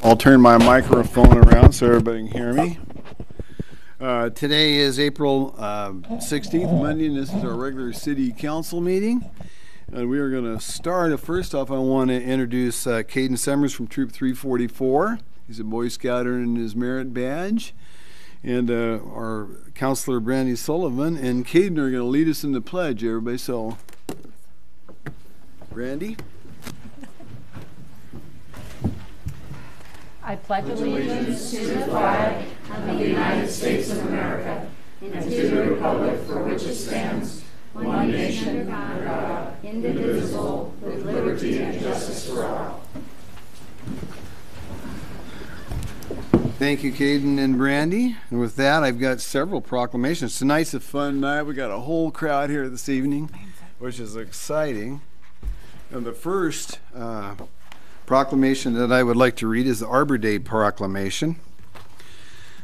I'll turn my microphone around so everybody can hear me. Today is April 16th, Monday, and this is our regular city council meeting. And we are going to start. First off, I want to introduce Caden Summers from Troop 344. He's a Boy Scout earning his merit badge. And our Counselor Brandy Sullivan and Caden are going to lead us in the pledge, everybody. So, Brandy. I pledge allegiance to the flag of the United States of America and to the republic for which it stands, one nation, under God, indivisible, with liberty and justice for all. Thank you, Caden and Brandy. And with that, I've got several proclamations. Tonight's a fun night. We got a whole crowd here this evening, which is exciting. And the first proclamation that I would like to read is the Arbor Day Proclamation.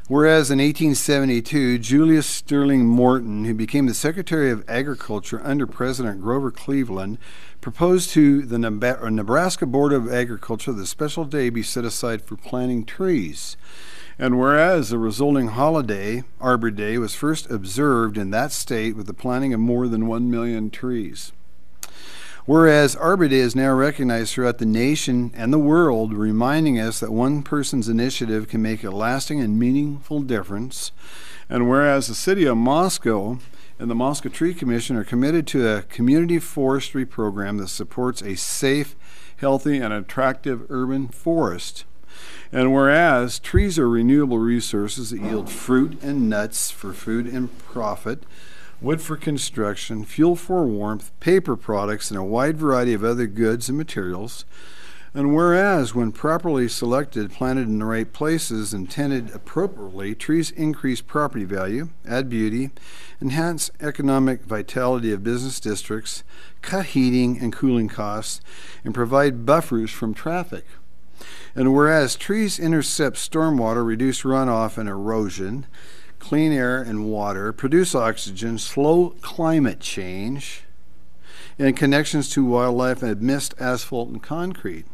Whereas in 1872, Julius Sterling Morton, who became the Secretary of Agriculture under President Grover Cleveland, proposed to the Nebraska Board of Agriculture that a special day be set aside for planting trees. And whereas the resulting holiday, Arbor Day, was first observed in that state with the planting of more than 1 million trees. Whereas Arbor Day is now recognized throughout the nation and the world, reminding us that one person's initiative can make a lasting and meaningful difference. And whereas the city of Moscow and the Moscow Tree Commission are committed to a community forestry program that supports a safe, healthy, and attractive urban forest. And whereas trees are renewable resources that yield fruit and nuts for food and profit, wood for construction, fuel for warmth, paper products, and a wide variety of other goods and materials. And whereas, when properly selected, planted in the right places, and tended appropriately, trees increase property value, add beauty, enhance economic vitality of business districts, cut heating and cooling costs, and provide buffers from traffic. And whereas trees intercept stormwater, reduce runoff and erosion, clean air and water, produce oxygen, slow climate change, and connections to wildlife amidst asphalt and concrete.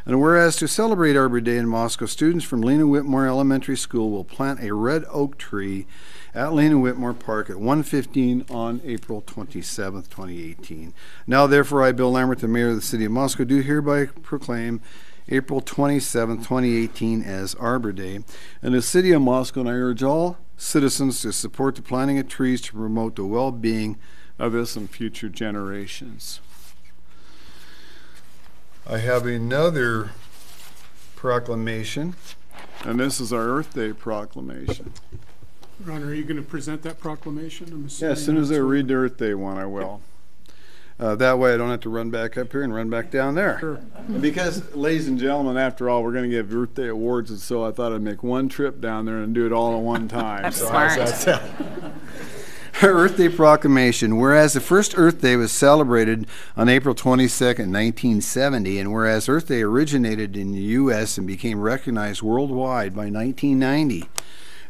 And whereas to celebrate Arbor Day in Moscow, students from Lena Whitmore Elementary School will plant a red oak tree at Lena Whitmore Park at 1:15 on April 27th, 2018. Now, therefore, I, Bill Lambert, the mayor of the city of Moscow, do hereby proclaim April 27th, 2018 as Arbor Day. And the city of Moscow, and I urge all citizens to support the planting of trees to promote the well-being of this and future generations. I have another proclamation, and this is our Earth Day proclamation. Ron, are you going to present that proclamation? Yeah, as soon as I read the Earth Day one, I will. That way I don't have to run back up here and run back down there. Sure. Because, ladies and gentlemen, after all, we're going to give Earth Day awards, and so I thought I'd make one trip down there and do it all at one time. That's so smart. Earth Day proclamation. Whereas the first Earth Day was celebrated on April 22nd, 1970, and whereas Earth Day originated in the U.S. and became recognized worldwide by 1990,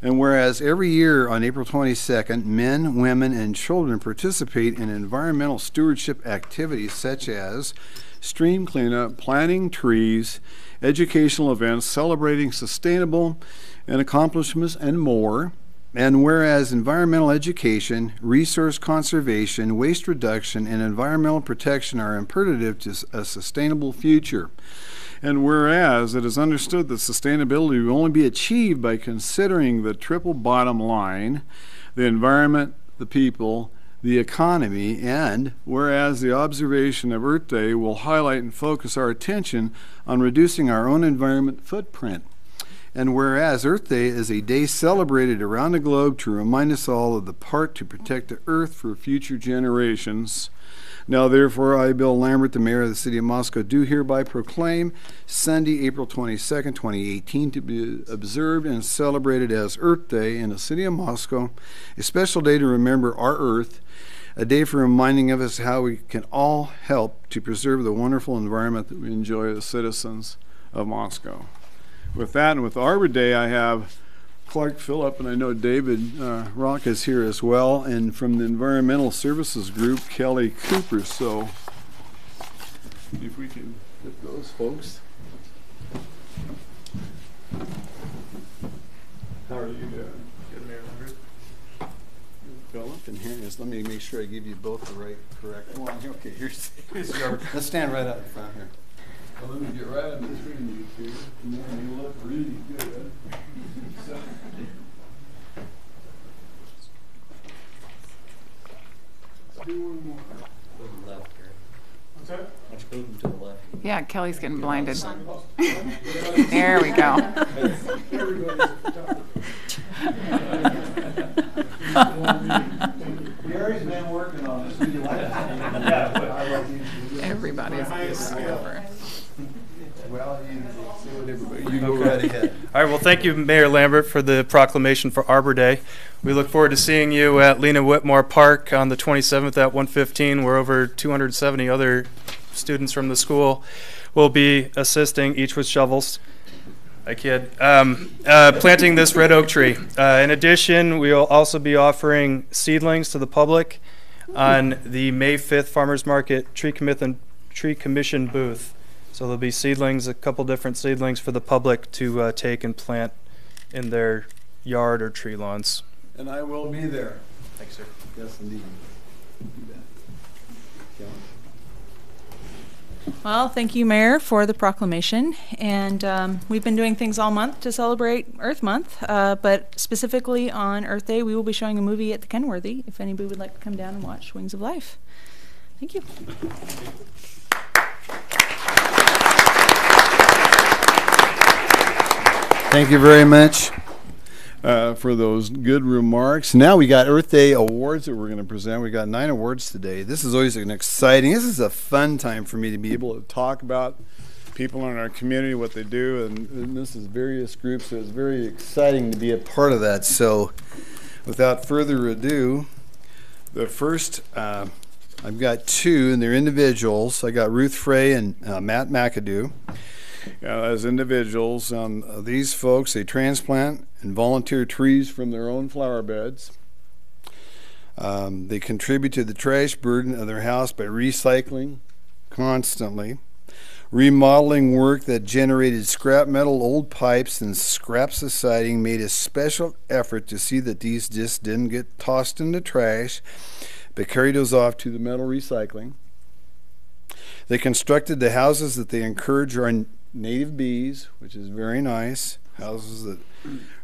and whereas every year on April 22nd, men, women, and children participate in environmental stewardship activities such as stream cleanup, planting trees, educational events, celebrating sustainable and accomplishments, and more. And whereas environmental education, resource conservation, waste reduction, and environmental protection are imperative to a sustainable future. And whereas it is understood that sustainability will only be achieved by considering the triple bottom line, the environment, the people, the economy, and whereas the observation of Earth Day will highlight and focus our attention on reducing our own environment footprint. And whereas Earth Day is a day celebrated around the globe to remind us all of the part to protect the Earth for future generations. Now, therefore, I, Bill Lambert, the mayor of the city of Moscow, do hereby proclaim Sunday, April 22nd, 2018, to be observed and celebrated as Earth Day in the city of Moscow, a special day to remember our Earth, a day for reminding of us how we can all help to preserve the wonderful environment that we enjoy as citizens of Moscow. With that, and with Arbor Day, I have Clark Phillip, and I know David Rock is here as well, and from the Environmental Services Group, Kelly Cooper. So if we can get those folks. How are you doing? Good, Mayor Lambert. Philip, and here is, let me make sure I give you both the right, correct one. Okay, here's your, let's stand right up front here. Well, let me get right on the screen, you two. Man, you look really good. So, let's do one more. Go to the left, Gary. What's that? Why don't you move them to the left? Yeah, Kelly's getting blinded. There we go. Gary's been working on this. Would you like Everybody's over. Well, you say what everybody, you go right ahead. All right, well, thank you, Mayor Lambert, for the proclamation for Arbor Day. We look forward to seeing you at Lena Whitmore Park on the 27th at 1:15, where over 270 other students from the school will be assisting, each with shovels. I kid. Planting this red oak tree. In addition, we will also be offering seedlings to the public on the May 5th Farmers Market Tree Commission booth. So there'll be seedlings, a couple different seedlings for the public to take and plant in their yard or tree lawns. And I will be there. Thanks, sir. Yes, indeed. You bet. Kelly? Well, thank you, Mayor, for the proclamation. And we've been doing things all month to celebrate Earth Month, but specifically on Earth Day, we will be showing a movie at the Kenworthy, if anybody would like to come down and watch Wings of Life. Thank you. Thank you very much for those good remarks. Now we got Earth Day awards that we're going to present. We got 9 awards today. This is always an exciting, this is a fun time for me to be able to talk about people in our community, what they do, and this is various groups, so it's very exciting to be a part of that. So without further ado, the first, I've got 2, and they're individuals. I got Ruth Frey and Matt McAdoo. As individuals, these folks, they transplant and volunteer trees from their own flower beds. They contribute to the trash burden of their house by recycling constantly, remodeling work that generated scrap metal, old pipes, and scraps of siding, made a special effort to see that these just didn't get tossed in the trash, but carried those off to the metal recycling. They constructed the houses that they encourage our native bees, which is very nice. Houses that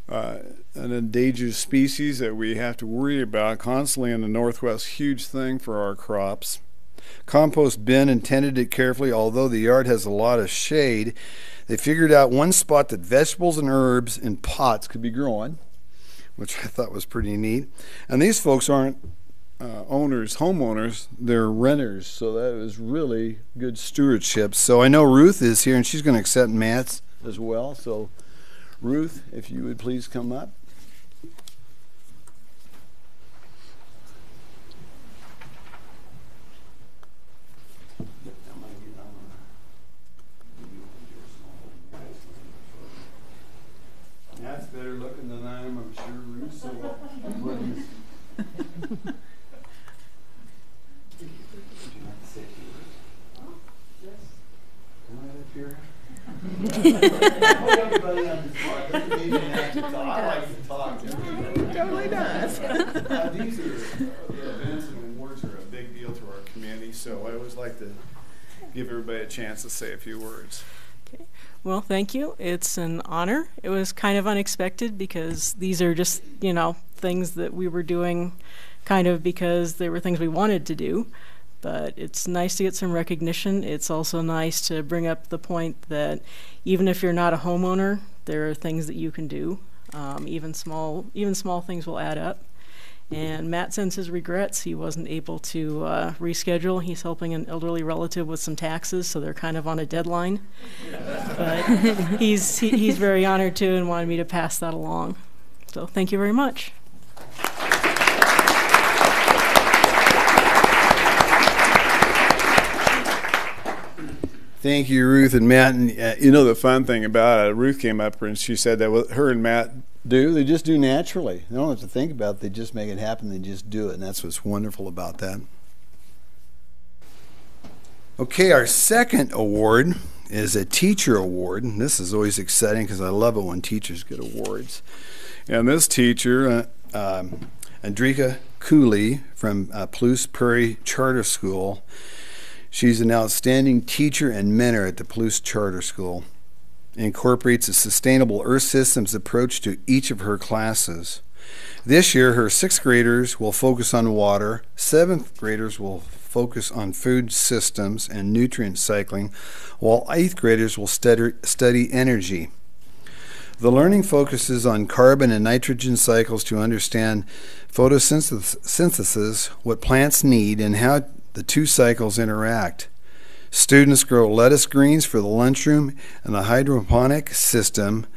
an endangered species that we have to worry about constantly in the Northwest, huge thing for our crops. Compost bin and tended it carefully. Although the yard has a lot of shade, they figured out one spot that vegetables and herbs in pots could be growing, which I thought was pretty neat. And these folks aren't homeowners, they're renters, so that was really good stewardship. So I know Ruth is here, and she's going to accept Matt's as well. So Ruth, if you would please come up. Matt's better looking than I am, I'm sure, Ruth, so everybody on this part doesn't need an act to talk. I like to talk. Totally does. These are the events and awards are a big deal to our community, so I always like to give everybody a chance to say a few words. Okay. Well, thank you. It's an honor. It was kind of unexpected because these are just, things that we were doing kind of because they were things we wanted to do. But it's nice to get some recognition. It's also nice to bring up the point that even if you're not a homeowner, there are things that you can do. Even small things will add up. And Matt sends his regrets. He wasn't able to reschedule. He's helping an elderly relative with some taxes, so they're kind of on a deadline. But he's very honored too and wanted me to pass that along. So thank you very much. Thank you, Ruth and Matt. And the fun thing about it, Ruth came up and she said that what her and Matt do, they just do naturally. They don't have to think about it. They just make it happen. They just do it. And that's what's wonderful about that. Okay, our second award is a teacher award, and this is always exciting because I love it when teachers get awards. And this teacher, Andrika Cooley from Palouse Prairie Charter School, she's an outstanding teacher and mentor at the Palouse Charter School. Incorporates a sustainable Earth Systems approach to each of her classes. This year, her 6th graders will focus on water, 7th graders will focus on food systems and nutrient cycling, while 8th graders will study energy. The learning focuses on carbon and nitrogen cycles to understand photosynthesis, what plants need, and how the two cycles interact. Students grow lettuce greens for the lunchroom and the hydroponic system,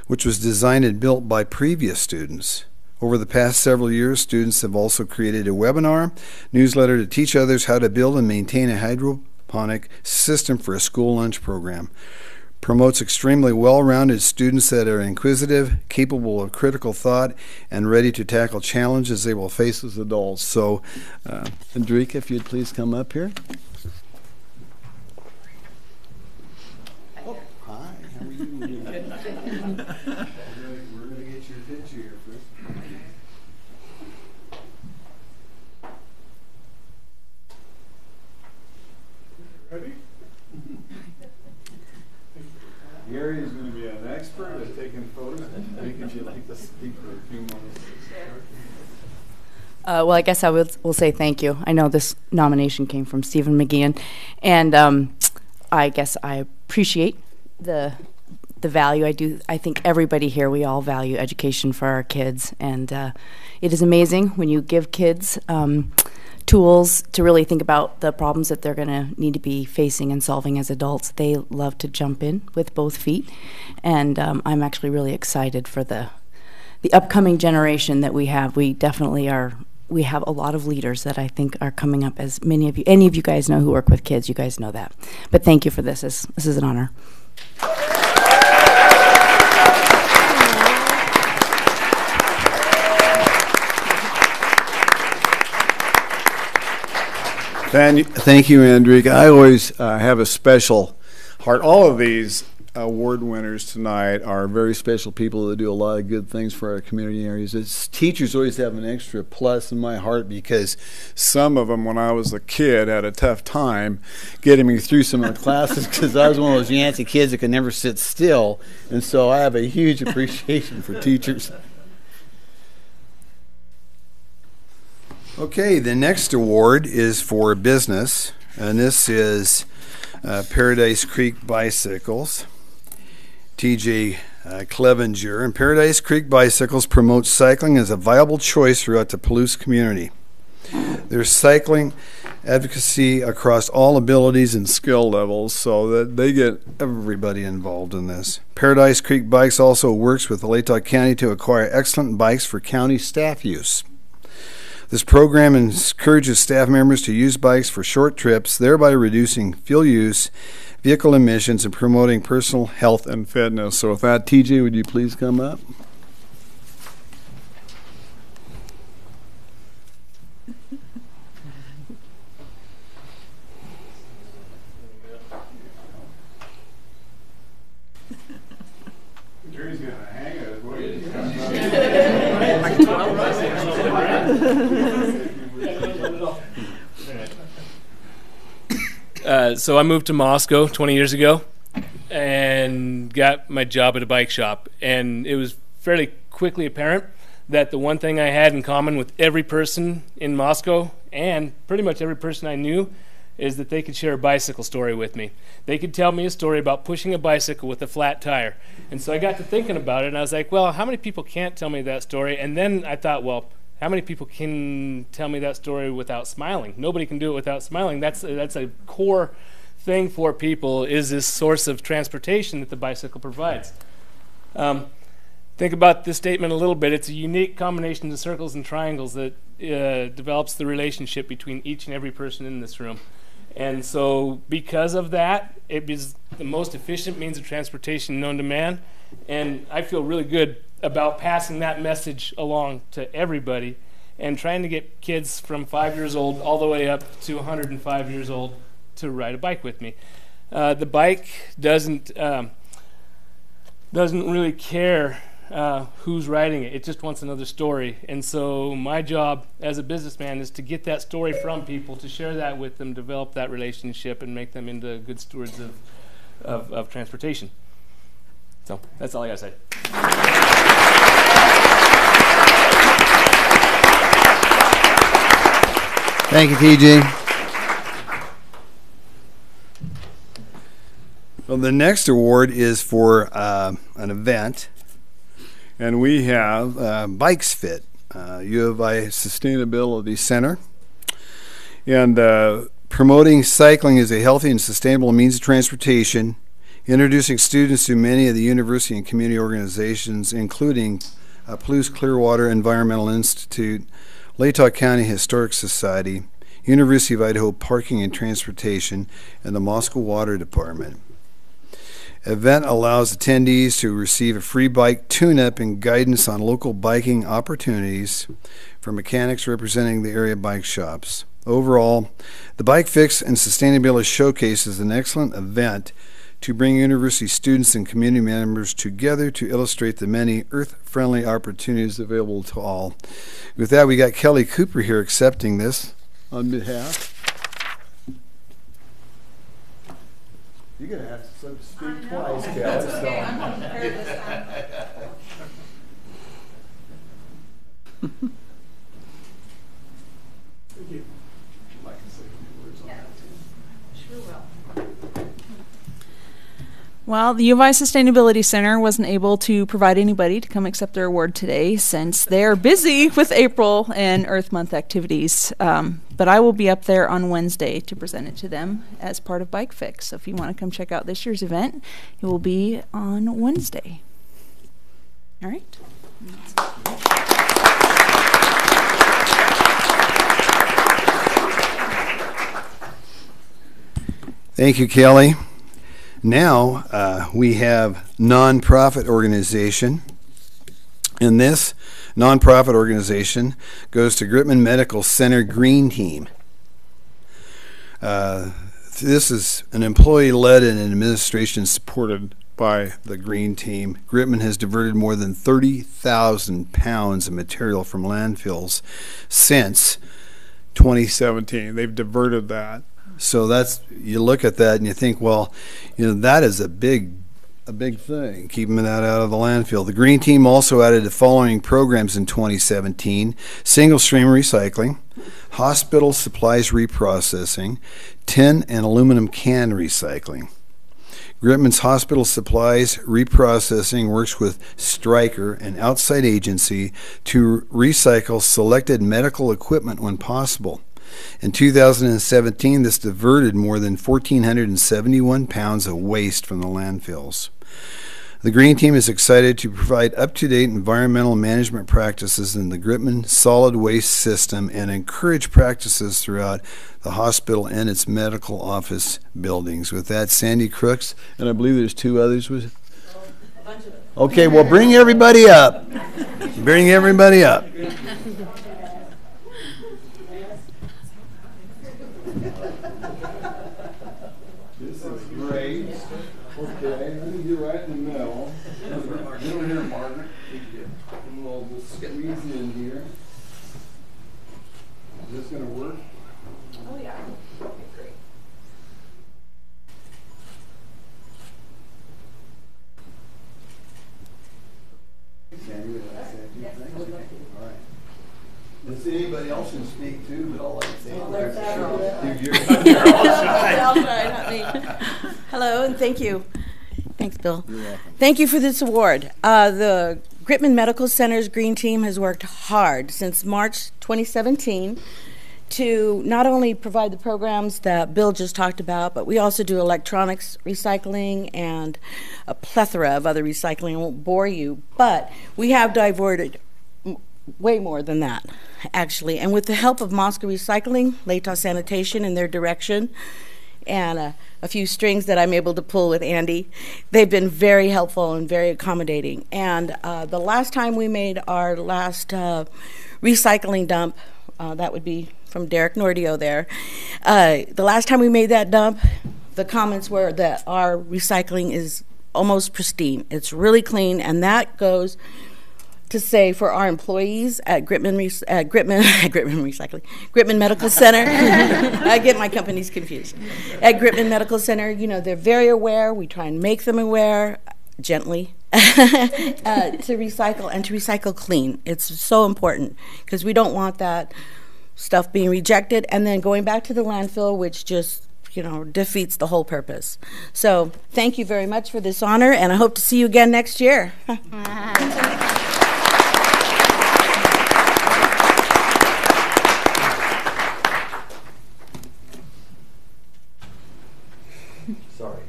which was designed and built by previous students. Over the past several years, students have also created a webinar, newsletter to teach others how to build and maintain a hydroponic system for a school lunch program. Promotes extremely well-rounded students that are inquisitive, capable of critical thought, and ready to tackle challenges they will face as adults. So, Andrika, if you'd please come up here. Oh, hi, how are you? We're going to get your picture here first. Ready? Gary is going to be an expert at taking photos. If you'd like to speak for a few moments. Well, I guess I will say thank you. I know this nomination came from Stephen McGeehan, and I guess I appreciate the value. I think everybody here, we all value education for our kids, and it is amazing when you give kids tools to really think about the problems that they're going to need to be facing and solving as adults. They love to jump in with both feet, and I'm actually really excited for the upcoming generation that we have. We definitely are. We have a lot of leaders that I think are coming up. As any of you guys know who work with kids, you guys know that. But thank you for this. This is an honor. Thank you, Andrika. I always have a special heart. All of these award winners tonight are very special people that do a lot of good things for our community areas. Teachers always have an extra plus in my heart because some of them, when I was a kid, had a tough time getting me through some of the classes because I was one of those Yancey kids that could never sit still. And so I have a huge appreciation for teachers. Okay, the next award is for business, and this is Paradise Creek Bicycles, TJ Clevenger. And Paradise Creek Bicycles promotes cycling as a viable choice throughout the Palouse community. There's cycling advocacy across all abilities and skill levels so that they get everybody involved in this. Paradise Creek Bikes also works with Latah County to acquire excellent bikes for county staff use. This program encourages staff members to use bikes for short trips, thereby reducing fuel use, vehicle emissions, and promoting personal health and fitness. So with that, TJ, would you please come up? Jerry's going to hang it. So I moved to Moscow 20 years ago and got my job at a bike shop. And it was fairly quickly apparent that the one thing I had in common with every person in Moscow and pretty much every person I knew is that they could share a bicycle story with me. They could tell me a story about pushing a bicycle with a flat tire. And so I got to thinking about it, and I was like, well, how many people can't tell me that story? And then I thought, well, how many people can tell me that story without smiling? Nobody can do it without smiling. That's a core thing for people, is this source of transportation that the bicycle provides. Think about this statement a little bit. It's a unique combination of circles and triangles that develops the relationship between each and every person in this room. And so because of that, it is the most efficient means of transportation known to man. And I feel really good about passing that message along to everybody and trying to get kids from 5 years old all the way up to 105 years old to ride a bike with me. The bike doesn't really care who's riding it. It just wants another story. And so my job as a businessman is to get that story from people, to share that with them, develop that relationship, and make them into good stewards of transportation. So that's all I got to say. Thank you, TJ. Well, the next award is for an event, and we have Bikes Fit, U of I Sustainability Center, and promoting cycling as a healthy and sustainable means of transportation, introducing students to many of the university and community organizations, including Palouse Clearwater Environmental Institute, Latah County Historic Society, University of Idaho Parking and Transportation, and the Moscow Water Department. Event allows attendees to receive a free bike tune-up and guidance on local biking opportunities from mechanics representing the area bike shops. Overall, the Bike Fix and Sustainability Showcase is an excellent event to bring university students and community members together to illustrate the many earth-friendly opportunities available to all. With that, we got Kelly Cooper here accepting this on behalf. You're going to have to speak twice, Kelly. That's okay. I'm not prepared this time. Thank you. I'd like to say a few words on that, too. Sure will. Well, the U of I Sustainability Center wasn't able to provide anybody to come accept their award today since they're busy with April and Earth Month activities. But I will be up there on Wednesday to present it to them as part of Bike Fix. So if you want to come check out this year's event, it will be on Wednesday. All right. Thank you, Kelly. Now we have nonprofit organization, and this nonprofit organization goes to Gritman Medical Center Green Team. This is an employee-led and administration supported by the Green Team. Gritman has diverted more than 30,000 pounds of material from landfills since 2017. They've diverted that. So that's, you look at that and you think, well, that is a big thing, keeping that out of the landfill. The Green Team also added the following programs in 2017: single stream recycling, hospital supplies reprocessing, tin and aluminum can recycling. Gritman's hospital supplies reprocessing works with Stryker, an outside agency, to recycle selected medical equipment when possible. In 2017, this diverted more than 1,471 pounds of waste from the landfills. The Green Team is excited to provide up-to-date environmental management practices in the Gritman solid waste system and encourage practices throughout the hospital and its medical office buildings. With that, Sandy Crooks, and I believe there's two others. Okay, well, bring everybody up. Bring everybody up. This is great. Okay, I think you're right in the middle. Get over here, Margaret. And we'll just squeeze in here. Is this going to work? Oh, yeah. Okay, great. Sandy, would I say a few things? All right. Does anybody else can speak too? But I'll let Sandy. Hello, and thank you. Thanks, Bill. You're welcome. Thank you for this award. The Gritman Medical Center's Green Team has worked hard since March 2017 to not only provide the programs that Bill just talked about, but we also do electronics recycling and a plethora of other recycling. I won't bore you, but we have diverted way more than that, actually. And with the help of Moscow Recycling, Latah Sanitation, and their direction, and a few strings that I'm able to pull with Andy, they've been very helpful and very accommodating. And the last time we made our last recycling dump, that would be from Derek Nordio there, the last time we made that dump, the comments were that our recycling is almost pristine. It's really clean, and that goes to say for our employees at Gritman Medical Center. I get my companies confused. At Gritman Medical Center, you know, they're very aware. We try and make them aware gently to recycle and to recycle clean. It's so important because we don't want that stuff being rejected and then going back to the landfill, which just, you know, defeats the whole purpose. So thank you very much for this honor, and I hope to see you again next year. Sorry.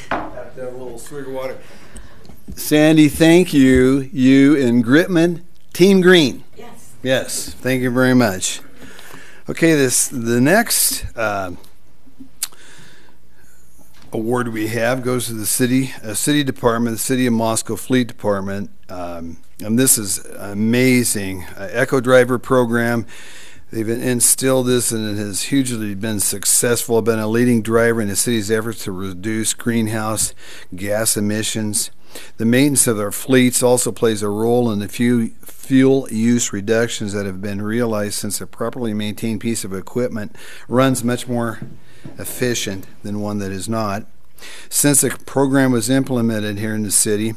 Have to have a little swig of water. Sandy, thank you. You and Gritman, Team Green. Yes. Yes, thank you very much. Okay, the next award we have goes to the city department, the City of Moscow Fleet Department, and this is amazing. Eco Driver program. They've instilled this, and it has hugely been successful. Been a leading driver in the city's efforts to reduce greenhouse gas emissions. The maintenance of our fleets also plays a role in the fuel use reductions that have been realized, since a properly maintained piece of equipment runs much more efficient than one that is not. Since the program was implemented here in the city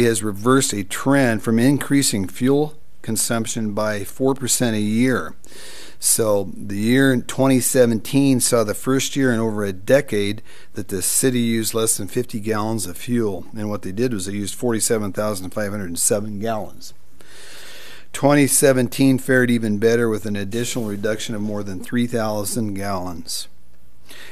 has reversed a trend from increasing fuel consumption by 4% a year. So the year in 2017 saw the first year in over a decade that the city used less than 50 gallons of fuel, and what they did was they used 47,507 gallons. 2017 fared even better with an additional reduction of more than 3,000 gallons.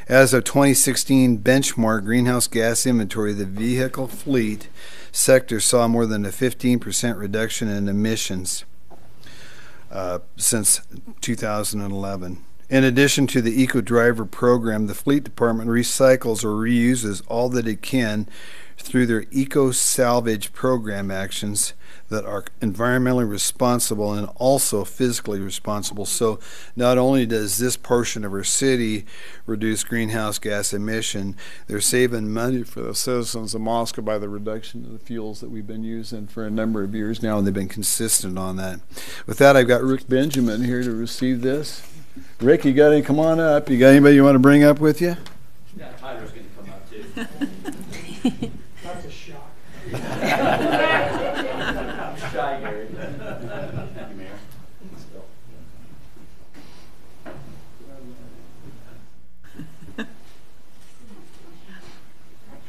As of 2016 benchmark greenhouse gas inventory, the vehicle fleet sector saw more than a 15% reduction in emissions since 2011. In addition to the Eco Driver program, the Fleet Department recycles or reuses all that it can through their Eco Salvage program actions that are environmentally responsible and also physically responsible. So not only does this portion of our city reduce greenhouse gas emission, they're saving money for the citizens of Moscow by the reduction of the fuels that we've been using for a number of years now, and they've been consistent on that. With that, I've got Rick Benjamin here to receive this. Rick, you got any? Come on up. You got anybody you want to bring up with you? Yeah, Tyler's going to come up too. That's a shock. I'm shy, Gary. Thank you, Mayor.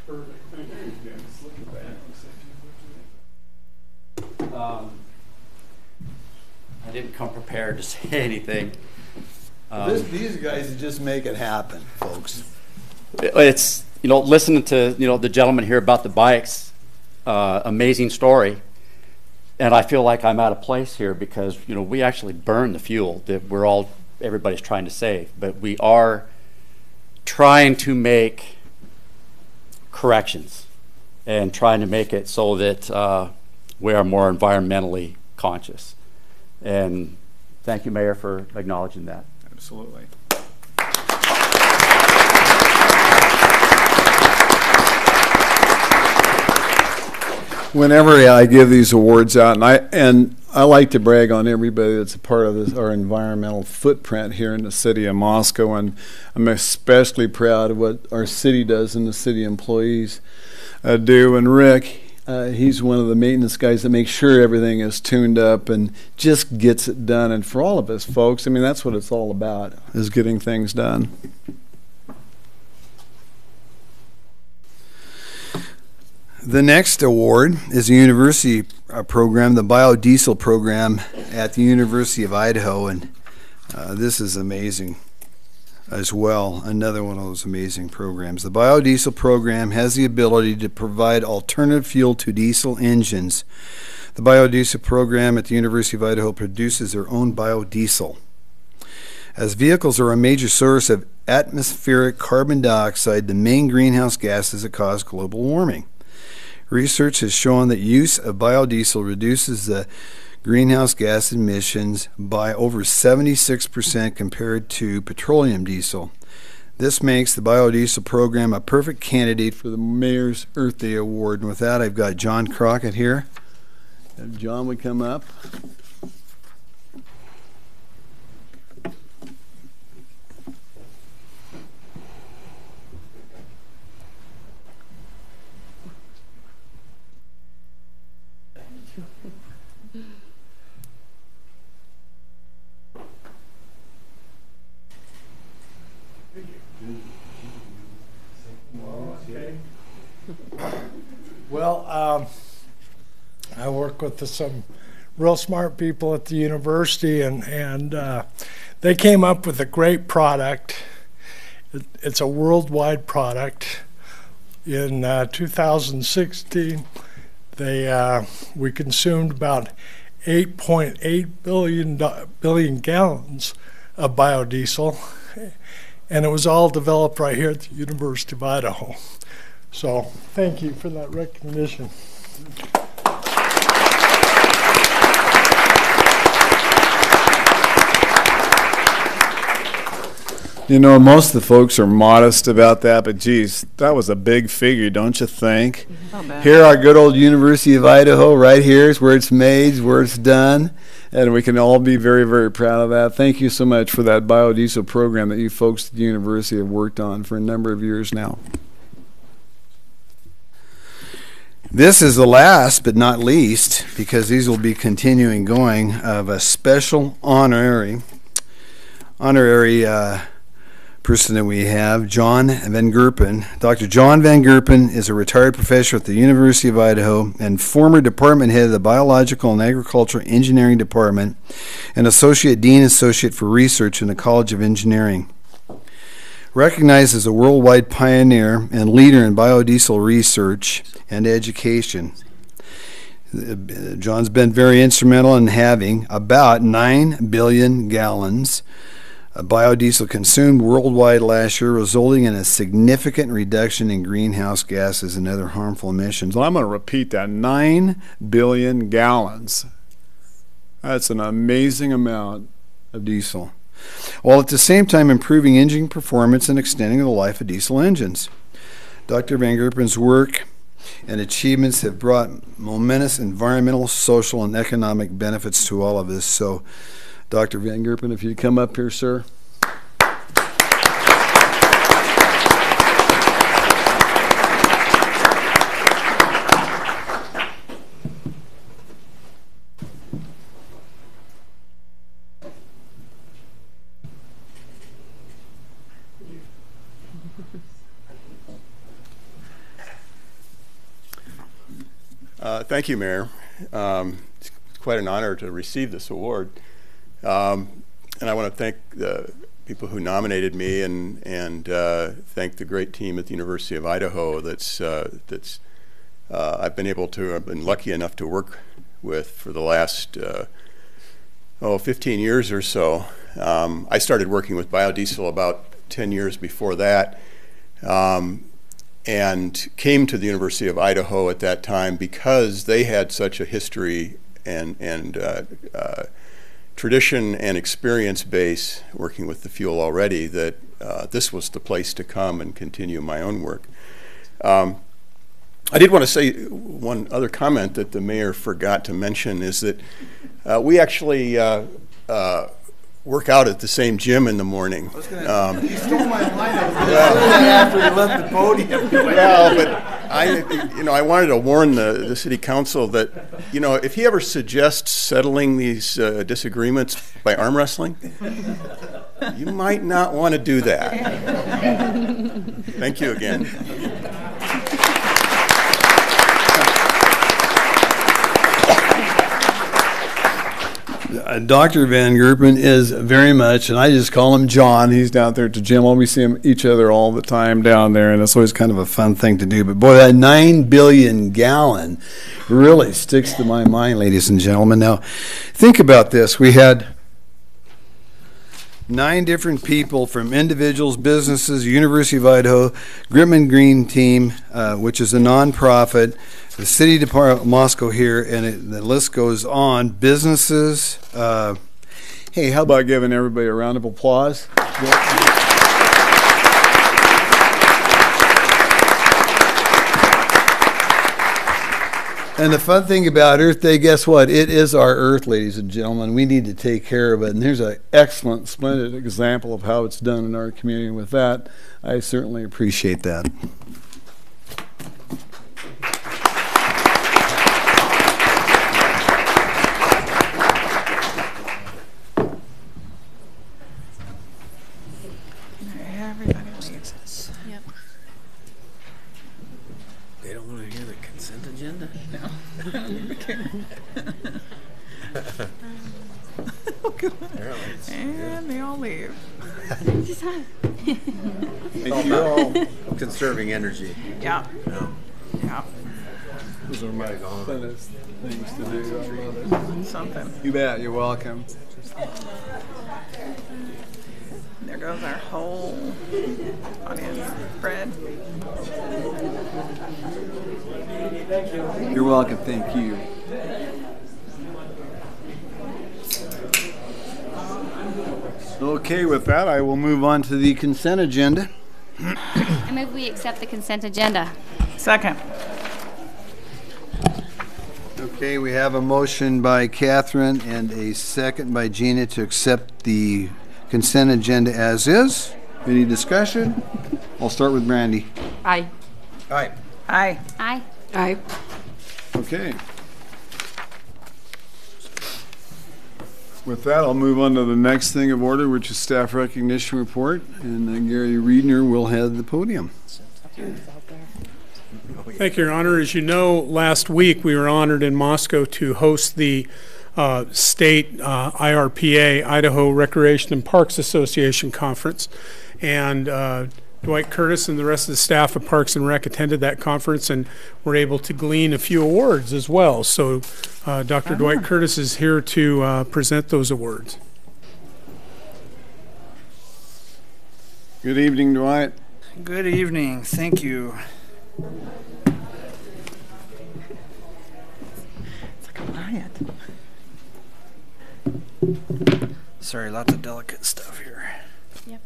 Perfect. Thank you. Just look at that. I didn't come prepared to say anything. These guys just make it happen, folks. It's, listening to, the gentleman here about the bikes, amazing story. And I feel like I'm out of place here because, we actually burn the fuel that everybody's trying to save. But we are trying to make corrections and trying to make it so that we are more environmentally conscious. And thank you, Mayor, for acknowledging that. Absolutely. Whenever I give these awards out, and I like to brag on everybody that's a part of our environmental footprint here in the city of Moscow, and I'm especially proud of what our city does and the city employees do. And Rick, he's one of the maintenance guys that makes sure everything is tuned up and just gets it done. And for all of us folks, that's what it's all about, is getting things done. The next award is a university program, the biodiesel program at the University of Idaho, and this is amazing as well. Another one of those amazing programs. The biodiesel program has the ability to provide alternative fuel to diesel engines. The biodiesel program at the University of Idaho produces their own biodiesel. As vehicles are a major source of atmospheric carbon dioxide, the main greenhouse gases that cause global warming. Research has shown that use of biodiesel reduces the greenhouse gas emissions by over 76% compared to petroleum diesel. This makes the biodiesel program a perfect candidate for the Mayor's Earth Day Award. And with that, I've got John Crockett here. If John would come up. Well, I work with some real smart people at the university, and they came up with a great product. It's a worldwide product. In 2016, we consumed about 8.8 billion gallons of biodiesel, and it was all developed right here at the University of Idaho. So thank you for that recognition. You know, most of the folks are modest about that, but geez, that was a big figure, don't you think? Here, our good old University of Idaho, right here is where it's made, where it's done, and we can all be very, very proud of that. Thank you so much for that biodiesel program that you folks at the university have worked on for a number of years now. This is the last but not least, because these will be continuing going, of a special honorary person that we have, John Van Gerpen. Dr. John Van Gerpen is a retired professor at the University of Idaho and former department head of the Biological and Agricultural Engineering Department and Associate Dean Associate for Research in the College of Engineering. Recognized as a worldwide pioneer and leader in biodiesel research and education. John's been very instrumental in having about 9 billion gallons of biodiesel consumed worldwide last year, resulting in a significant reduction in greenhouse gases and other harmful emissions. Well, I'm going to repeat that, 9 billion gallons. That's an amazing amount of diesel, while at the same time improving engine performance and extending the life of diesel engines. Dr. Van Gerpen's work and achievements have brought momentous environmental, social, and economic benefits to all of us. So, Dr. Van Gerpen, if you'd come up here, sir. Thank you, Mayor. It's quite an honor to receive this award. And I want to thank the people who nominated me and thank the great team at the University of Idaho I've been lucky enough to work with for the last 15 years or so. I started working with biodiesel about 10 years before that. And came to the University of Idaho at that time because they had such a history and tradition and experience base working with the fuel already that this was the place to come and continue my own work. I did want to say one other comment that the mayor forgot to mention is that we actually work out at the same gym in the morning. You stole my line after you left the podium. Well, but I wanted to warn the city council that, if he ever suggests settling these disagreements by arm wrestling, you might not want to do that. Thank you again. Dr. Van Gerpen is very much, and I just call him John. He's down there at the gym. We see each other all the time down there, and it's always kind of a fun thing to do. But boy, that 9 billion gallon really sticks to my mind, ladies and gentlemen. Now, think about this. We had 9 different people from individuals, businesses, University of Idaho, Gritman Green Team, which is a nonprofit, the City Department of Moscow here, and the list goes on. Businesses. Hey, how about giving everybody a round of applause? And the fun thing about Earth Day, guess what? It is our Earth, ladies and gentlemen. We need to take care of it. And here's an excellent, splendid example of how it's done in our community. And with that, I certainly appreciate that. Everybody leaves us. Yep. They don't want to hear the consent agenda? And they all leave. You're all conserving energy. Yeah. Yeah. Those are my funnest things to do. I love it. Something. You bet. You're welcome. There goes our whole audience. Fred. You're welcome. Thank you. Okay, with that, I will move on to the consent agenda. I move we accept the consent agenda. Second. Okay, we have a motion by Catherine and a second by Gina to accept the consent agenda as is. Any discussion? I'll start with Brandy. Aye. Aye. Aye. Aye. Aye. Okay. With that, I'll move on to the next thing of order, which is staff recognition report, and then Gary Riedner will head the podium. Thank you, Your Honor. As you know, last week we were honored in Moscow to host the state IRPA, Idaho Recreation and Parks Association conference, and Dwight Curtis and the rest of the staff of Parks and Rec attended that conference and were able to glean a few awards as well. So Dr. Dwight Curtis is here to present those awards. Good evening, Dwight. Good evening. Thank you. It's like a riot. Sorry, lots of delicate stuff here. Yep.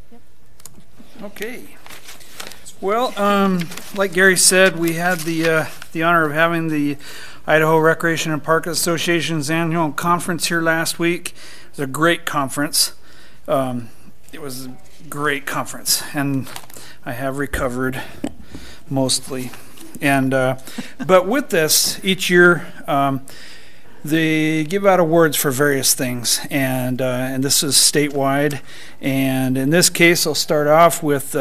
Okay. Well, like Gary said, we had the honor of having the Idaho Recreation and Park Association's annual conference here last week. It was a great conference. It was a great conference, and I have recovered mostly. And but with this, each year they give out awards for various things, and this is statewide. And in this case, I'll start off with.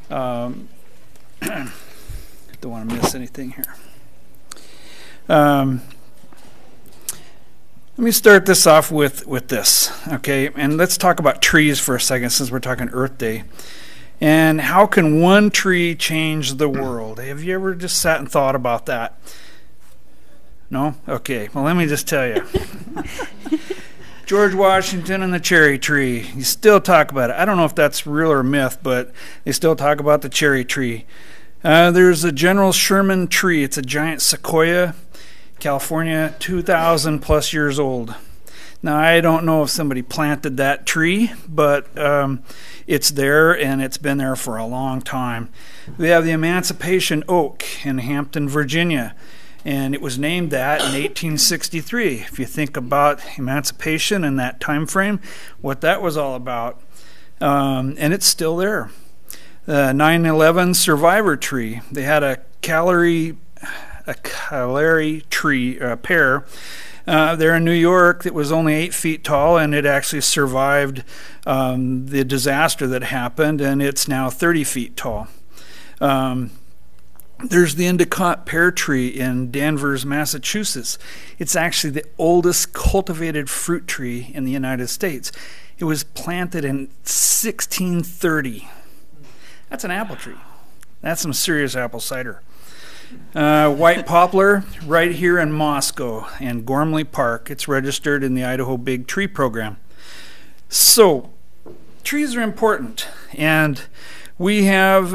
Don't want to miss anything here. Let me start this off with this, okay? And let's talk about trees for a second, since we're talking Earth Day. And how can one tree change the world? Have you ever just sat and thought about that? No? Okay. Well, let me just tell you. George Washington and the cherry tree. You still talk about it. I don't know if that's real or myth, but they still talk about the cherry tree. There's a General Sherman tree. It's a giant sequoia, California, 2,000 plus years old. Now, I don't know if somebody planted that tree, but it's there, and it's been there for a long time. We have the Emancipation Oak in Hampton, Virginia, and it was named that in 1863. If you think about emancipation and that time frame, what that was all about, and it's still there. The 9/11 survivor tree. They had a Callery tree pear there in New York that was only 8 feet tall, and it actually survived the disaster that happened, and it's now 30 feet tall. There's the Endicott pear tree in Danvers, Massachusetts. It's actually the oldest cultivated fruit tree in the United States. It was planted in 1630. That's an apple tree. That's some serious apple cider. White poplar right here in Moscow in Gormley Park. It's registered in the Idaho Big Tree Program. So, trees are important, and we have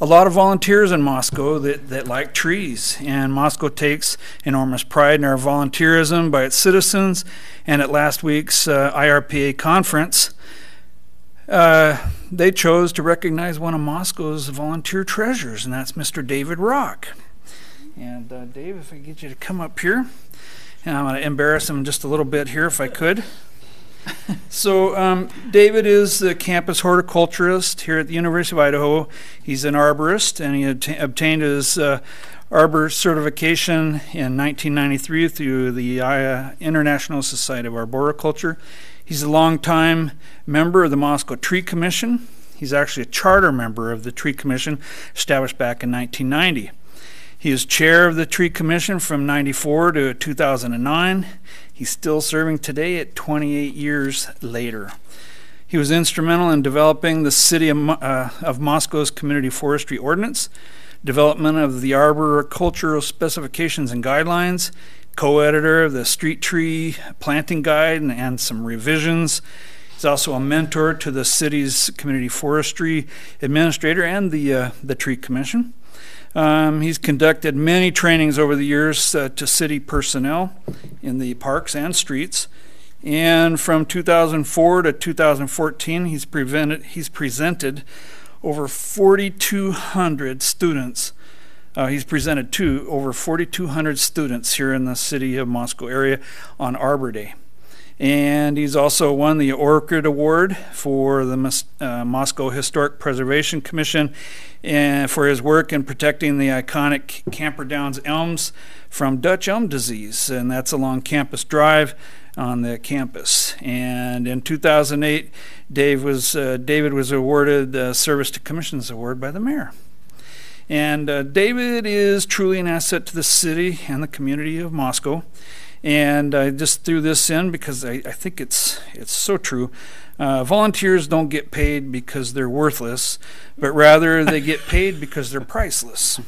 a lot of volunteers in Moscow that like trees, and Moscow takes enormous pride in our volunteerism by its citizens. And at last week's IRPA conference, they chose to recognize one of Moscow's volunteer treasures, and that's Mr. David Rock. And Dave, if I get you to come up here, and I'm going to embarrass him just a little bit here if I could. So David is the campus horticulturist here at the University of Idaho. He's an arborist, and he obtained his arbor certification in 1993 through the International Society of Arboriculture. He's a longtime member of the Moscow Tree Commission. He's actually a charter member of the Tree Commission, established back in 1990. He is chair of the Tree Commission from 94 to 2009. He's still serving today at 28 years later. He was instrumental in developing the City of Moscow's Community Forestry Ordinance, development of the arboricultural specifications and guidelines, co-editor of the Street Tree Planting Guide and some revisions. He's also a mentor to the city's Community Forestry Administrator and the Tree Commission. He's conducted many trainings over the years to city personnel in the parks and streets. And from 2004 to 2014, he's presented over 4,200 students. He's presented to over 4,200 students here in the City of Moscow area on Arbor Day. And he's also won the Orchid Award for the Moscow Historic Preservation Commission and for his work in protecting the iconic Camperdowns elms from Dutch elm disease, and that's along Campus Drive on the campus. And in 2008, David was awarded the Service to Commissions Award by the mayor. And David is truly an asset to the city and the community of Moscow. And I just threw this in because I think it's so true. Volunteers don't get paid because they're worthless, but rather they get paid because they're priceless.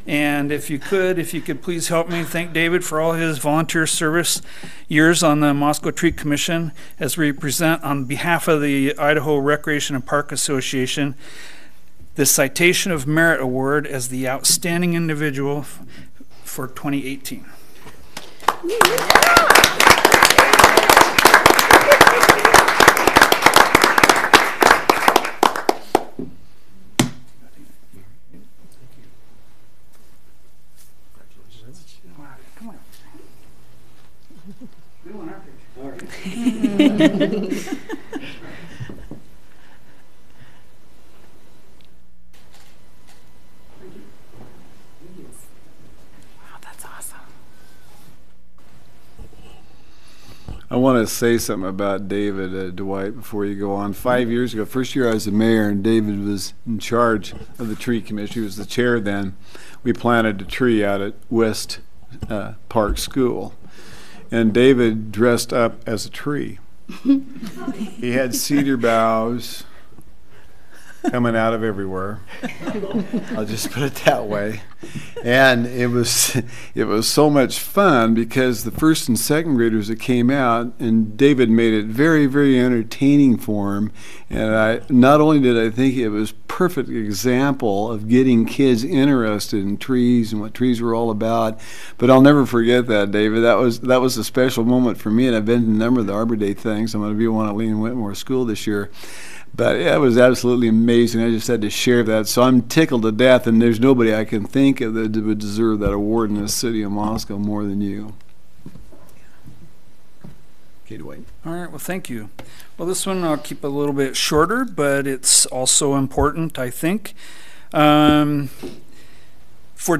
And if you could please help me thank David for all his volunteer service years on the Moscow Tree Commission as we present on behalf of the Idaho Recreation and Park Association the Citation of Merit Award as the Outstanding Individual for 2018. I want to say something about David, Dwight, before you go on. 5 years ago, first year I was the mayor, and David was in charge of the tree commission. He was the chair then. We planted a tree out at West Park School, and David dressed up as a tree. He had cedar boughs coming out of everywhere. I'll just put it that way. And it was so much fun because the first and second graders that came out, and David made it very, very entertaining for them. And not only did I think it was perfect example of getting kids interested in trees and what trees were all about, but I'll never forget that, David. That was a special moment for me, and I've been to a number of the Arbor Day things. I'm going to be one at Lena Whitmore School this year. But yeah, it was absolutely amazing. I just had to share that. So I'm tickled to death, and there's nobody I can think of that would deserve that award in the city of Moscow more than you. Okay, Dwight. All right, well, thank you. Well, this one I'll keep a little bit shorter, but it's also important, I think. For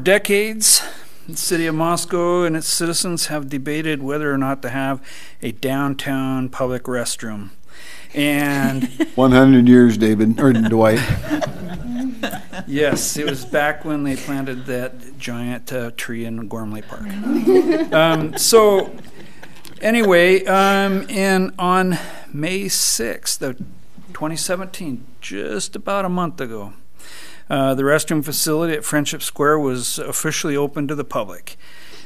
decades, the city of Moscow and its citizens have debated whether or not to have a downtown public restroom. And 100 years, David, or Dwight. Yes, it was back when they planted that giant tree in Gormley Park. So anyway, and on May 6th of 2017, just about a month ago, the restroom facility at Friendship Square was officially open to the public.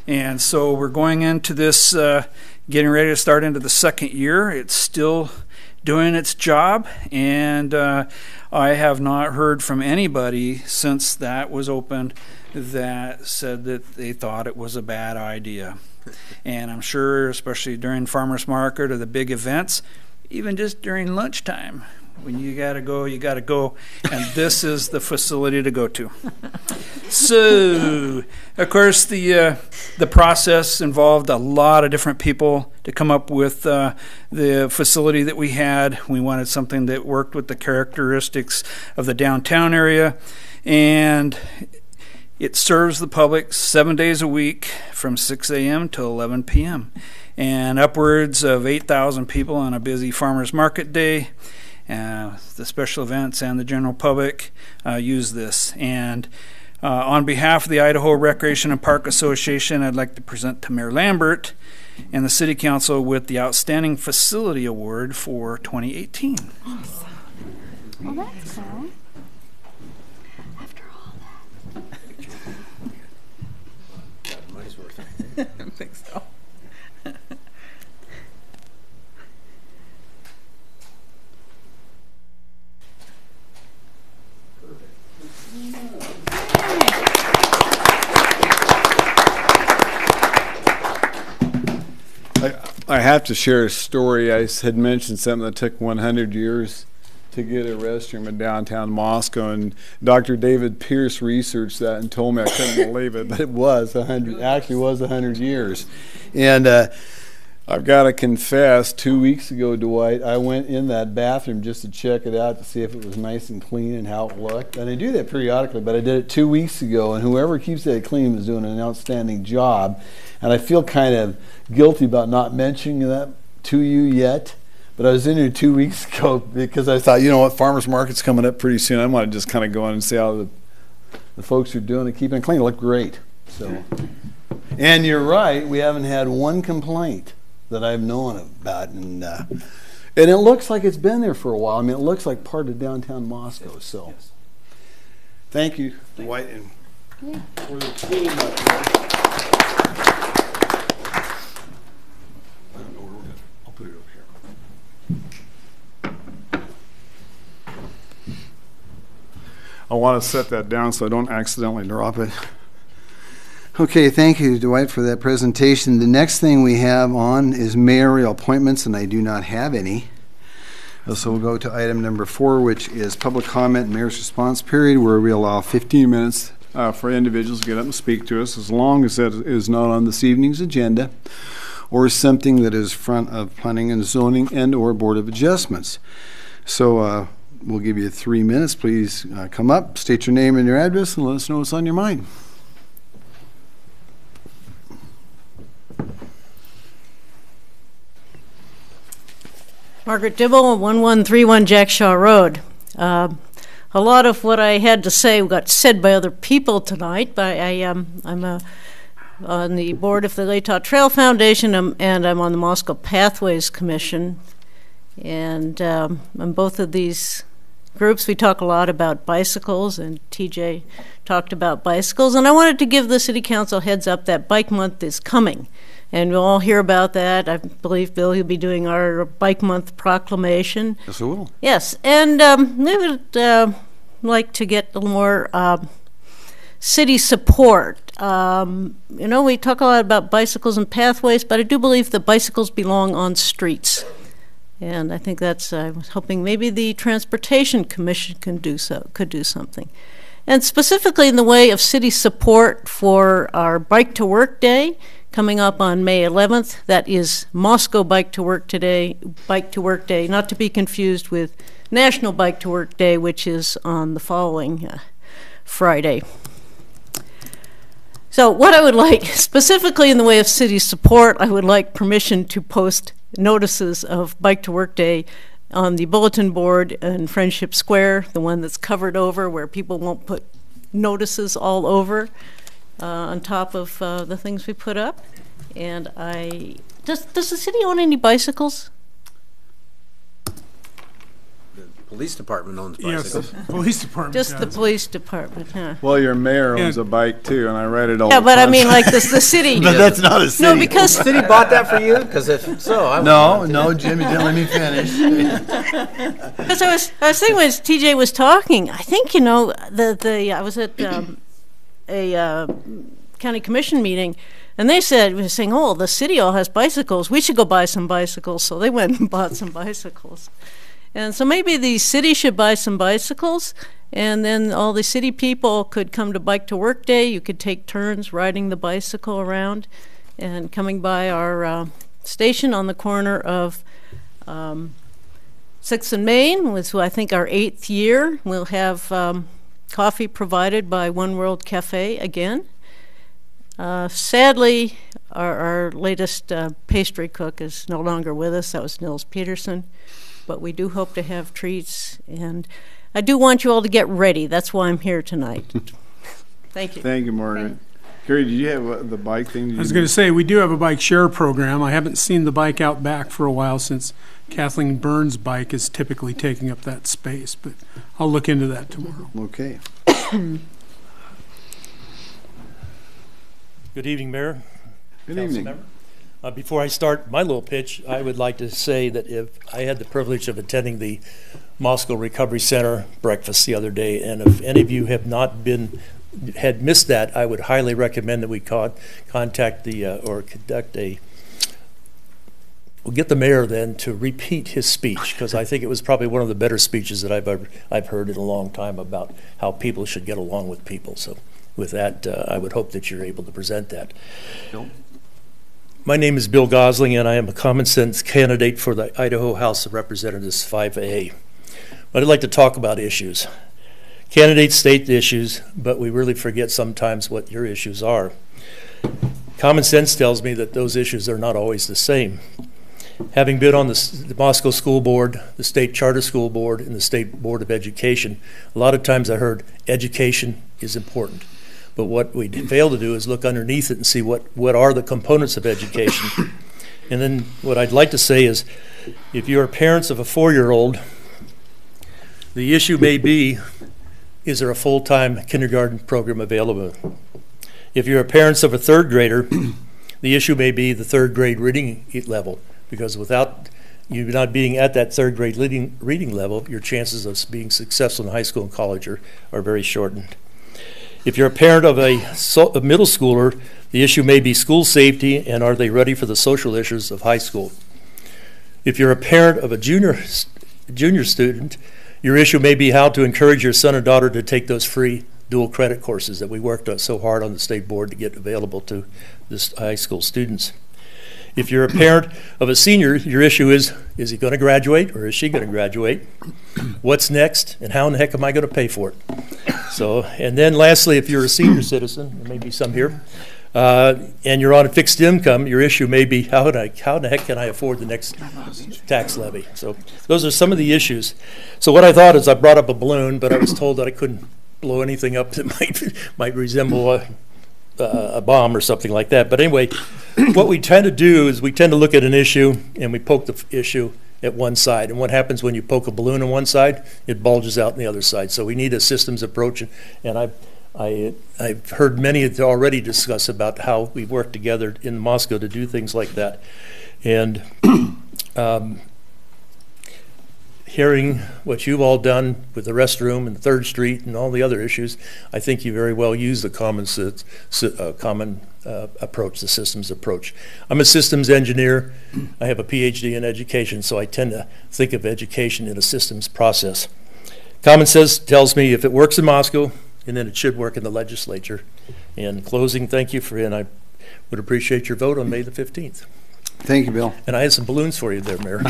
And so we're going into this, getting ready to start into the second year. It's still doing its job, and I have not heard from anybody since that was opened that said that they thought it was a bad idea. And I'm sure, especially during farmers market or the big events, even just during lunchtime, when you gotta go, and this is the facility to go to. So, of course, the process involved a lot of different people to come up with the facility that we had. We wanted something that worked with the characteristics of the downtown area, and it serves the public 7 days a week from 6 a.m. to 11 p.m. and upwards of 8,000 people on a busy farmers market day. The special events and the general public use this. And on behalf of the Idaho Recreation and Park Association, I'd like to present to Mayor Lambert and the City Council with the Outstanding Facility Award for 2018. Awesome. Well, that's cool. After all that. Money's worth it. I don't think so. I have to share a story. I had mentioned something that took 100 years to get a restroom in downtown Moscow, and Dr. David Pierce researched that and told me I couldn't believe it, but it was 100. Actually, was 100 years, and I've got to confess. 2 weeks ago, Dwight, I went in that bathroom just to check it out to see if it was nice and clean and how it looked. And I do that periodically, but I did it 2 weeks ago, and whoever keeps that clean is doing an outstanding job. And I feel kind of guilty about not mentioning that to you yet. But I was in here 2 weeks ago because I thought, you know what, farmers market's coming up pretty soon. I want to just kind of go in and see how the folks are doing and keeping it clean. It looked great. So, and you're right, we haven't had one complaint that I've known about, and it looks like it's been there for a while. I mean, it looks like part of downtown Moscow. So, thank you, Dwight, and for the team up here. I don't know where we're going. I'll put it over here. I want to set that down so I don't accidentally drop it. Okay, thank you, Dwight, for that presentation. The next thing we have on is mayoral appointments, and I do not have any. So we'll go to item number 4, which is public comment and mayor's response period, where we allow 15 minutes for individuals to get up and speak to us, as long as that is not on this evening's agenda or something that is front of planning and zoning and or board of adjustments. So we'll give you 3 minutes. Please come up, state your name and your address, and let us know what's on your mind. Margaret Dibble, 1131 Jackshaw Road. A lot of what I had to say got said by other people tonight, but I'm on the board of the Latah Trail Foundation, and I'm on the Moscow Pathways Commission. And on both of these groups, we talk a lot about bicycles, and TJ talked about bicycles. And I wanted to give the City Council heads up that Bike Month is coming. And we'll all hear about that. I believe, Bill, you'll be doing our Bike Month proclamation. Yes, I will. Yes, and we would like to get a little more city support. You know, we talk a lot about bicycles and pathways, but I do believe that bicycles belong on streets. And I think that's, I was hoping maybe the Transportation Commission could do something. And specifically in the way of city support for our Bike to Work Day, coming up on May 11th. That is Moscow Bike to Work Day, not to be confused with National Bike to Work Day, which is on the following Friday. So what I would like, specifically in the way of city support, I would like permission to post notices of Bike to Work Day on the bulletin board in Friendship Square, the one that's covered over where people won't put notices all over. On top of the things we put up. And does the city own any bicycles? police department owns Yes, bicycles. the police department Just the does. police department, huh? Well, your mayor owns Yeah. a bike too, and I ride it all Yeah, the but time. I mean, like the city. But that's not a city. No, because The city bought that for you? Because if so, I would No, want it. no, Jimmy, didn't let me finish. Because I was thinking when TJ was talking, I think I was at a county commission meeting, and they was saying, "Oh, the city all has bicycles. We should go buy some bicycles." So they went and bought some bicycles, and so maybe the city should buy some bicycles, and then all the city people could come to Bike to Work Day. You could take turns riding the bicycle around, and coming by our station on the corner of 6th and Main, was I think our 8th year. We'll have coffee provided by One World Cafe again. Sadly, our latest pastry cook is no longer with us. That was Nils Peterson. But we do hope to have treats, and I do want you all to get ready. That's why I'm here tonight. Thank you. Thank you, Margaret. Carrie, did you have the bike thing? I was going to say, we do have a bike share program. I haven't seen the bike out back for a while since Kathleen Burns' bike is typically taking up that space, but I'll look into that tomorrow. Okay. Good evening, Mayor. Good evening. Before I start my little pitch, I would like to say that if I had the privilege of attending the Moscow Recovery Center breakfast the other day, and if any of you had missed that, I would highly recommend that we contact or conduct we'll get the mayor then to repeat his speech, because I think it was probably one of the better speeches that I've heard in a long time about how people should get along with people. So with that, I would hope that you're able to present that. Bill? My name is Bill Gosling, and I am a common sense candidate for the Idaho House of Representatives 5A. But I'd like to talk about issues. Candidates state the issues, but we really forget sometimes what your issues are. Common sense tells me that those issues are not always the same. Having been on the Moscow School Board, the State Charter School Board, and the State Board of Education, a lot of times I heard education is important. But what we fail to do is look underneath it and see what are the components of education. And then what I'd like to say is, if you're parents of a 4-year-old, the issue may be, is there a full-time kindergarten program available? If you're parents of a 3rd grader, the issue may be the 3rd grade reading level, because without you not being at that 3rd grade reading level, your chances of being successful in high school and college are very shortened. If you're a parent of a middle schooler, the issue may be school safety and are they ready for the social issues of high school. If you're a parent of a junior student, your issue may be how to encourage your son or daughter to take those free dual credit courses that we worked on so hard on the state board to get available to the high school students. If you're a parent of a senior, your issue is he going to graduate or is she going to graduate? What's next, and how in the heck am I going to pay for it? So, and then lastly, if you're a senior citizen, there may be some here, and you're on a fixed income, your issue may be how in the heck can I afford the next tax levy? So those are some of the issues. So what I thought is I brought up a balloon, but I was told that I couldn't blow anything up that might resemble a bomb or something like that. But anyway, what we tend to do is we tend to look at an issue and we poke the issue at one side. And what happens when you poke a balloon on one side? It bulges out on the other side. So we need a systems approach. And I've heard many already discuss about how we work together in Moscow to do things like that. And hearing what you've all done with the restroom and 3rd Street and all the other issues, I think you very well use the common approach, the systems approach. I'm a systems engineer. I have a PhD in education, so I tend to think of education in a systems process. Common sense tells me if it works in Moscow, and then it should work in the legislature. In closing, thank you and I would appreciate your vote on May the 15th. Thank you, Bill. And I had some balloons for you there, Mayor.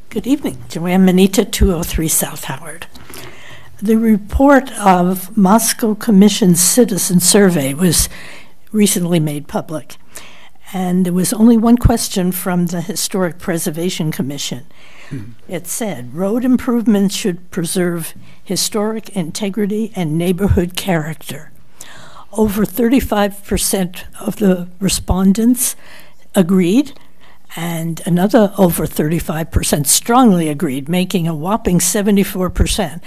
Good evening. Joanne Manita, 203 South Howard. The report of Moscow Commission Citizen Survey was recently made public, and there was only one question from the Historic Preservation Commission. It said, road improvements should preserve historic integrity and neighborhood character. over 35% of the respondents agreed, and another over 35% strongly agreed, making a whopping 74%,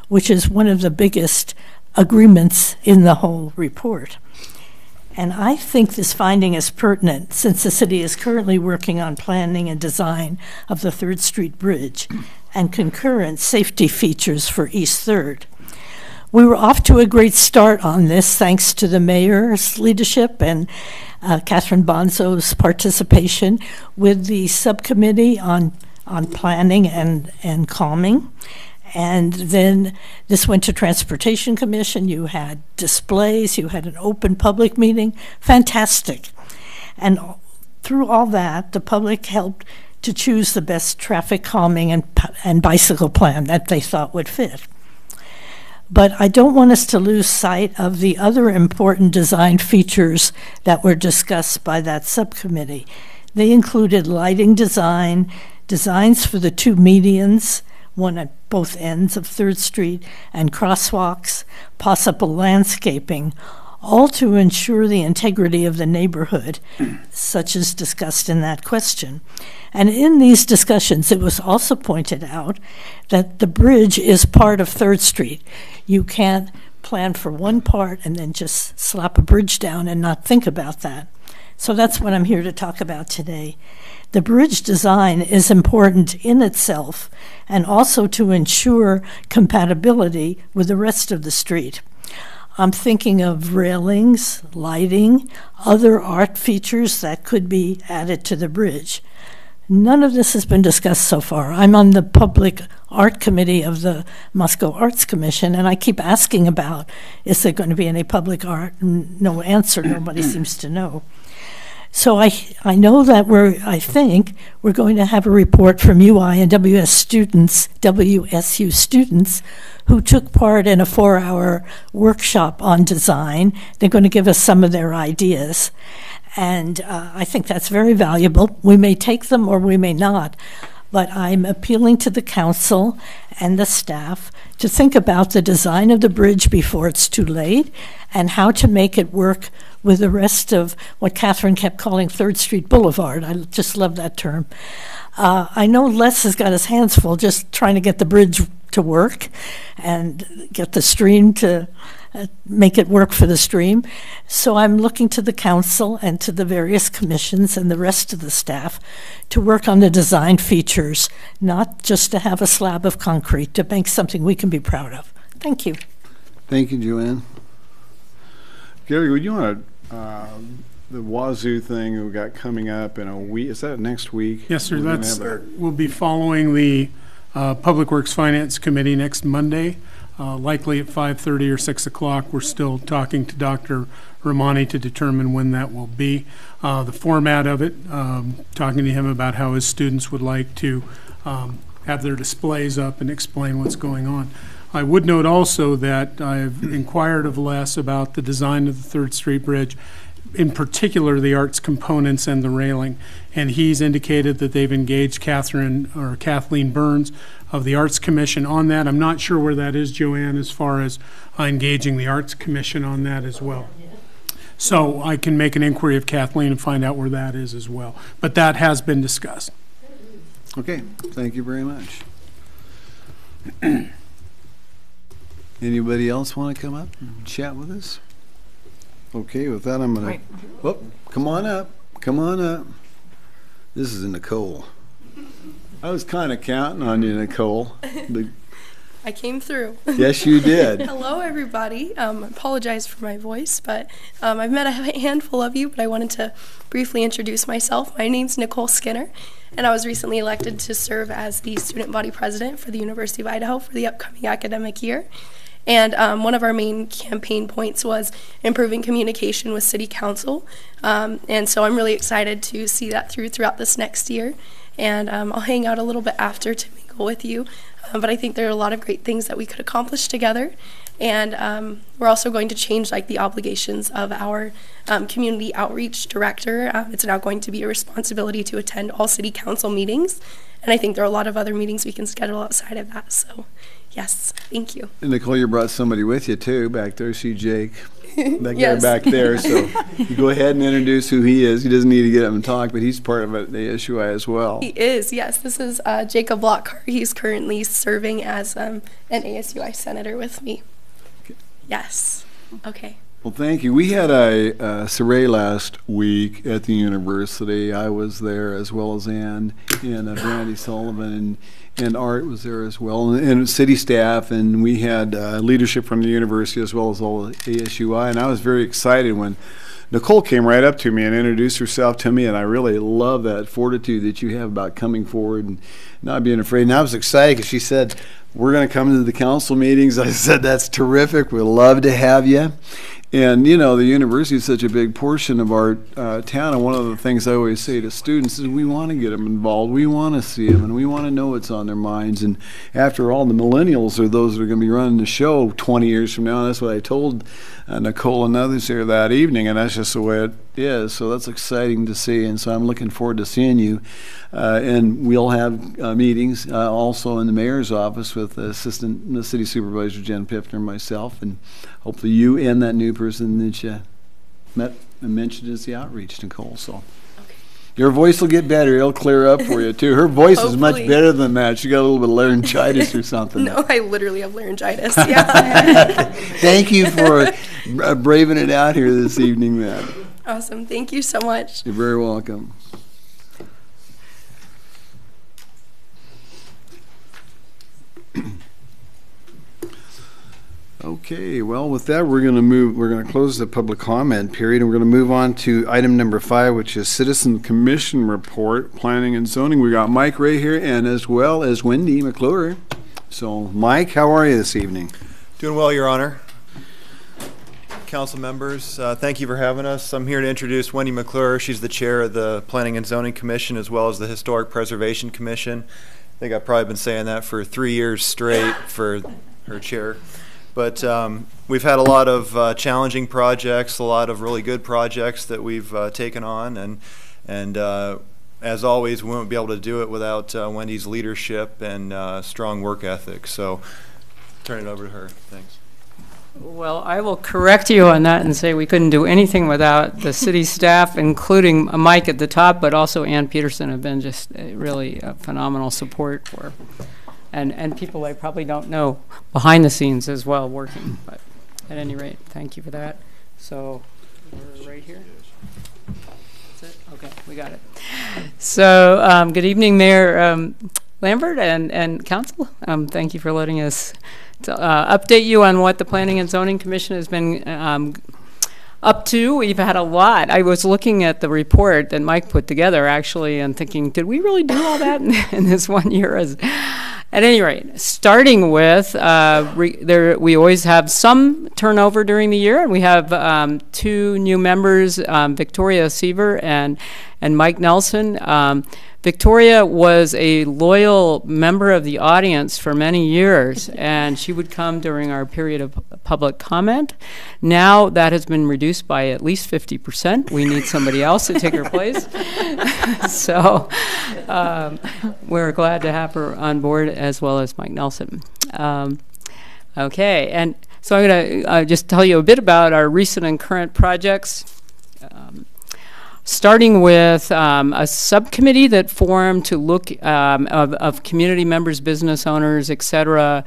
which is one of the biggest agreements in the whole report. And I think this finding is pertinent since the city is currently working on planning and design of the 3rd Street Bridge and concurrent safety features for East 3rd. We were off to a great start on this thanks to the mayor's leadership and Catherine Bonzo's participation with the subcommittee on planning and calming. And then this went to Transportation Commission. You had displays, you had an open public meeting. Fantastic. And through all that, the public helped to choose the best traffic calming and bicycle plan that they thought would fit. But I don't want us to lose sight of the other important design features that were discussed by that subcommittee. They included lighting design, designs for the 2 medians, one at both ends of 3rd Street, and crosswalks, possible landscaping, all to ensure the integrity of the neighborhood, such as discussed in that question. And in these discussions, it was also pointed out that the bridge is part of 3rd Street. You can't plan for one part and then just slap a bridge down and not think about that. So that's what I'm here to talk about today. The bridge design is important in itself and also to ensure compatibility with the rest of the street. I'm thinking of railings, lighting, other art features that could be added to the bridge. None of this has been discussed so far. I'm on the Public Art Committee of the Moscow Arts Commission, and I keep asking about, is there going to be any public art? No answer. Nobody seems to know. So I know that I think we're going to have a report from UI and WSU students who took part in a 4-hour workshop on design. They're going to give us some of their ideas. And I think that's very valuable. We may take them or we may not, but I'm appealing to the council and the staff to think about the design of the bridge before it's too late and how to make it work with the rest of what Catherine kept calling 3rd Street Boulevard. I just love that term. I know Les has got his hands full just trying to get the bridge to work and get the stream to make it work for the stream. So I'm looking to the council and to the various commissions and the rest of the staff to work on the design features, not just to have a slab of concrete, to make something we can be proud of. Thank you. Thank you, Joanne. Gary, would you want to, the Wazoo thing we got coming up in a week, is that next week? Yes, sir. We'll be following the Public Works Finance Committee next Monday, likely at 5:30 or 6 o'clock. We're still talking to Dr. Romani to determine when that will be. The format of it, talking to him about how his students would like to have their displays up and explain what's going on. I would note also that I've inquired of Les about the design of the 3rd Street Bridge, in particular the arts components and the railing, and he's indicated that they've engaged Kathleen Burns of the Arts Commission on that. I'm not sure where that is, Joanne, as far as engaging the Arts Commission on that as well. So I can make an inquiry of Kathleen and find out where that is as well. But that has been discussed. Okay, thank you very much. Anybody else want to come up and chat with us? Okay, with that I'm going to... Oh, come on up. Come on up. This is Nicole. I was kind of counting on you, Nicole. But I came through. Yes, you did. Hello, everybody. I apologize for my voice, but I've met a handful of you, but I wanted to briefly introduce myself. My name's Nicole Skinner, and I was recently elected to serve as the student body president for the University of Idaho for the upcoming academic year. And one of our main campaign points was improving communication with City Council. And so I'm really excited to see that throughout this next year. And I'll hang out a little bit after to mingle with you. But I think there are a lot of great things that we could accomplish together. And we're also going to change the obligations of our community outreach director. It's now going to be a responsibility to attend all City Council meetings. And I think there are a lot of other meetings we can schedule outside of that. So Yes, thank you. And Nicole, you brought somebody with you too back there. See Jake, that Yes. guy back there. So you go ahead and introduce who he is. He doesn't need to get up and talk, but he's part of the ASUI as well. He is, yes. This is Jacob Lockhart. He's currently serving as an ASUI senator with me. Yes. Okay. Well, thank you. We had a soiree last week at the university. I was there as well as Ann and Brandy Sullivan, and Art was there as well, and city staff, and we had leadership from the university as well as all the ASUI, and I was very excited when Nicole came right up to me and introduced herself to me, and I really love that fortitude that you have about coming forward and not being afraid. And I was excited because she said, we're going to come to the council meetings. I said, that's terrific. We'd love to have you. And, you know, the university is such a big portion of our town, and one of the things I always say to students is we want to get them involved. We want to see them, and we want to know what's on their minds. And after all, the millennials are those that are going to be running the show 20 years from now. And that's what I told Nicole and others here that evening, and that's just the way it is. So that's exciting to see, and so I'm looking forward to seeing you. And we'll have meetings also in the mayor's office with the city supervisor, Jen Piffner, and myself, and hopefully you and that new person that you met and mentioned is the outreach, Nicole. So your voice will get better. It'll clear up for you, too. Her voice is much better than that. She got a little bit of laryngitis or something. No, I literally have laryngitis. Yeah. Thank you for braving it out here this evening, man. Awesome. Thank you so much. You're very welcome. Okay, well, with that, we're going to close the public comment period, and we're going to move on to item number 5, which is Citizen Commission Report, Planning and Zoning. We got Mike Ray here, and as well as Wendy McClure. So, Mike, how are you this evening? Doing well, Your Honor. Council members, thank you for having us. I'm here to introduce Wendy McClure. She's the chair of the Planning and Zoning Commission as well as the Historic Preservation Commission. I think I've probably been saying that for 3 years straight for her chair. But we've had a lot of challenging projects, a lot of really good projects that we've taken on, and as always, we won't be able to do it without Wendy's leadership and strong work ethic. So, turn it over to her. Thanks. Well, I will correct you on that and say we couldn't do anything without the city staff, including Mike at the top, but also Ann Peterson have been just really a phenomenal support for. And people I probably don't know behind the scenes as well working. But at any rate, thank you for that. So we're right here. That's it? Okay, we got it. So good evening, Mayor Lambert and Council. Thank you for letting us update you on what the Planning and Zoning Commission has been up to. We've had a lot. I was looking at the report that Mike put together actually and thinking, did we really do all that in this 1 year? At any rate, starting with, we always have some turnover during the year, and we have 2 new members, Victoria Seaver and Mike Nelson. Victoria was a loyal member of the audience for many years, and she would come during our period of public comment. Now that has been reduced by at least 50%. We need somebody else to take her place. So we're glad to have her on board, as well as Mike Nelson. Okay, and so I'm going to just tell you a bit about our recent and current projects. Starting with a subcommittee that formed to look of community members, business owners, etc.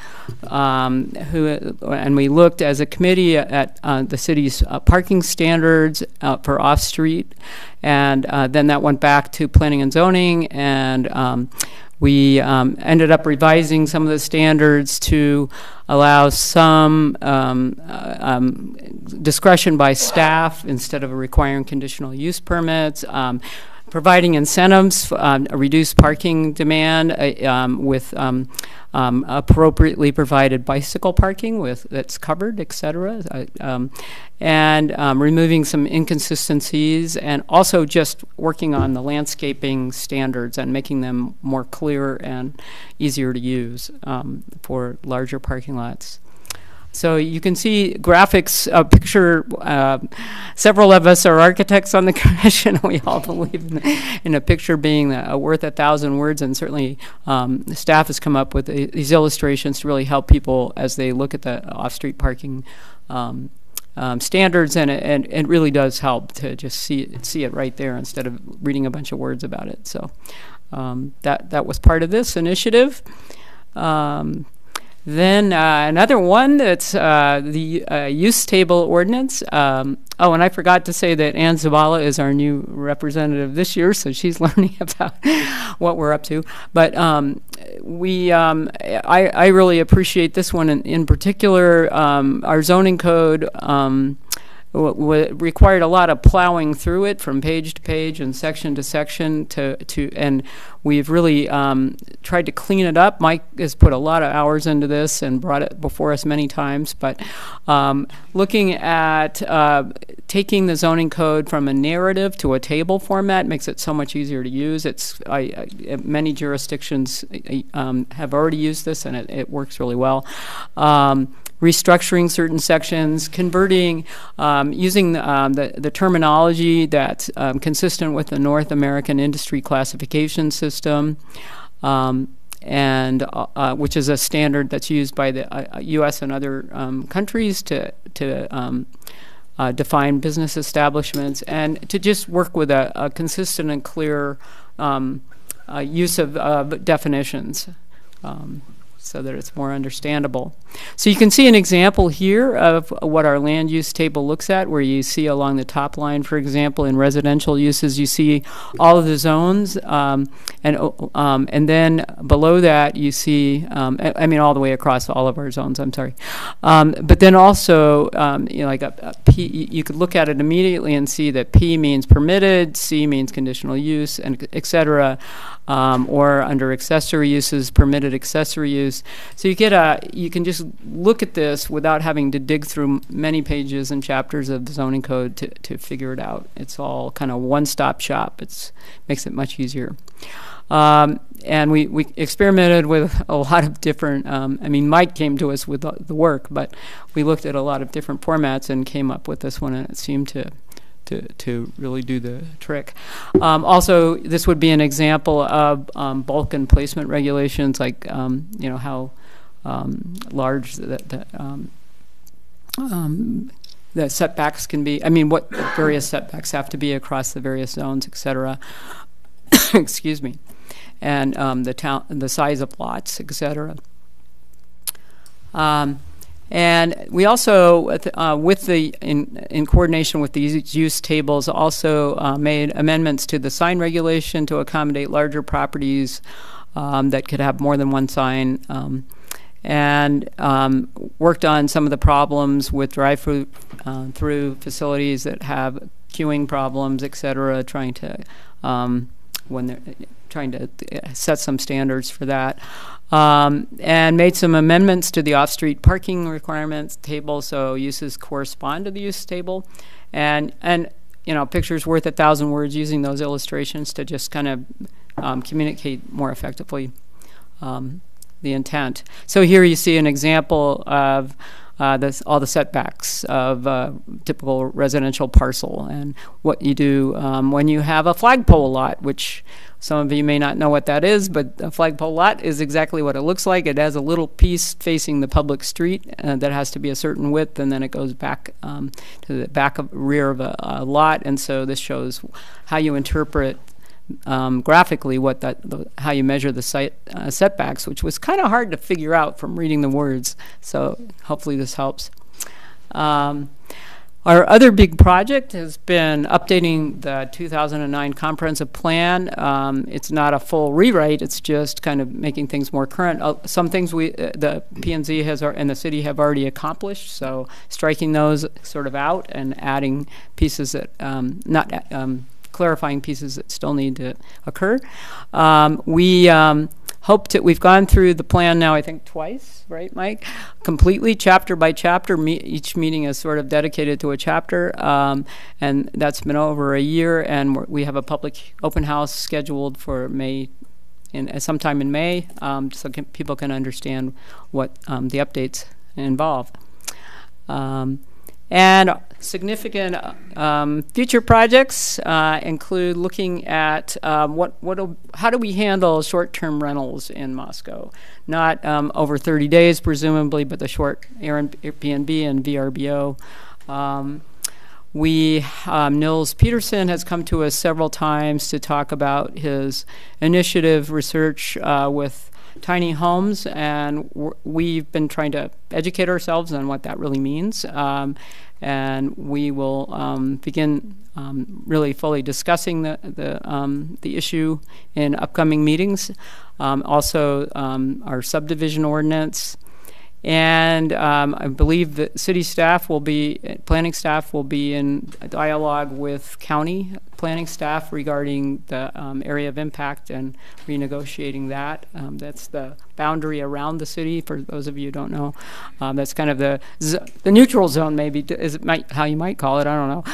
And we looked as a committee at the city's parking standards for off-street, and then that went back to planning and zoning, and we ended up revising some of the standards to allow some discretion by staff instead of requiring conditional use permits, providing incentives, reduced parking demand with appropriately provided bicycle parking that's covered, etc., and removing some inconsistencies, and also just working on the landscaping standards and making them more clear and easier to use for larger parking lots. So you can see graphics, picture, several of us are architects on the commission. We all believe in a picture being worth 1,000 words, and certainly the staff has come up with these illustrations to really help people as they look at the off-street parking standards, and it really does help to just see it right there instead of reading a bunch of words about it. So that was part of this initiative. Then another one that's the use table ordinance. Oh, and I forgot to say that Ann Zabala is our new representative this year, so she's learning about what we're up to. But I really appreciate this one in particular. Our zoning code required a lot of plowing through it from page to page and section to section and we've really tried to clean it up. Mike has put a lot of hours into this and brought it before us many times, but looking at taking the zoning code from a narrative to a table format makes it so much easier to use. Many jurisdictions have already used this, and it works really well. Restructuring certain sections, converting, using the terminology that's consistent with the North American Industry Classification System, and which is a standard that's used by the U.S. and other countries to define business establishments, and to just work with a consistent and clear use of definitions. So that it's more understandable. So you can see an example here of what our land use table looks at, where you see along the top line, for example, in residential uses, you see all of the zones, and then below that you see, I mean all the way across all of our zones, I'm sorry. But then also, like a P, you could look at it immediately and see that P means permitted, C means conditional use, and et cetera. Or under accessory uses, permitted accessory use. So you can just look at this without having to dig through many pages and chapters of the zoning code to figure it out. It's all kind of one-stop shop. Makes it much easier. And we experimented with a lot of different, I mean, Mike came to us with the work, but we looked at a lot of different formats and came up with this one, and it seemed to really do the trick. Also, this would be an example of bulk and placement regulations, like how large the setbacks can be. I mean, what various setbacks have to be across the various zones, et cetera. Excuse me, and the size of lots, et cetera. And we also, in coordination with these use tables, also made amendments to the sign regulation to accommodate larger properties that could have more than one sign, and worked on some of the problems with drive-through facilities that have queuing problems, et cetera, trying to set some standards for that. And made some amendments to the off-street parking requirements table, so uses correspond to the use table, and pictures worth 1,000 words, using those illustrations to just kind of communicate more effectively the intent. So here you see an example of all the setbacks of a typical residential parcel, and what you do when you have a flagpole lot, which some of you may not know what that is, but a flagpole lot is exactly what it looks like. It has a little piece facing the public street that has to be a certain width, and then it goes back to the rear of a lot. And so this shows how you interpret graphically how you measure the setbacks, which was kind of hard to figure out from reading the words. So hopefully this helps. Our other big project has been updating the 2009 comprehensive plan. It's not a full rewrite, it's just kind of making things more current. Some things the P&Z and the city have already accomplished, so striking those sort of out and adding pieces that, clarifying pieces that still need to occur. We've gone through the plan now, I think twice, right, Mike? Completely, chapter by chapter. Each meeting is sort of dedicated to a chapter, and that's been over a year. And we have a public open house scheduled for sometime in May, so people can understand what the updates involve. And significant future projects include looking at how do we handle short-term rentals in Moscow? Not over 30 days, presumably, but the short Airbnb and VRBO. Nils Peterson has come to us several times to talk about his initiative research with tiny homes, and we've been trying to educate ourselves on what that really means. And we will begin really fully discussing the issue in upcoming meetings. Also, our subdivision ordinance. And I believe that city staff planning staff will be in dialogue with county planning staff regarding the area of impact and renegotiating that. That's the boundary around the city, for those of you who don't know. That's kind of the neutral zone, maybe, how you might call it, I don't know.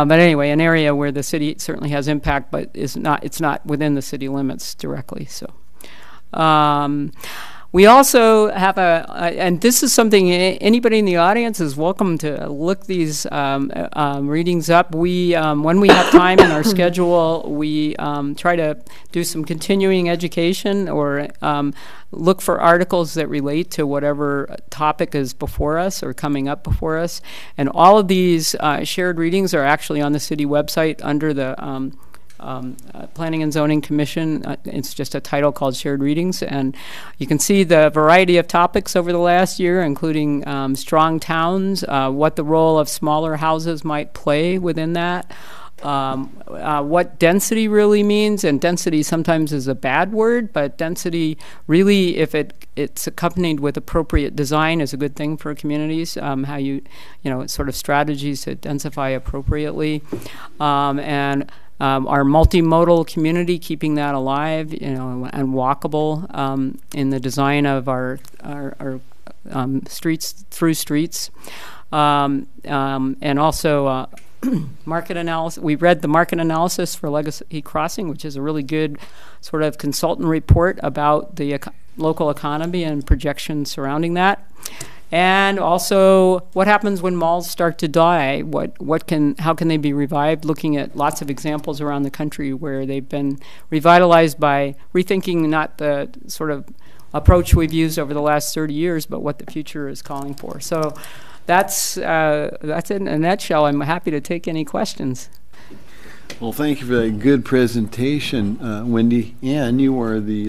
But anyway, an area where the city certainly has impact, but it's not within the city limits directly. So. We also have and this is something anybody in the audience is welcome to look these readings up. When we have time in our schedule, we try to do some continuing education or look for articles that relate to whatever topic is before us or coming up before us. And all of these shared readings are actually on the city website under the Planning and Zoning Commission. It's just a title called Shared Readings, and you can see the variety of topics over the last year, including strong towns, what the role of smaller houses might play within that, what density really means, and density sometimes is a bad word, but density really, if it's accompanied with appropriate design, is a good thing for communities. How sort of strategies to densify appropriately, and our multimodal community, keeping that alive, and walkable in the design of our streets, and also market analysis. We read the market analysis for Legacy Crossing, which is a really good sort of consultant report about the local economy and projections surrounding that. And also, what happens when malls start to die? How can they be revived? Looking at lots of examples around the country where they've been revitalized by rethinking not the sort of approach we've used over the last 30 years, but what the future is calling for. So that's it in a nutshell. I'm happy to take any questions. Well, thank you for that good presentation, Wendy. And you are the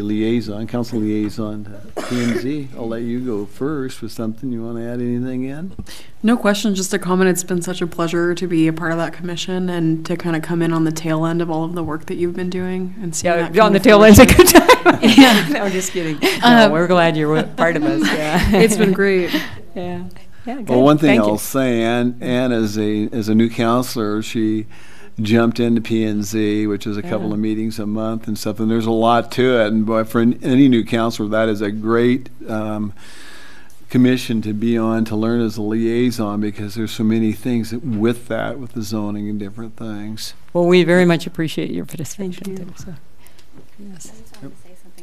council liaison to P&Z. I'll let you go first with something. You want to add anything in? No question, just a comment. It's been such a pleasure to be a part of that commission and to kind of come in on the tail end of all of the work that you've been doing and see that on the tail end's a good time. Yeah, no, I'm just kidding. No, we're glad you're part of us. Yeah, it's been great. Yeah. Good. Well, one thing I'll say, Ann as a new counselor, she jumped into P&Z, which is a couple of meetings a month and stuff, and there's a lot to it. And for any new counselor, that is a great commission to be on, to learn as a liaison, because there's so many things with the zoning and different things. Well, we very much appreciate your participation. Thank you. So, yes.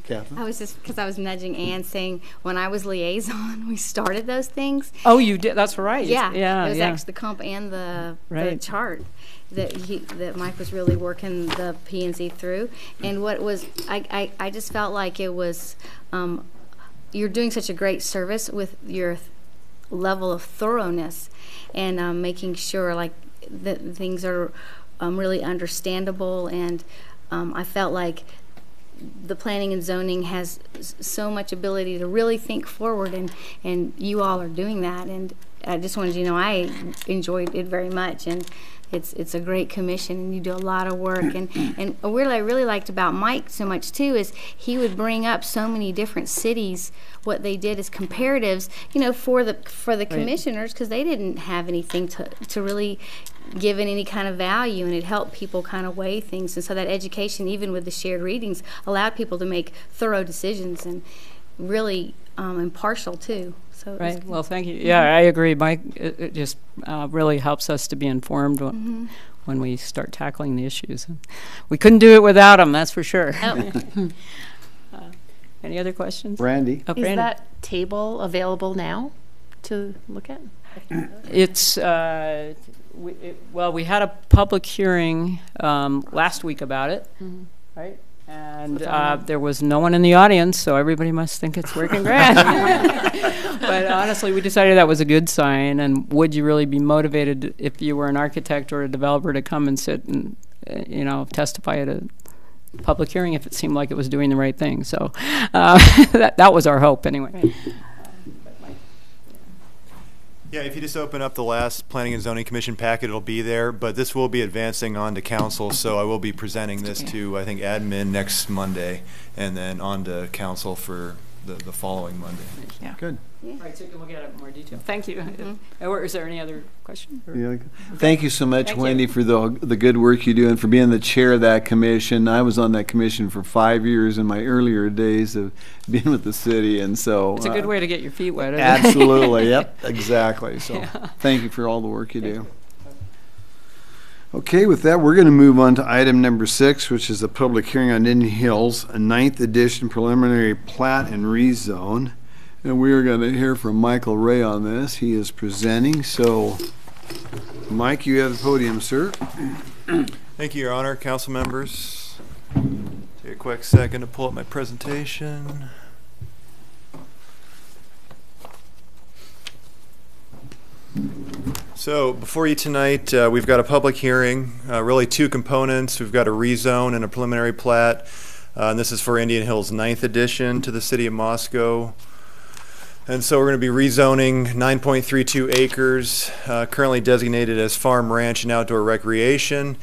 Catherine? I was just, because I was nudging Ann, saying when I was liaison, we started those things. Oh, you did? That's right. Yeah. It was actually the comp and the chart that Mike was really working the P&Z through. And what was, I just felt like it was, you're doing such a great service with your level of thoroughness and making sure like that things are really understandable. And I felt like the planning and zoning has so much ability to really think forward, and you all are doing that. And I just wanted you to know I enjoyed it very much, and it's a great commission, and you do a lot of work. And what I really liked about Mike so much too is he would bring up so many different cities, what they did as comparatives, for the commissioners, because they didn't have anything to really give it any kind of value, and it helped people kind of weigh things. And so that education, even with the shared readings, allowed people to make thorough decisions and really impartial too. So right. Well, thank you. Yeah, I agree, Mike. It just really helps us to be informed when we start tackling the issues. We couldn't do it without him, that's for sure. Oh. Any other questions? Brandy. Is that table available now to look at? It's, we had a public hearing last week about it, right? And there was no one in the audience, so everybody must think it's working great. But honestly, we decided that was a good sign. And would you really be motivated if you were an architect or a developer to come and sit and, testify at a public hearing if it seemed like it was doing the right thing? So that was our hope anyway. Right. Yeah, if you just open up the last Planning and Zoning Commission packet, it'll be there, but this will be advancing on to council, so I will be presenting this to, I think, admin next Monday, and then on to council for the following Monday. Yeah. Good. All right, so you can look at it in more detail. Thank you. Or is there any other question? Yeah. Thank you so much, Wendy, for the good work you do and for being the chair of that commission. I was on that commission for 5 years in my earlier days of being with the city, and so it's a good way to get your feet wet. Isn't absolutely. It? Yep. Exactly. So thank you for all the work you do. Okay, with that, we're going to move on to item number 6, which is a public hearing on Indian Hills, a 9th edition preliminary plat and rezone. And we are going to hear from Michael Ray on this. He is presenting. So, Mike, you have the podium, sir. Thank you, Your Honor, council members. Take a quick second to pull up my presentation. So before you tonight, we've got a public hearing, really two components. We've got a rezone and a preliminary plat. And this is for Indian Hills 9th edition to the city of Moscow. And so we're going to be rezoning 9.32 acres, currently designated as farm, ranch, and outdoor recreation,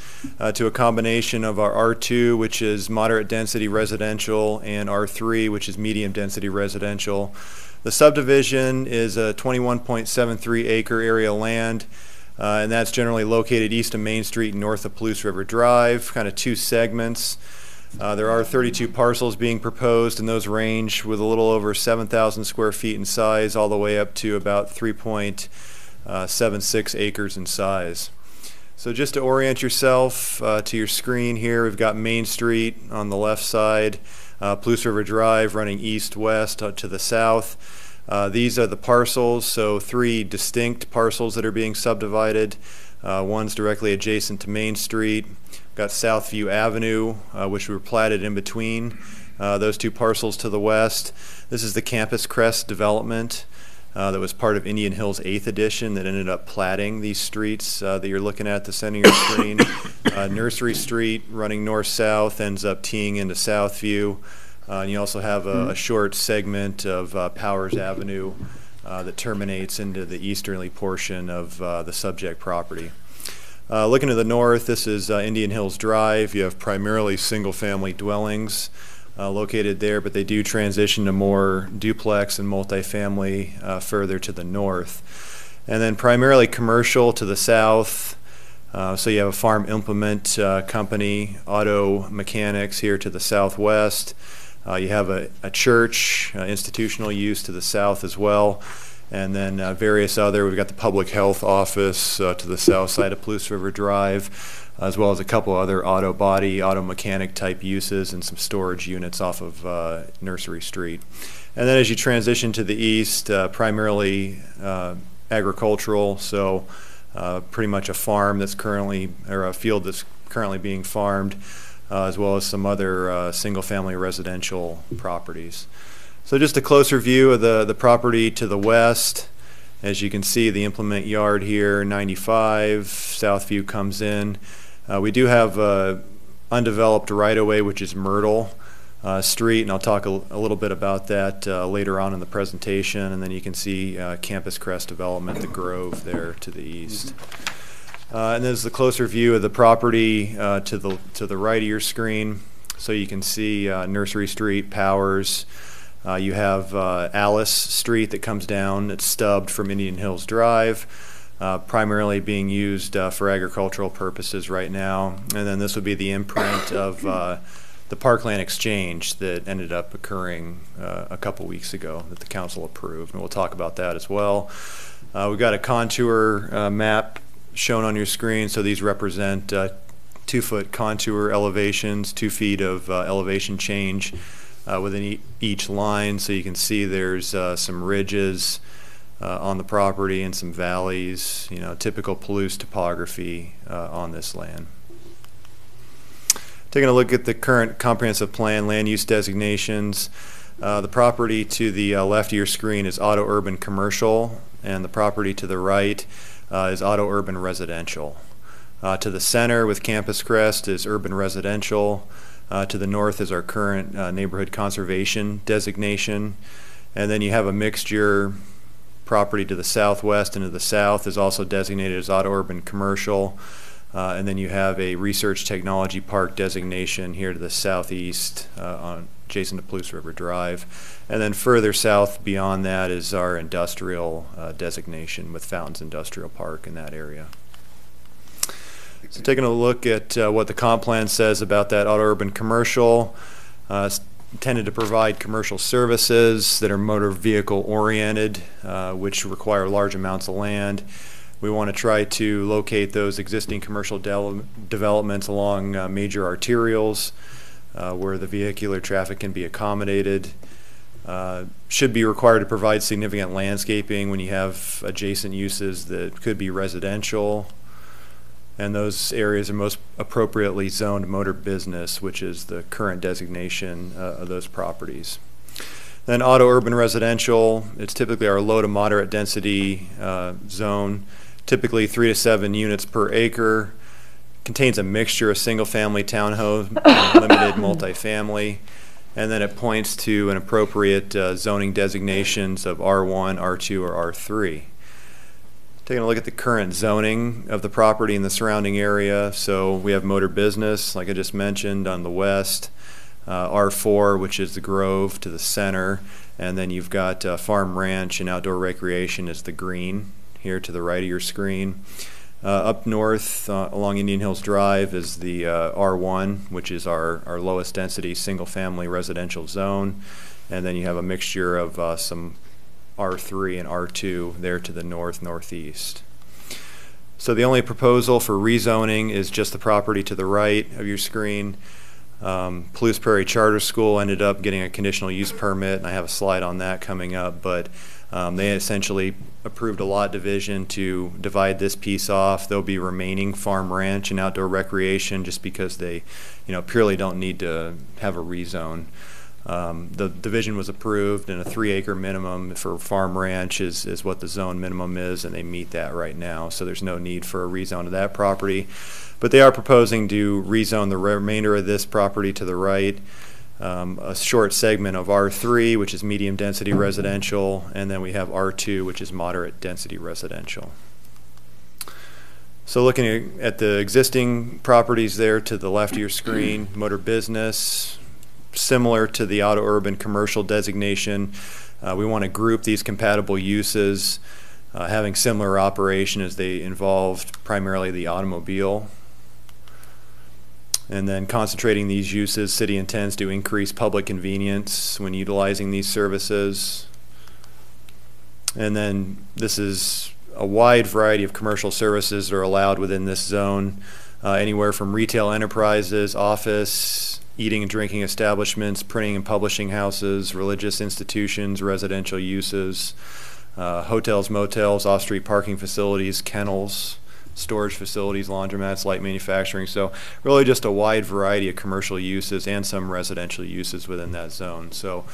to a combination of our R2, which is moderate density residential, and R3, which is medium density residential. The subdivision is a 21.73 acre area of land, and that's generally located east of Main Street and north of Palouse River Drive, kind of two segments. There are 32 parcels being proposed, and those range with a little over 7,000 square feet in size all the way up to about 3.76 acres in size. So just to orient yourself to your screen here, we've got Main Street on the left side, Palouse River Drive running east-west to the south. These are the parcels, so 3 distinct parcels that are being subdivided. One's directly adjacent to Main Street. Got Southview Avenue, which were platted in between those 2 parcels to the west. This is the Campus Crest development that was part of Indian Hills 8th edition that ended up platting these streets that you're looking at the center of your screen. Nursery Street running north-south ends up teeing into Southview. And you also have a short segment of Powers Avenue that terminates into the easterly portion of the subject property. Looking to the north, this is Indian Hills Drive. You have primarily single-family dwellings located there, but they do transition to more duplex and multifamily further to the north. And then primarily commercial to the south. So you have a farm implement company, auto mechanics here to the southwest. You have a church, institutional use to the south as well. And then various other, we've got the public health office to the south side of Palouse River Drive, as well as a couple other auto body, auto mechanic type uses and some storage units off of Nursery Street. And then as you transition to the east, primarily agricultural, so pretty much a farm that's currently, or a field that's currently being farmed, as well as some other single-family residential properties. So just a closer view of the property to the west. As you can see, the implement yard here, 95, Southview comes in. We do have undeveloped right-of-way, which is Myrtle Street, and I'll talk a little bit about that later on in the presentation. And then you can see Campus Crest development, the Grove there to the east. And this is the closer view of the property to the right of your screen. So you can see Nursery Street, Powers. You have Alice Street that comes down. It's stubbed from Indian Hills Drive, primarily being used for agricultural purposes right now. And then this would be the imprint of the Parkland Exchange that ended up occurring a couple weeks ago that the council approved. And we'll talk about that as well. We've got a contour map shown on your screen. So these represent 2-foot contour elevations, 2 feet of elevation change within each line. So you can see there's some ridges on the property and some valleys, typical Palouse topography on this land. Taking a look at the current comprehensive plan land use designations, the property to the left of your screen is auto urban commercial, and the property to the right is auto urban residential. To the center with Campus Crest is urban residential. To the north is our current neighborhood conservation designation. And then you have a mixture. Property to the southwest and to the south is also designated as auto urban commercial. And then you have a research technology park designation here to the southeast adjacent to Palouse River Drive. And then further south beyond that is our industrial designation with Fountains Industrial Park in that area. So taking a look at what the comp plan says about that auto urban commercial, it's intended to provide commercial services that are motor vehicle oriented, which require large amounts of land. We want to try to locate those existing commercial developments along major arterials where the vehicular traffic can be accommodated. Should be required to provide significant landscaping when you have adjacent uses that could be residential. And those areas are most appropriately zoned motor business, which is the current designation of those properties. Then auto urban residential, it's typically our low to moderate density zone, typically 3 to 7 units per acre, contains a mixture of single family townhome and limited multifamily, and then it points to an appropriate zoning designations of R1, R2, or R3. Taking a look at the current zoning of the property in the surrounding area. So we have motor business, like I just mentioned, on the west, R4, which is the Grove, to the center, and then you've got farm ranch and outdoor recreation is the green here to the right of your screen. Up north along Indian Hills Drive is the R1, which is our lowest density single family residential zone, and then you have a mixture of some R3 and R2 there to the northeast. So the only proposal for rezoning is just the property to the right of your screen. Palouse Prairie Charter School ended up getting a conditional use permit, and I have a slide on that coming up, but they essentially approved a lot division to divide this piece off. There'll be remaining farm ranch and outdoor recreation just because they purely don't need to have a rezone. The division was approved, and a 3-acre minimum for farm ranch is what the zone minimum is, and they meet that right now. So there's no need for a rezone of that property. But they are proposing to rezone the remainder of this property to the right, a short segment of R3, which is medium density residential, and then we have R2, which is moderate density residential. So looking at the existing properties there to the left of your screen, motor business, similar to the auto urban commercial designation. We want to group these compatible uses, having similar operation as they involved primarily the automobile. And then concentrating these uses, city intends to increase public convenience when utilizing these services. And then this is a wide variety of commercial services that are allowed within this zone, anywhere from retail enterprises, office, eating and drinking establishments, printing and publishing houses, religious institutions, residential uses, hotels, motels, off-street parking facilities, kennels, storage facilities, laundromats, light manufacturing. So really just a wide variety of commercial uses and some residential uses within that zone. So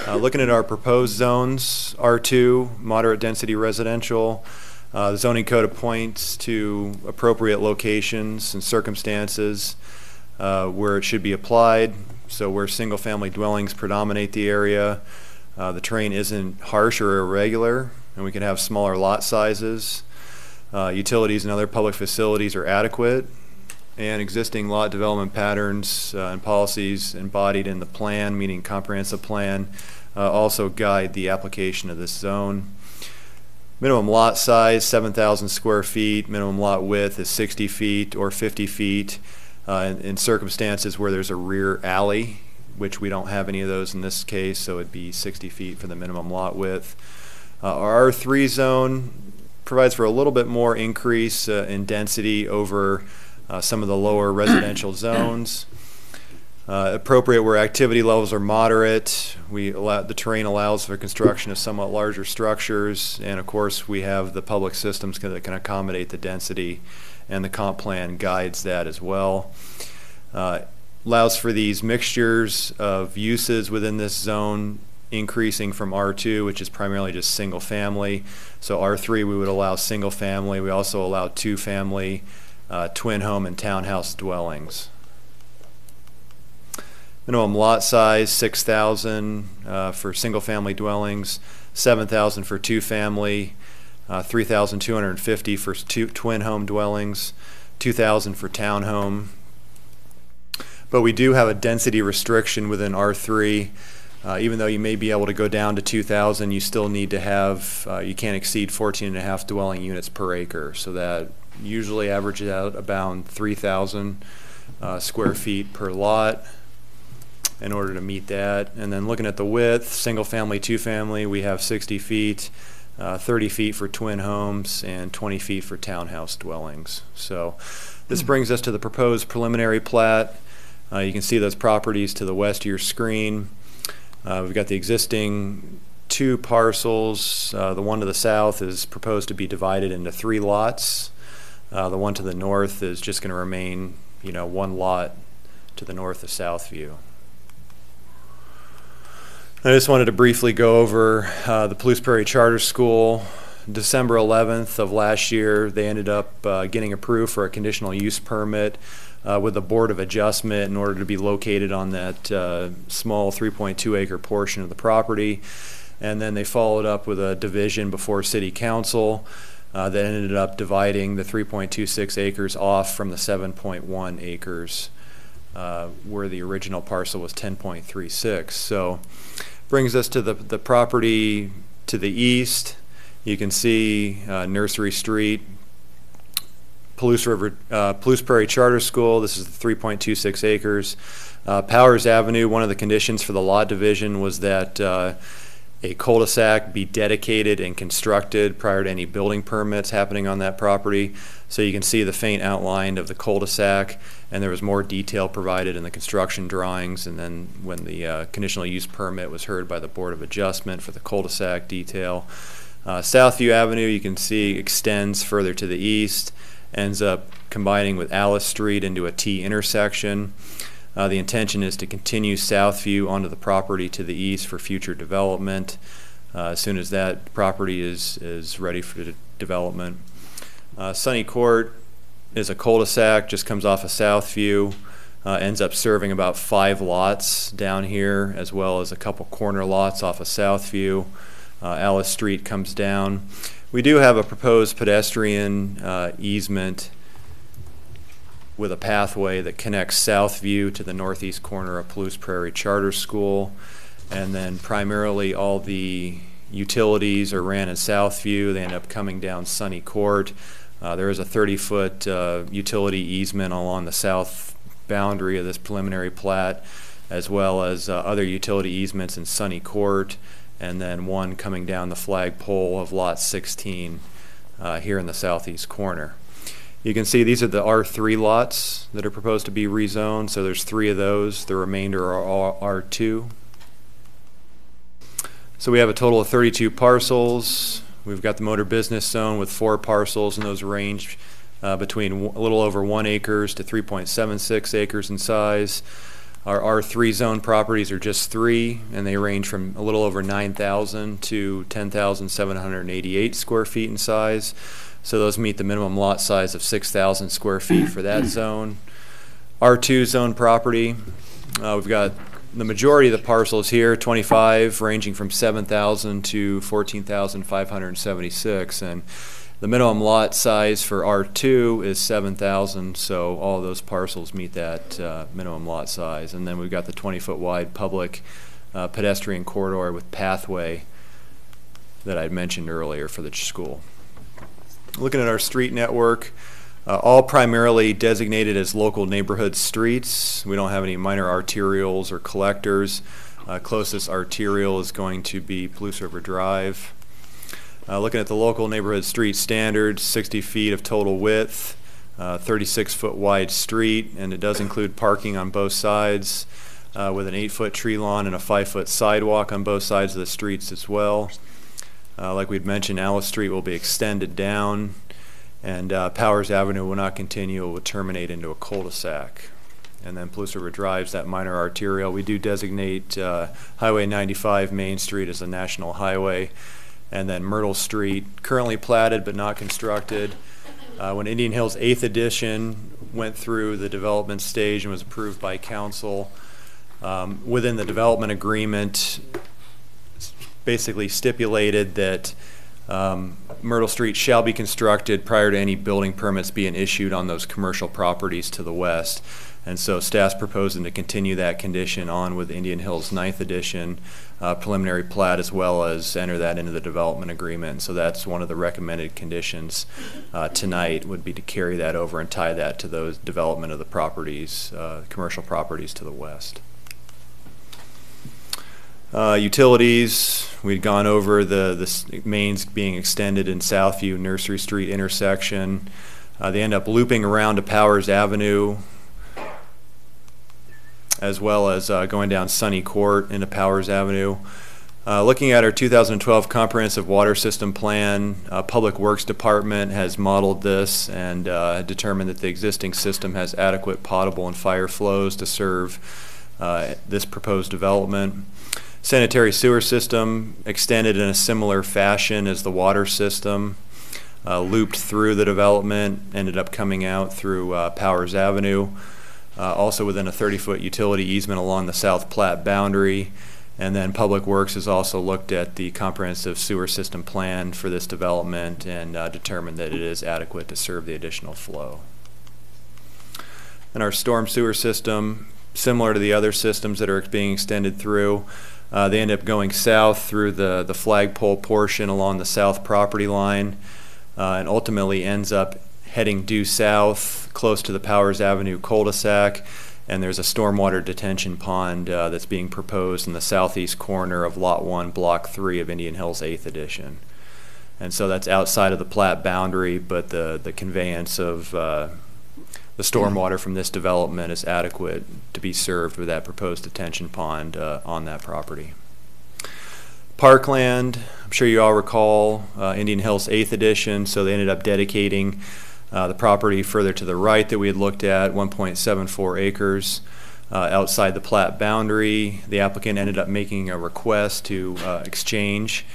looking at our proposed zones, R2, moderate density residential, the zoning code points to appropriate locations and circumstances where it should be applied. So where single family dwellings predominate the area, the terrain isn't harsh or irregular, and we can have smaller lot sizes. Utilities and other public facilities are adequate, and existing lot development patterns and policies embodied in the plan, meaning comprehensive plan, also guide the application of this zone. Minimum lot size, 7,000 square feet. Minimum lot width is 60 feet or 50 feet in circumstances where there's a rear alley, which we don't have any of those in this case, so it'd be 60 feet for the minimum lot width. Our R3 zone provides for a little bit more increase in density over some of the lower residential zones. Appropriate where activity levels are moderate. The terrain allows for construction of somewhat larger structures, and of course we have the public systems that can accommodate the density, and the comp plan guides that as well. Allows for these mixtures of uses within this zone, increasing from R2, which is primarily just single family. So R3 we would allow single family. We also allow 2-family, twin home and townhouse dwellings. Minimum lot size 6,000 for single family dwellings, 7,000 for 2-family, 3,250 for twin home dwellings, 2,000 for townhome. But we do have a density restriction within R3. Even though you may be able to go down to 2,000, you still need to have, you can't exceed 14.5 dwelling units per acre. So that usually averages out about 3,000 square feet per lot in order to meet that. And then looking at the width, single family, 2-family, we have 60 feet, 30 feet for twin homes, and 20 feet for townhouse dwellings. So this brings us to the proposed preliminary plat. You can see those properties to the west of your screen. We've got the existing 2 parcels. The one to the south is proposed to be divided into 3 lots. The one to the north is just going to remain, 1 lot to the north of Southview. I just wanted to briefly go over the Palouse Prairie Charter School. December 11th of last year, they ended up getting approved for a conditional use permit with the Board of Adjustment in order to be located on that small 3.2 acre portion of the property. And then they followed up with a division before City Council that ended up dividing the 3.26 acres off from the 7.1 acres where the original parcel was 10.36. So brings us to the property to the east. You can see Nursery Street, Palouse Prairie Charter School. This is the 3.26 acres. Powers Avenue, one of the conditions for the lot division was that a cul-de-sac be dedicated and constructed prior to any building permits happening on that property. So you can see the faint outline of the cul-de-sac, and there was more detail provided in the construction drawings, and then when the conditional use permit was heard by the Board of Adjustment for the cul-de-sac detail. Southview Avenue, you can see, extends further to the east, ends up combining with Alice Street into a T intersection. The intention is to continue Southview onto the property to the east for future development as soon as that property is ready for development. Sunny Court is a cul-de-sac, just comes off of Southview, ends up serving about 5 lots down here, as well as a couple corner lots off of Southview. Alice Street comes down. We do have a proposed pedestrian easement with a pathway that connects Southview to the northeast corner of Palouse Prairie Charter School. And then primarily all the utilities are ran in Southview. They end up coming down Sunny Court. There is a 30-foot utility easement along the south boundary of this preliminary plat, as well as other utility easements in Sunny Court, and then one coming down the flagpole of lot 16 here in the southeast corner. You can see these are the R3 lots that are proposed to be rezoned, so there's 3 of those. The remainder are all R2. So we have a total of 32 parcels. We've got the motor business zone with 4 parcels, and those range between a little over 1 acres to 3.76 acres in size. Our R3 zone properties are just 3, and they range from a little over 9,000 to 10,788 square feet in size. So those meet the minimum lot size of 6,000 square feet for that zone. R2 zone property, we've got the majority of the parcels here, 25, ranging from 7,000 to 14,576, and the minimum lot size for R2 is 7,000, so all of those parcels meet that minimum lot size. And then we've got the 20-foot wide public pedestrian corridor with pathway that I'd mentioned earlier for the school. Looking at our street network, all primarily designated as local neighborhood streets. We don't have any minor arterials or collectors. Closest arterial is going to be Palouse River Drive. Looking at the local neighborhood street standards, 60 feet of total width, 36-foot wide street, and it does include parking on both sides with an 8-foot tree lawn and a 5-foot sidewalk on both sides of the streets as well. Like we'd mentioned, Alice Street will be extended down, and Powers Avenue will not continue. It will terminate into a cul-de-sac. And then Palouse River Drive's that minor arterial. We do designate Highway 95 Main Street as a national highway. And then Myrtle Street, currently platted but not constructed. When Indian Hills 8th edition went through the development stage and was approved by council, within the development agreement, basically stipulated that Myrtle Street shall be constructed prior to any building permits being issued on those commercial properties to the west. And so staff's proposing to continue that condition on with Indian Hills 9th edition preliminary plat, as well as enter that into the development agreement. So that's one of the recommended conditions tonight, would be to carry that over and tie that to those development of the properties, commercial properties to the west. Utilities, we'd gone over the mains being extended in Southview Nursery Street intersection. They end up looping around to Powers Avenue, as well as going down Sunny Court into Powers Avenue. Looking at our 2012 Comprehensive Water System Plan, Public Works Department has modeled this and determined that the existing system has adequate potable and fire flows to serve this proposed development. Sanitary sewer system extended in a similar fashion as the water system, looped through the development, ended up coming out through Powers Avenue. Also within a 30-foot utility easement along the South Platte boundary. And then Public Works has also looked at the comprehensive sewer system plan for this development and determined that it is adequate to serve the additional flow. And our storm sewer system, similar to the other systems that are being extended through, they end up going south through the flagpole portion along the south property line and ultimately ends up heading due south close to the Powers Avenue cul-de-sac, and there's a stormwater detention pond that's being proposed in the southeast corner of Lot 1, Block 3 of Indian Hills 8th edition. And so that's outside of the plat boundary, but the conveyance of the stormwater from this development is adequate to be served with that proposed detention pond on that property. Parkland, I'm sure you all recall Indian Hills 8th edition, so they ended up dedicating the property further to the right that we had looked at, 1.74 acres outside the plat boundary. The applicant ended up making a request to exchange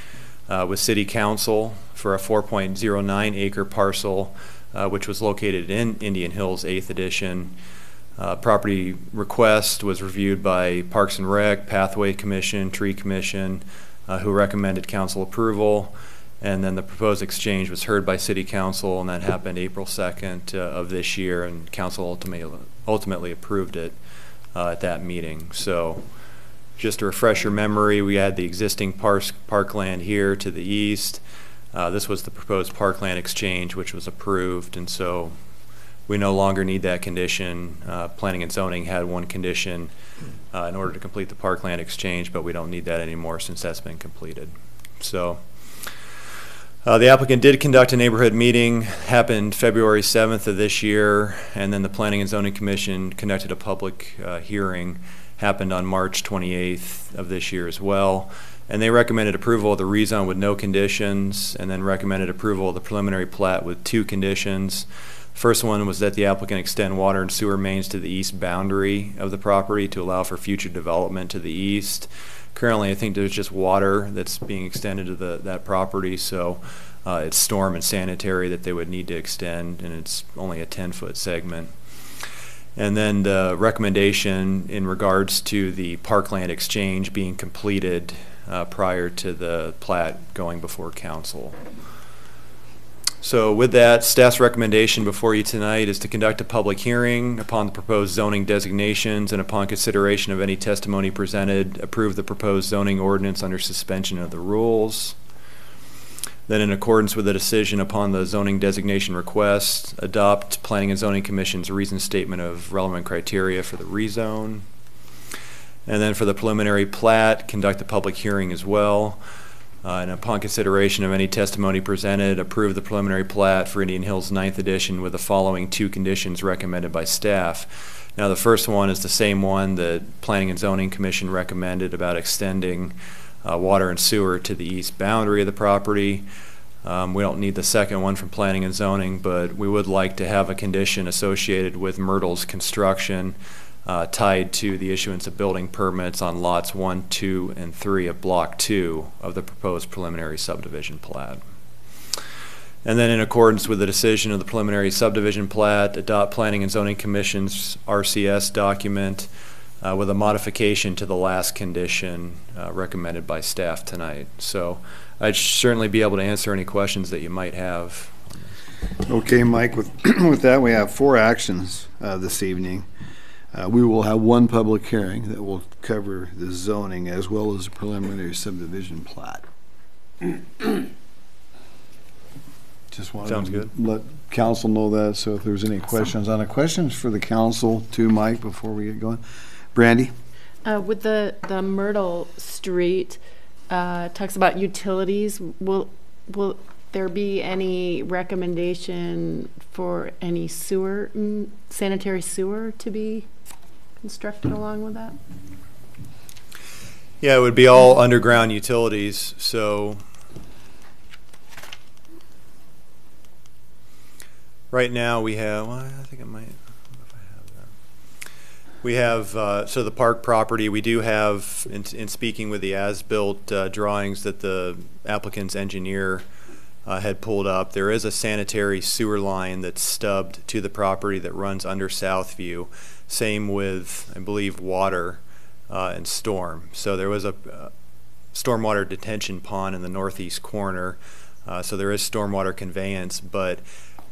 with City Council for a 4.09 acre parcel, which was located in Indian Hills 8th edition. Property request was reviewed by Parks and Rec, Pathway Commission, Tree Commission, who recommended council approval. And then the proposed exchange was heard by City Council, and that happened April 2nd of this year, and Council ultimately approved it at that meeting. So just to refresh your memory, we had the existing parkland here to the east. This was the proposed parkland exchange, which was approved, and so we no longer need that condition. Planning and Zoning had one condition in order to complete the parkland exchange, but we don't need that anymore since that's been completed. So the applicant did conduct a neighborhood meeting, happened February 7th of this year, and then the Planning and Zoning Commission conducted a public hearing, happened on March 28th of this year as well. And they recommended approval of the rezone with no conditions, and then recommended approval of the preliminary plat with 2 conditions. First one was that the applicant extend water and sewer mains to the east boundary of the property to allow for future development to the east. Currently, I think there's just water that's being extended to that property, so it's storm and sanitary that they would need to extend, and it's only a 10-foot segment. And then the recommendation in regards to the parkland exchange being completed prior to the plat going before council. So with that, staff's recommendation before you tonight is to conduct a public hearing upon the proposed zoning designations, and upon consideration of any testimony presented, approve the proposed zoning ordinance under suspension of the rules. Then, in accordance with the decision upon the zoning designation request, adopt Planning and Zoning Commission's reasoned statement of relevant criteria for the rezone. And then for the preliminary plat, conduct a public hearing as well. And upon consideration of any testimony presented, approve the preliminary plat for Indian Hills 9th edition with the following 2 conditions recommended by staff. Now, the first one is the same one that Planning and Zoning Commission recommended about extending water and sewer to the east boundary of the property. We don't need the second one from Planning and Zoning, but we would like to have a condition associated with Myrtle's construction tied to the issuance of building permits on lots 1, 2, and 3 of Block 2 of the proposed preliminary subdivision plat. And then in accordance with the decision of the preliminary subdivision plat, adopt Planning and Zoning Commission's RCS document with a modification to the last condition recommended by staff tonight. So I'd certainly be able to answer any questions that you might have. Okay, Mike, with that, we have 4 actions this evening. We will have 1 public hearing that will cover the zoning as well as the preliminary subdivision plat. Just wanted Sounds to good. let council know that, so if there's any questions on it. Questions for the council too, Mike, before we get going? Brandy? With the Myrtle Street, talks about utilities, will there be any recommendation for any sewer, sanitary sewer to be constructed along with that? Yeah, it would be all underground utilities. So right now we have, well, I think I might, I don't know if I have that. We have, so the park property, we do have, in speaking with the as-built drawings that the applicant's engineer had pulled up, there is a sanitary sewer line that's stubbed to the property that runs under Southview. Same with, I believe, water and storm. So there was a stormwater detention pond in the northeast corner. So there is stormwater conveyance, but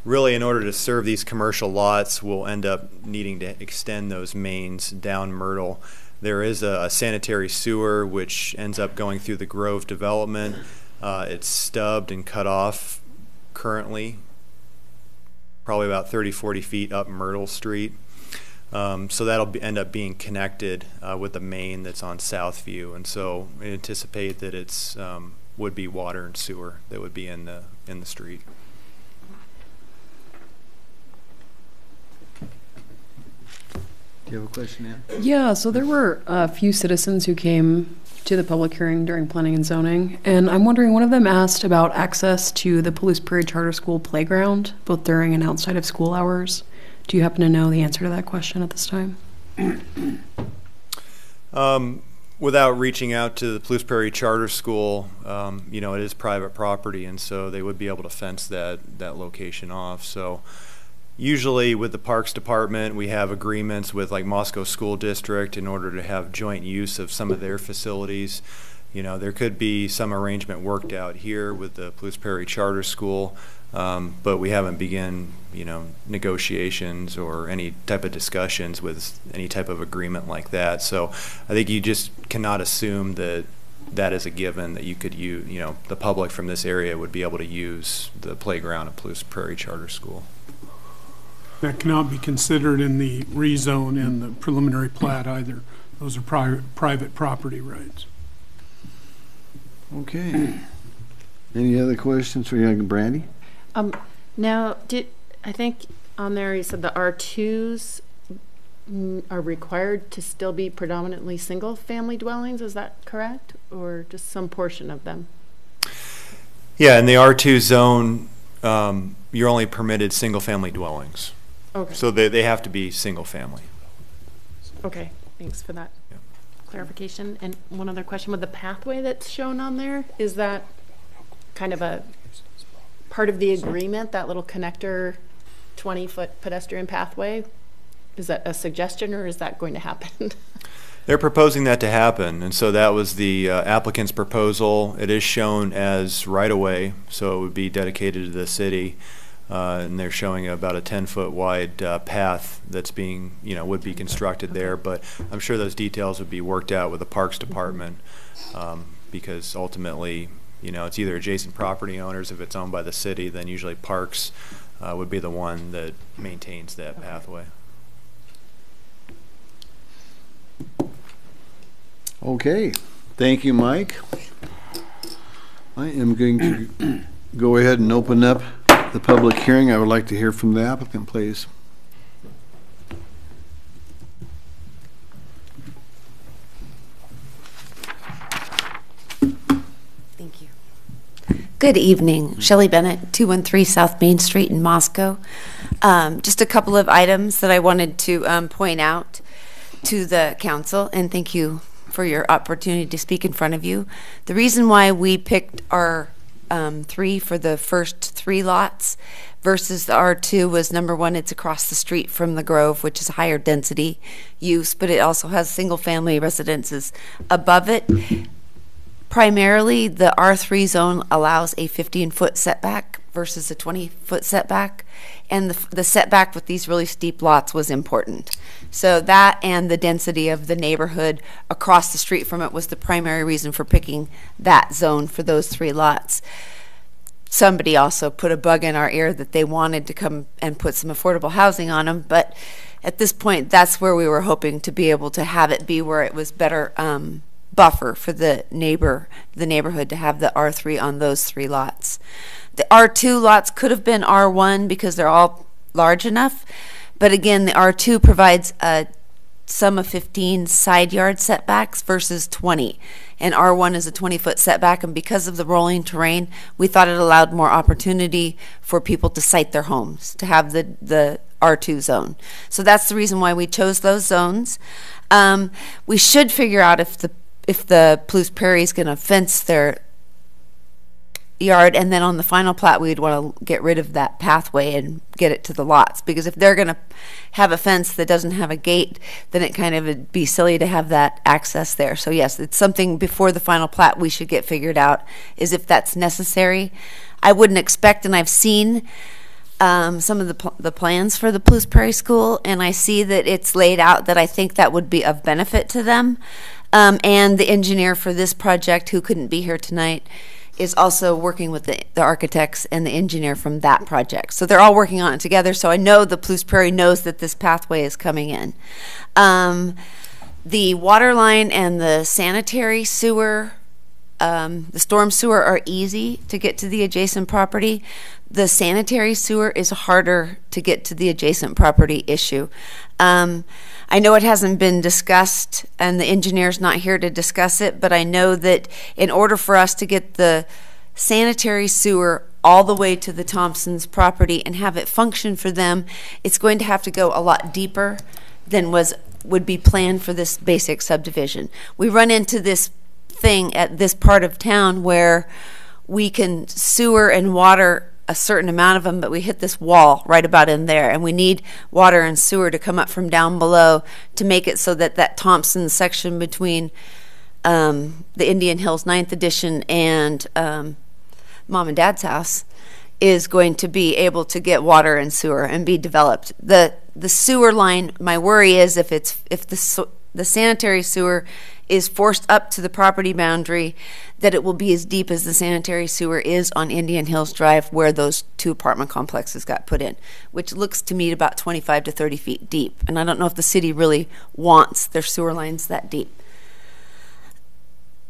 really in order to serve these commercial lots, we'll end up needing to extend those mains down Myrtle. There is a sanitary sewer which ends up going through the Grove development. It's stubbed and cut off currently, probably about 30-40 feet up Myrtle Street. So that'll end up being connected with the main that's on Southview, and so we anticipate that it's would be water and sewer that would be in the street. Do you have a question, Ann? Yeah, so there were a few citizens who came to the public hearing during planning and zoning, and I'm wondering, one of them asked about access to the Palouse Prairie Charter School playground, both during and outside of school hours. Do you happen to know the answer to that question at this time? Without reaching out to the Palouse Prairie Charter School, you know, it is private property, and so they would be able to fence that location off. So usually with the Parks Department, we have agreements with like Moscow School District in order to have joint use of some of their facilities. You know, there could be some arrangement worked out here with the Palouse Prairie Charter School, but we haven't begun, you know, negotiations or any type of discussions with any type of agreement like that. So I think you just cannot assume that that is a given, that you could use, you know, the public from this area would be able to use the playground at Palouse Prairie Charter School. That cannot be considered in the rezone and the preliminary plat either. Those are private property rights. Okay. Any other questions for you, Brandy? Now, I think on there you said the R2s are required to still be predominantly single-family dwellings. Is that correct, or just some portion of them? Yeah, in the R2 zone, you're only permitted single-family dwellings. Okay. So they have to be single-family. Okay, thanks for that clarification. And one other question, with the pathway that's shown on there, is that kind of a part of the agreement, that little connector 20-foot pedestrian pathway? Is that a suggestion, or is that going to happen? They're proposing that to happen, and so that was the applicant's proposal. It is shown as right-of-way, so it would be dedicated to the city, and they're showing about a 10-foot wide path that's being, you know, would be constructed there. But I'm sure those details would be worked out with the Parks Department, because ultimately, you know, it's either adjacent property owners. If it's owned by the city, then usually Parks would be the one that maintains that pathway. Okay. Thank you, Mike. I am going to go ahead and open up the public hearing. I would like to hear from the applicant, please. Thank you. Good evening. Shelley Bennett, 213 South Main Street in Moscow. Just a couple of items that I wanted to point out to the council, and thank you for your opportunity to speak in front of you. The reason why we picked R3 for the first 3 lots versus the R2 was, number one, it's across the street from the Grove, which is a higher density use, but it also has single-family residences above it. Primarily, the R3 zone allows a 15-foot setback versus a 20-foot setback, and the setback with these really steep lots was important. So that and the density of the neighborhood across the street from it was the primary reason for picking that zone for those 3 lots. Somebody also put a bug in our ear that they wanted to come and put some affordable housing on them, but at this point, that's where we were hoping to be able to have it be where it was better buffer for the neighborhood to have the R3 on those 3 lots. The R2 lots could have been R1 because they're all large enough, but again, the R2 provides a sum of 15 side yard setbacks versus 20, and R1 is a 20-foot setback, and because of the rolling terrain, we thought it allowed more opportunity for people to site their homes, to have the R2 zone. So that's the reason why we chose those zones. We should figure out if the Palouse Prairie is going to fence their yard, and then on the final plat we'd want to get rid of that pathway and get it to the lots, because if they're going to have a fence that doesn't have a gate, then it kind of would be silly to have that access there. So yes, it's something before the final plat we should get figured out, is if that's necessary. I wouldn't expect, and I've seen some of the plans for the Palouse Prairie School, and I see that it's laid out that I think that would be of benefit to them. And the engineer for this project, who couldn't be here tonight, is also working with the architects and the engineer from that project. So they're all working on it together, so I know the Palouse Prairie knows that this pathway is coming in. The water line and the sanitary sewer, the storm sewer, are easy to get to the adjacent property. The sanitary sewer is harder to get to the adjacent property issue. I know it hasn't been discussed, and the engineer's not here to discuss it, but I know that in order for us to get the sanitary sewer all the way to the Thompsons' property and have it function for them, it's going to have to go a lot deeper than would be planned for this basic subdivision. We run into this thing at this part of town where we can sewer and water a certain amount of them, but we hit this wall right about in there, and we need water and sewer to come up from down below to make it so that that Thompson section between the Indian Hills 9th Edition and Mom and Dad's house is going to be able to get water and sewer and be developed. The sewer line, my worry is if the sanitary sewer is forced up to the property boundary, that it will be as deep as the sanitary sewer is on Indian Hills Drive, where those 2 apartment complexes got put in, which looks to me about 25 to 30 feet deep. And I don't know if the city really wants their sewer lines that deep.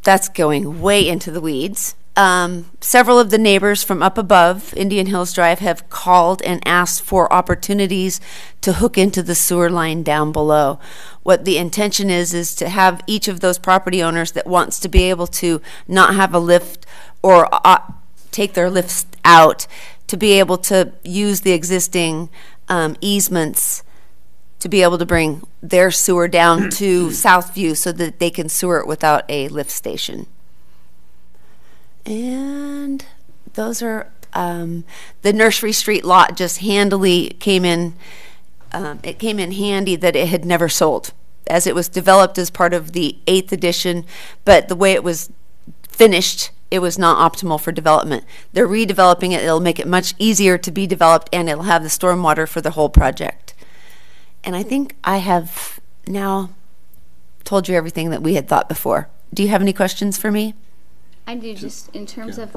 That's going way into the weeds. Several of the neighbors from up above Indian Hills Drive have called and asked for opportunities to hook into the sewer line down below. What the intention is to have each of those property owners that wants to be able to not have a lift or take their lifts out to be able to use the existing easements to be able to bring their sewer down to Southview so that they can sewer it without a lift station. And those are the Nursery Street lot just handily came in. It came in handy that it had never sold, as it was developed as part of the 8th edition, but the way it was finished, it was not optimal for development. They're redeveloping it. It'll make it much easier to be developed, and it'll have the stormwater for the whole project. And I think I have now told you everything that we had thought before. Do you have any questions for me? I do. Just in terms of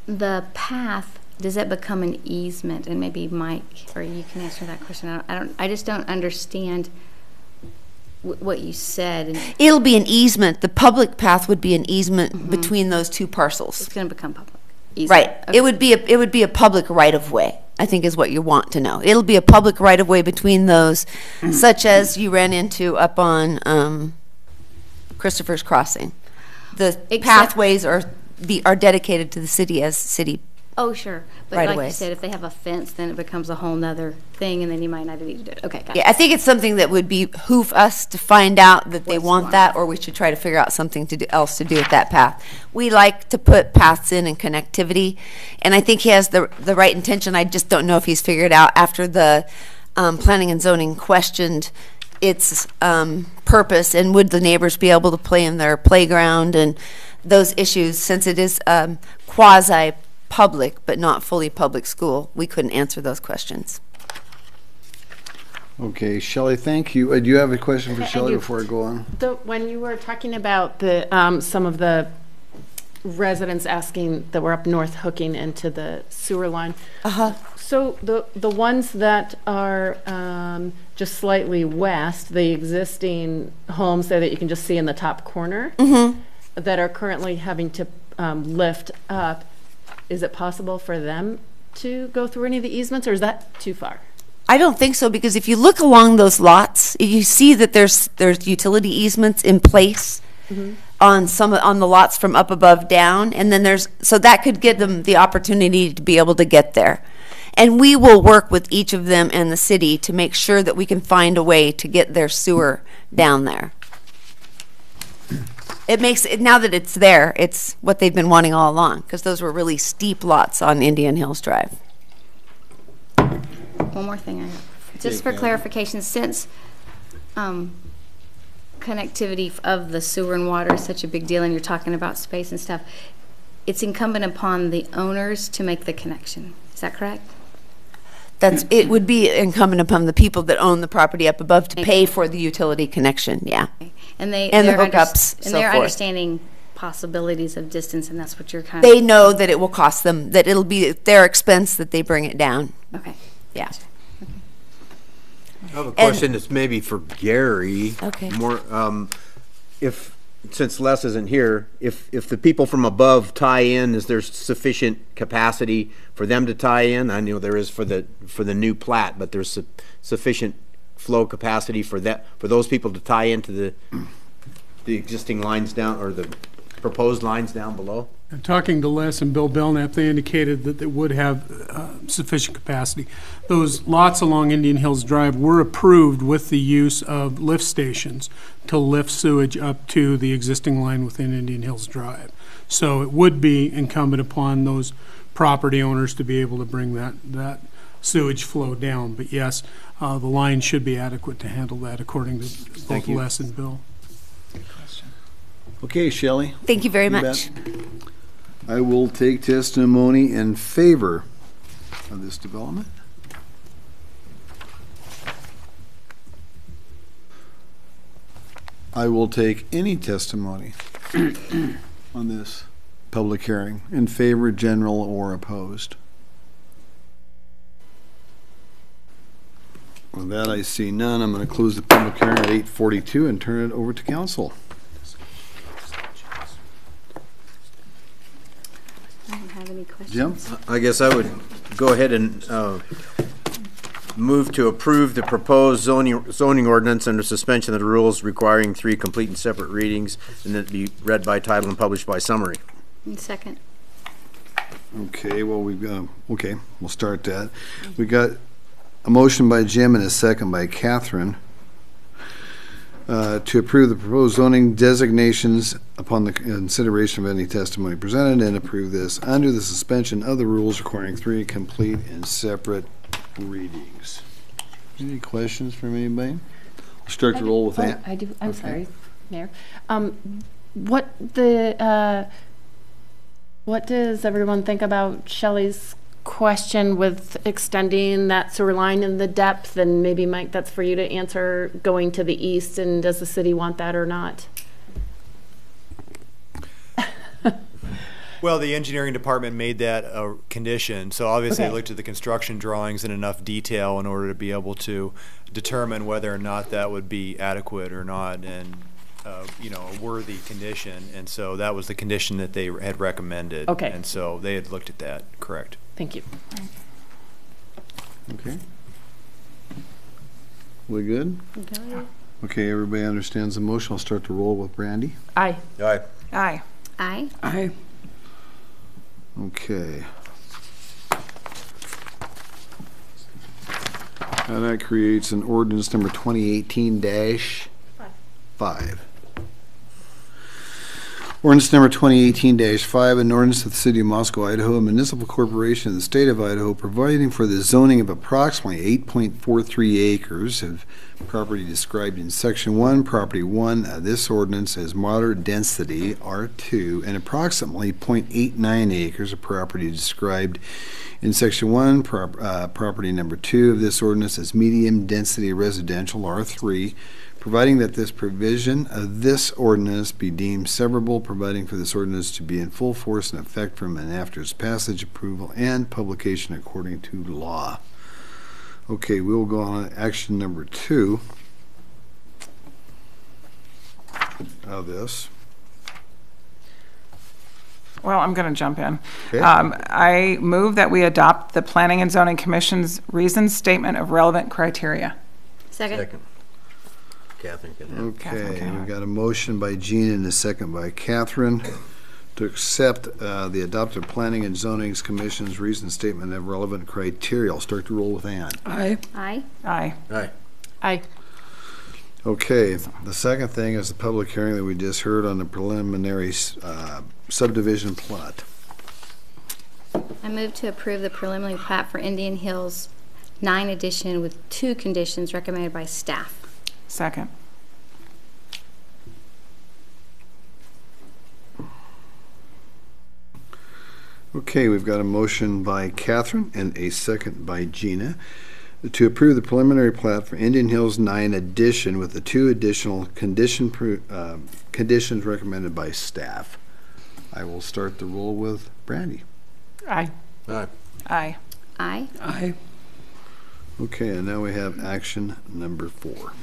the path, does that become an easement? And maybe Mike, or you can answer that question. I just don't understand what you said. And It'll be an easement. The public path would be an easement between those two parcels. it's going to become public. Right. Okay. It would be a public right of way, I think is what you want to know. It'll be a public right of way between those, such as you ran into up on Christopher's Crossing. The pathways are dedicated to the city as city. Oh, sure. But Right like away. you said, if they have a fence, then it becomes a whole nother thing, and then you might not need to do it. Okay, got it. Yeah, I think it's something that would behoove us to find out that they What's want going that, or we should try to figure out something else to do with that path. We like to put paths in and connectivity, and I think he has the right intention. I just don't know if he's figured out after the planning and zoning questioned its purpose, and would the neighbors be able to play in their playground and those issues, since it is quasi-public but not fully public school. We couldn't answer those questions. Okay, Shelley, thank you. Do you have a question for I Shelley do. before I go on? When you were talking about the some of the residents asking that were up north hooking into the sewer line. So the ones that are just slightly west, the existing homes there that you can just see in the top corner, that are currently having to lift up, is it possible for them to go through any of the easements, or is that too far? I don't think so, because if you look along those lots, you see that there's utility easements in place on the lots from up above down, and then so that could give them the opportunity to be able to get there. And we will work with each of them and the city to make sure that we can find a way to get their sewer down there. It makes it, now that it's there, it's what they've been wanting all along, because those were really steep lots on Indian Hills Drive. One more thing I have. Just for clarification, since connectivity of the sewer and water is such a big deal, and you're talking about space and stuff, it's incumbent upon the owners to make the connection. Is that correct? It would be incumbent upon the people that own the property up above to pay for the utility connection, yeah. And the hookups, and they're understanding possibilities of distance, and that's what you're kind They know that it will cost them, that it'll be at their expense that they bring it down. Okay. Yeah. I have a question that's maybe for Gary. Okay. More, since Les isn't here, if the people from above tie in, is there sufficient capacity for them to tie in? I know there is for the new plat, but there's sufficient flow capacity for those people to tie into the existing lines down, or the proposed lines down below? And talking to Les and Bill Belknap, they indicated that they would have sufficient capacity. Those lots along Indian Hills Drive were approved with the use of lift stations to lift sewage up to the existing line within Indian Hills Drive. So it would be incumbent upon those property owners to be able to bring that sewage flow down. But yes, the line should be adequate to handle that, according to both Les and Bill. Okay, Shelley. Thank you very You much. bet. I will take testimony in favor of this development. I will take any testimony on this public hearing, in favor, general, or opposed. With that, I see none. I'm going to close the public hearing at 8:42 and turn it over to council. I don't have any questions. Jim? I guess I would go ahead and move to approve the proposed zoning ordinance under suspension of the rules requiring 3 complete and separate readings, and that be read by title and published by summary. And second. Okay, well, we'll start that. We got a motion by Jim and a second by Catherine to approve the proposed zoning designations upon the consideration of any testimony presented, and approve this under the suspension of the rules requiring 3 complete and separate readings. Any questions from anybody? I'll start the roll with that. I do. I'm Okay. sorry, Mayor. What does everyone think about Shelley's question with extending that sewer line in the depth? And maybe, Mike, that's for you to answer, going to the east, and does the city want that or not? Well, the engineering department made that a condition, so obviously Okay. they looked at the construction drawings in enough detail in order to be able to determine whether or not that would be adequate or not, and a worthy condition. And so that was the condition that they had recommended. Okay. And so they had looked at that. Correct. Thank you. Okay. We good? Okay, everybody understands the motion. I'll start the roll with Brandy. Aye. Aye. Aye. Aye. Aye. Okay. And that creates an ordinance number 2018-5. Ordinance number 2018-5, an ordinance of the City of Moscow, Idaho, a municipal corporation of the state of Idaho, providing for the zoning of approximately 8.43 acres of property described in Section 1, Property 1 of this ordinance as moderate density, R2, and approximately 0.89 acres of property described in Section 1, Property Number 2 of this ordinance as medium density residential, R3, providing that this provision of this ordinance be deemed severable, providing for this ordinance to be in full force and effect from and after its passage, approval, and publication according to law. Okay, we'll go on to action number 2 of this. Well, I'm going to jump in. Okay. I move that we adopt the Planning and Zoning Commission's reasoned statement of relevant criteria. Second. Catherine can have. Okay, we've got a motion by Gina and a second by Catherine to accept the adopted Planning and Zoning Commission's reasoned statement of relevant criteria. I'll start to roll with Ann. Aye. Aye. Aye. Aye. Aye. Okay, the second thing is the public hearing that we just heard on the preliminary subdivision plot. I move to approve the preliminary plat for Indian Hills 9 edition with 2 conditions recommended by staff. Second. Okay, we've got a motion by Catherine and a second by Gina to approve the preliminary plat for Indian Hills 9 edition with the 2 additional conditions recommended by staff. I will start the roll with Brandy. Aye. Aye. Aye. Aye. Aye. Okay, and now we have action number 4.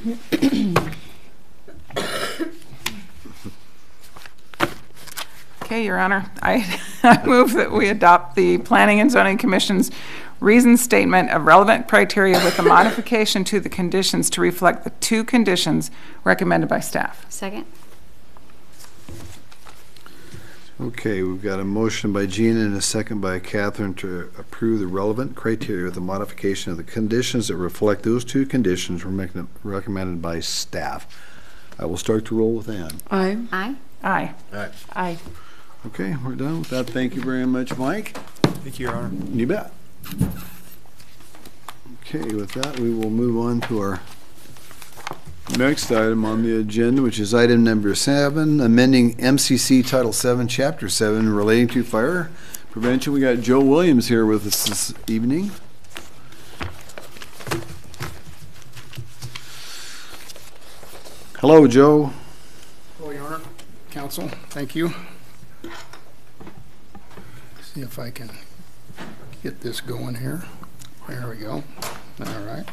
Okay, Your Honor, I move that we adopt the Planning and Zoning Commission's reasoned statement of relevant criteria with a modification to the conditions to reflect the 2 conditions recommended by staff. Second. Okay, we've got a motion by Gina and a second by Catherine to approve the relevant criteria with the modification of the conditions that reflect those 2 conditions recommended by staff. I will start to roll with Ann. Aye. Aye. Aye. Aye. Aye. Okay, we're done with that. Thank you very much, Mike. Thank you, Your Honor. You bet. Okay, with that, we will move on to our next item on the agenda, which is item number 7, amending MCC Title 7, Chapter 7, relating to fire prevention. We got Joe Williams here with us this evening. Hello, Joe. Hello, Your Honor. Council, thank you. See if I can get this going here. There we go. All right.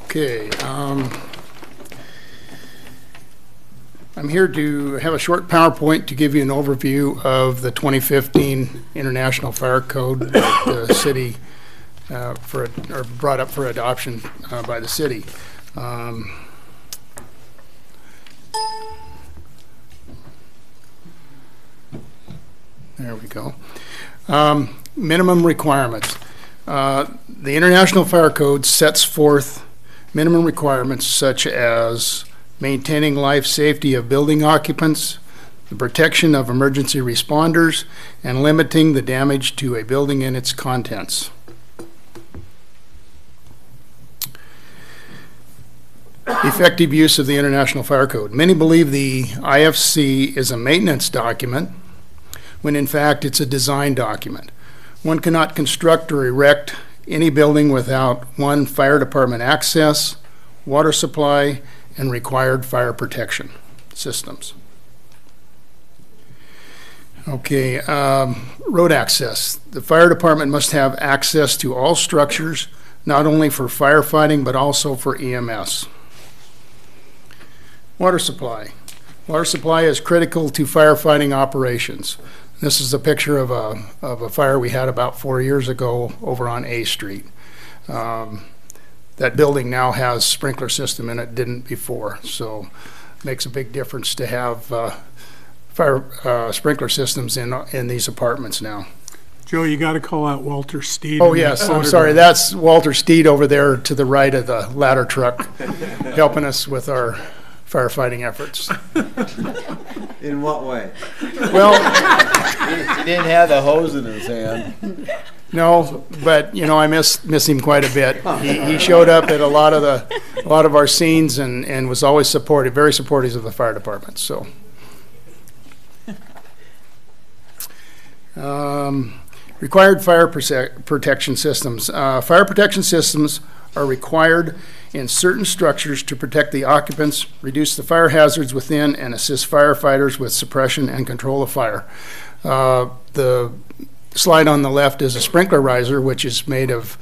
Okay. I'm here to have a short PowerPoint to give you an overview of the 2015 International Fire Code that the city brought up for adoption by the city. There we go. Minimum requirements. The International Fire Code sets forth minimum requirements such as maintaining life safety of building occupants, the protection of emergency responders, and limiting the damage to a building and its contents. Effective use of the International Fire Code. Many believe the IFC is a maintenance document, when in fact it's a design document. One cannot construct or erect any building without 1, fire department access, water supply, and required fire protection. systems. Okay, road access. The fire department must have access to all structures, not only for firefighting, but also for EMS. Water supply. Water supply is critical to firefighting operations. This is a picture of a fire we had about 4 years ago over on A Street. That building now has sprinkler system in it, didn't before, so it makes a big difference to have fire sprinkler systems in these apartments now. Joe, you got to call out Walter Steed. Oh, yes, I'm sorry. That's Walter Steed over there to the right of the ladder truck, helping us with our firefighting efforts. In what way? Well, he didn't have the hose in his hand. No, but you know, I miss him quite a bit. He showed up at a lot of our scenes and was always supportive, very supportive of the fire department. So. Required fire protection systems. Fire protection systems are required in certain structures to protect the occupants, reduce the fire hazards within, and assist firefighters with suppression and control of fire. The slide on the left is a sprinkler riser, which is made of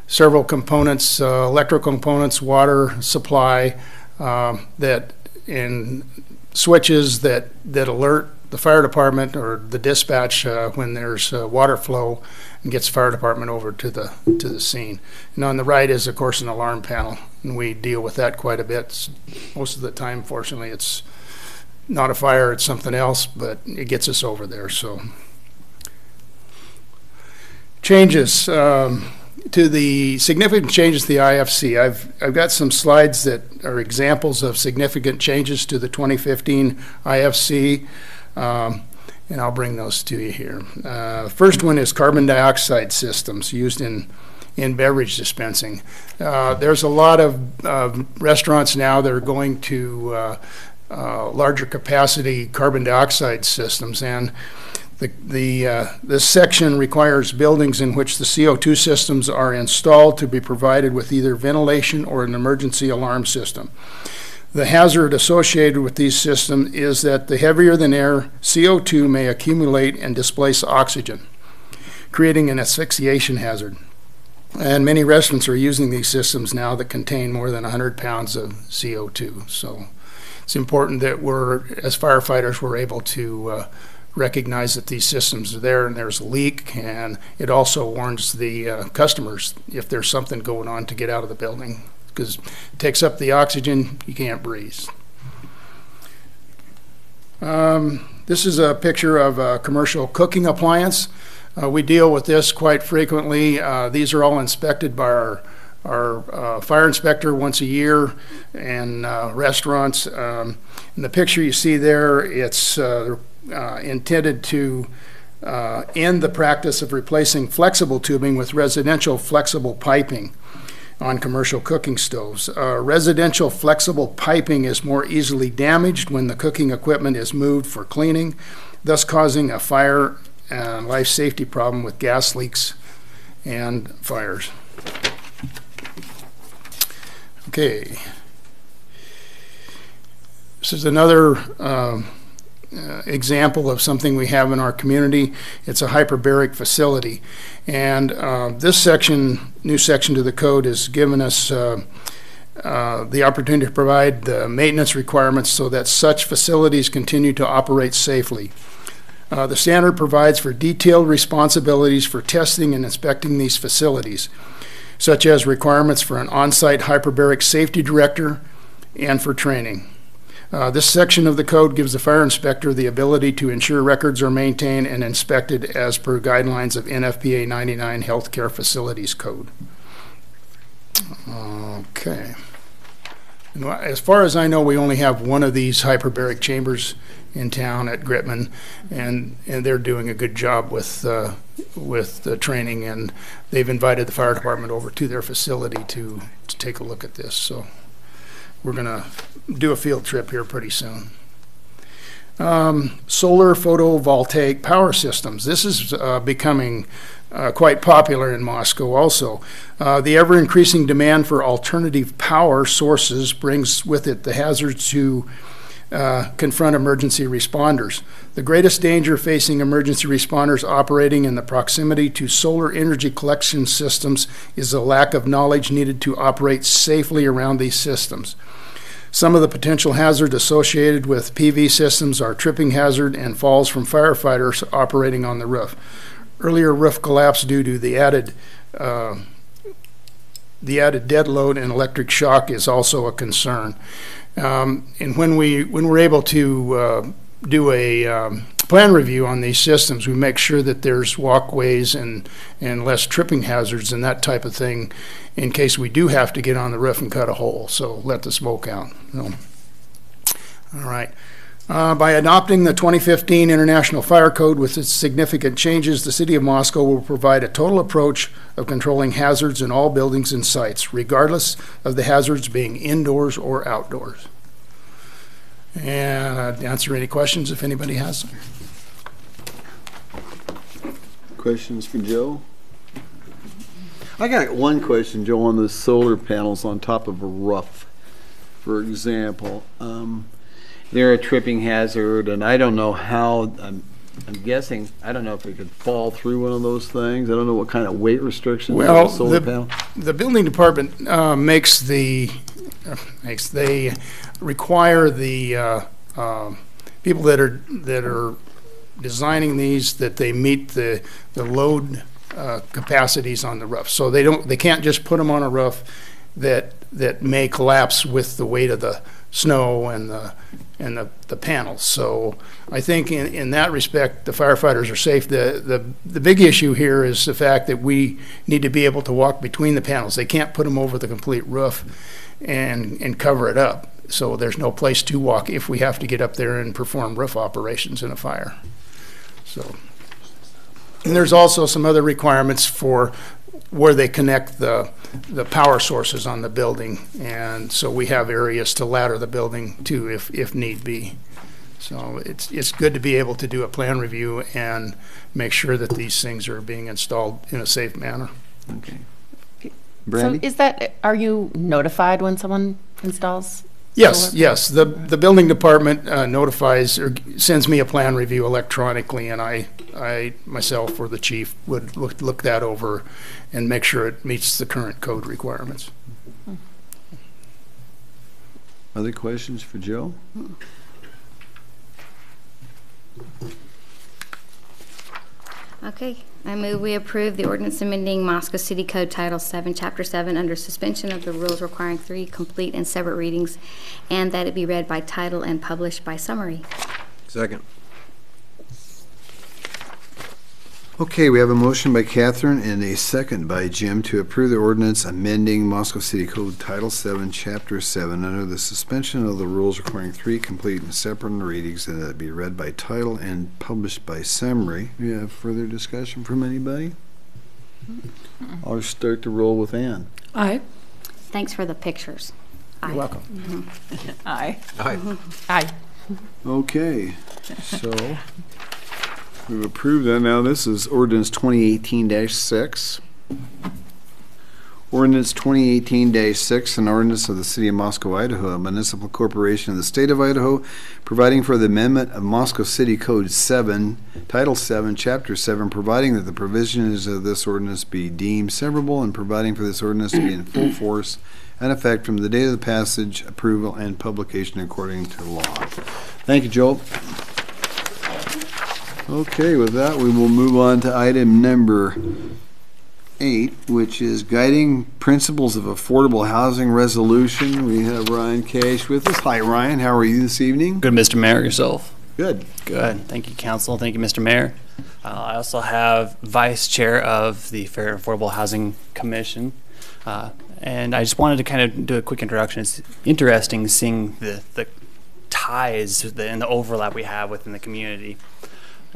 several components, electrical components, water supply, and switches that alert the fire department or the dispatch when there's water flow, and gets the fire department over to the scene. And on the right is, of course, an alarm panel, and we deal with that quite a bit. Most of the time, fortunately, it's not a fire, it's something else, but it gets us over there. So changes to the significant changes to the IFC. I've got some slides that are examples of significant changes to the 2015 IFC. And I'll bring those to you here. First one is carbon dioxide systems used in beverage dispensing. There's a lot of restaurants now that are going to larger capacity carbon dioxide systems, and this section requires buildings in which the CO2 systems are installed to be provided with either ventilation or an emergency alarm system. The hazard associated with these systems is that the heavier than air CO2 may accumulate and displace oxygen, creating an asphyxiation hazard. And many restaurants are using these systems now that contain more than 100 pounds of CO2. So it's important that as firefighters, we're able to recognize that these systems are there and there's a leak, and it also warns the customers if there's something going on to get out of the building, because it takes up the oxygen, you can't breathe. This is a picture of a commercial cooking appliance. We deal with this quite frequently. These are all inspected by our fire inspector once a year in restaurants. In the picture you see there, it's intended to end the practice of replacing flexible tubing with residential flexible piping on commercial cooking stoves. Residential flexible piping is more easily damaged when the cooking equipment is moved for cleaning, thus causing a fire and life safety problem with gas leaks and fires. Okay. This is another example of something we have in our community. It's a hyperbaric facility, and this section, new section to the code, has given us the opportunity to provide the maintenance requirements so that such facilities continue to operate safely. The standard provides for detailed responsibilities for testing and inspecting these facilities, such as requirements for an on-site hyperbaric safety director and for training. This section of the code gives the fire inspector the ability to ensure records are maintained and inspected as per guidelines of NFPA 99 Healthcare Facilities Code. Okay. And as far as I know, we only have one of these hyperbaric chambers in town at Gritman, and they're doing a good job with the training, and they've invited the fire department over to their facility to take a look at this. So we're going to do a field trip here pretty soon. Solar photovoltaic power systems. This is becoming quite popular in Moscow also. The ever-increasing demand for alternative power sources brings with it the hazards to confront emergency responders. The greatest danger facing emergency responders operating in the proximity to solar energy collection systems is the lack of knowledge needed to operate safely around these systems. Some of the potential hazards associated with PV systems are tripping hazard and falls from firefighters operating on the roof. Earlier roof collapse due to the added dead load and electric shock is also a concern. And when we're able to do a plan review on these systems, we make sure that there's walkways and less tripping hazards and that type of thing in case we do have to get on the roof and cut a hole, so let the smoke out. All right. By adopting the 2015 International Fire Code with its significant changes, the City of Moscow will provide a total approach of controlling hazards in all buildings and sites, regardless of the hazards being indoors or outdoors. And I'd answer any questions if anybody has them. Questions for Joe? I got one question, Joe, on the solar panels on top of a roof, for example. They're a tripping hazard, and I don't know how, I'm guessing, I don't know if it could fall through one of those things. I don't know what kind of weight restrictions on a solar panel. The building department they require the people that are designing these that they meet the load capacities on the roof. So they can't just put them on a roof that may collapse with the weight of the snow and the panels. So I think in that respect, the firefighters are safe. The big issue here is the fact that we need to be able to walk between the panels. They can't put them over the complete roof and cover it up. So there's no place to walk if we have to get up there and perform roof operations in a fire. So, and there's also some other requirements for where they connect the power sources on the building, and so we have areas to ladder the building too if need be. So it's good to be able to do a plan review and make sure that these things are being installed in a safe manner. Okay. Brandy? So are you notified when someone installs? Yes, yes. The building department notifies or sends me a plan review electronically, and I myself or the chief would look that over and make sure it meets the current code requirements. Other questions for Joe? Okay, I move we approve the ordinance amending Moscow City Code Title 7, Chapter 7, under suspension of the rules requiring 3 complete and separate readings, and that it be read by title and published by summary. Second. Okay, we have a motion by Catherine and a second by Jim to approve the ordinance amending Moscow City Code Title 7, Chapter 7, under the suspension of the rules requiring 3 complete and separate readings, and that it be read by title and published by summary. Do you have further discussion from anybody? I'll start the roll with Ann. Aye. Thanks for the pictures. You're welcome. Mm-hmm. Aye. Aye. Aye. Okay, so we've approved that. Now this is ordinance 2018-6. Ordinance 2018-6, an ordinance of the City of Moscow, Idaho, a municipal corporation of the State of Idaho, providing for the amendment of Moscow City Code 7, Title 7, Chapter 7, providing that the provisions of this ordinance be deemed severable, and providing for this ordinance to be in full force and effect from the date of the passage, approval, and publication according to law. Thank you, Joel. Okay, with that, we will move on to item number 8, which is Guiding Principles of Affordable Housing Resolution. We have Ryan Cash with us. Hi, Ryan. How are you this evening? Good, Mr. Mayor. Yourself? Good. Good. Thank you, Council. Thank you, Mr. Mayor. I also have Vice Chair of the Fair and Affordable Housing Commission. And I just wanted to kind of do a quick introduction. It's interesting seeing the ties and the overlap we have within the community.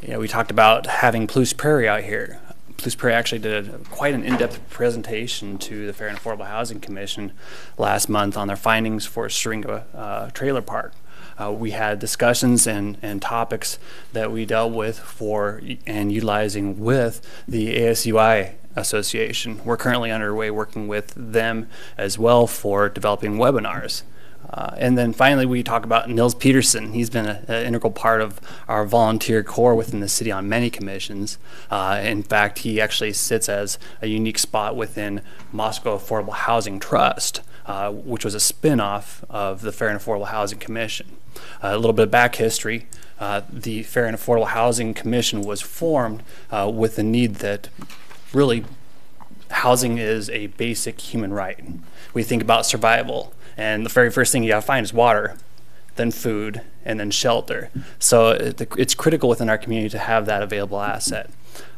You know, we talked about having Palouse Prairie out here. Palouse Prairie actually did quite an in-depth presentation to the Fair and Affordable Housing Commission last month on their findings for Syringa Trailer Park. We had discussions and topics that we dealt with and utilizing with the ASUI Association. We're currently underway working with them as well for developing webinars And then finally, we talk about Nils Peterson. He's been an integral part of our volunteer corps within the city on many commissions. In fact, he actually sits as a unique spot within Moscow Affordable Housing Trust, which was a spin-off of the Fair and Affordable Housing Commission. A little bit of back history. The Fair and Affordable Housing Commission was formed with the need that really housing is a basic human right. We think about survival, and the very first thing you gotta find is water, then food, and then shelter. So it's critical within our community to have that available asset.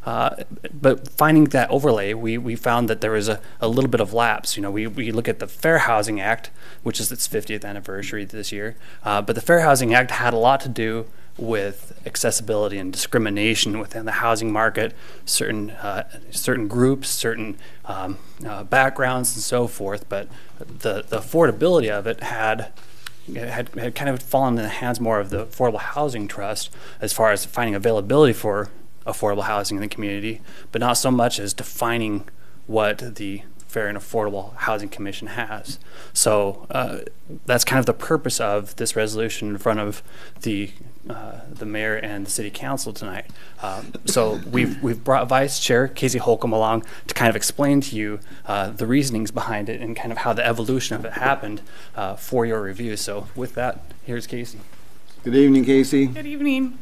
But finding that overlay, we found that there was a little bit of lapse. You know, we look at the Fair Housing Act, which is its 50th anniversary this year, but the Fair Housing Act had a lot to do with accessibility and discrimination within the housing market, certain groups, certain backgrounds, and so forth. But the affordability of it had kind of fallen in the hands more of the Affordable Housing Trust as far as finding availability for affordable housing in the community, but not so much as defining what the Fair and Affordable Housing Commission has. So that's kind of the purpose of this resolution in front of the mayor and the city council tonight. So we've brought Vice Chair Casey Holcomb along to kind of explain to you the reasonings behind it and kind of how the evolution of it happened for your review. So with that, here's Casey. Good evening, Casey. Good evening.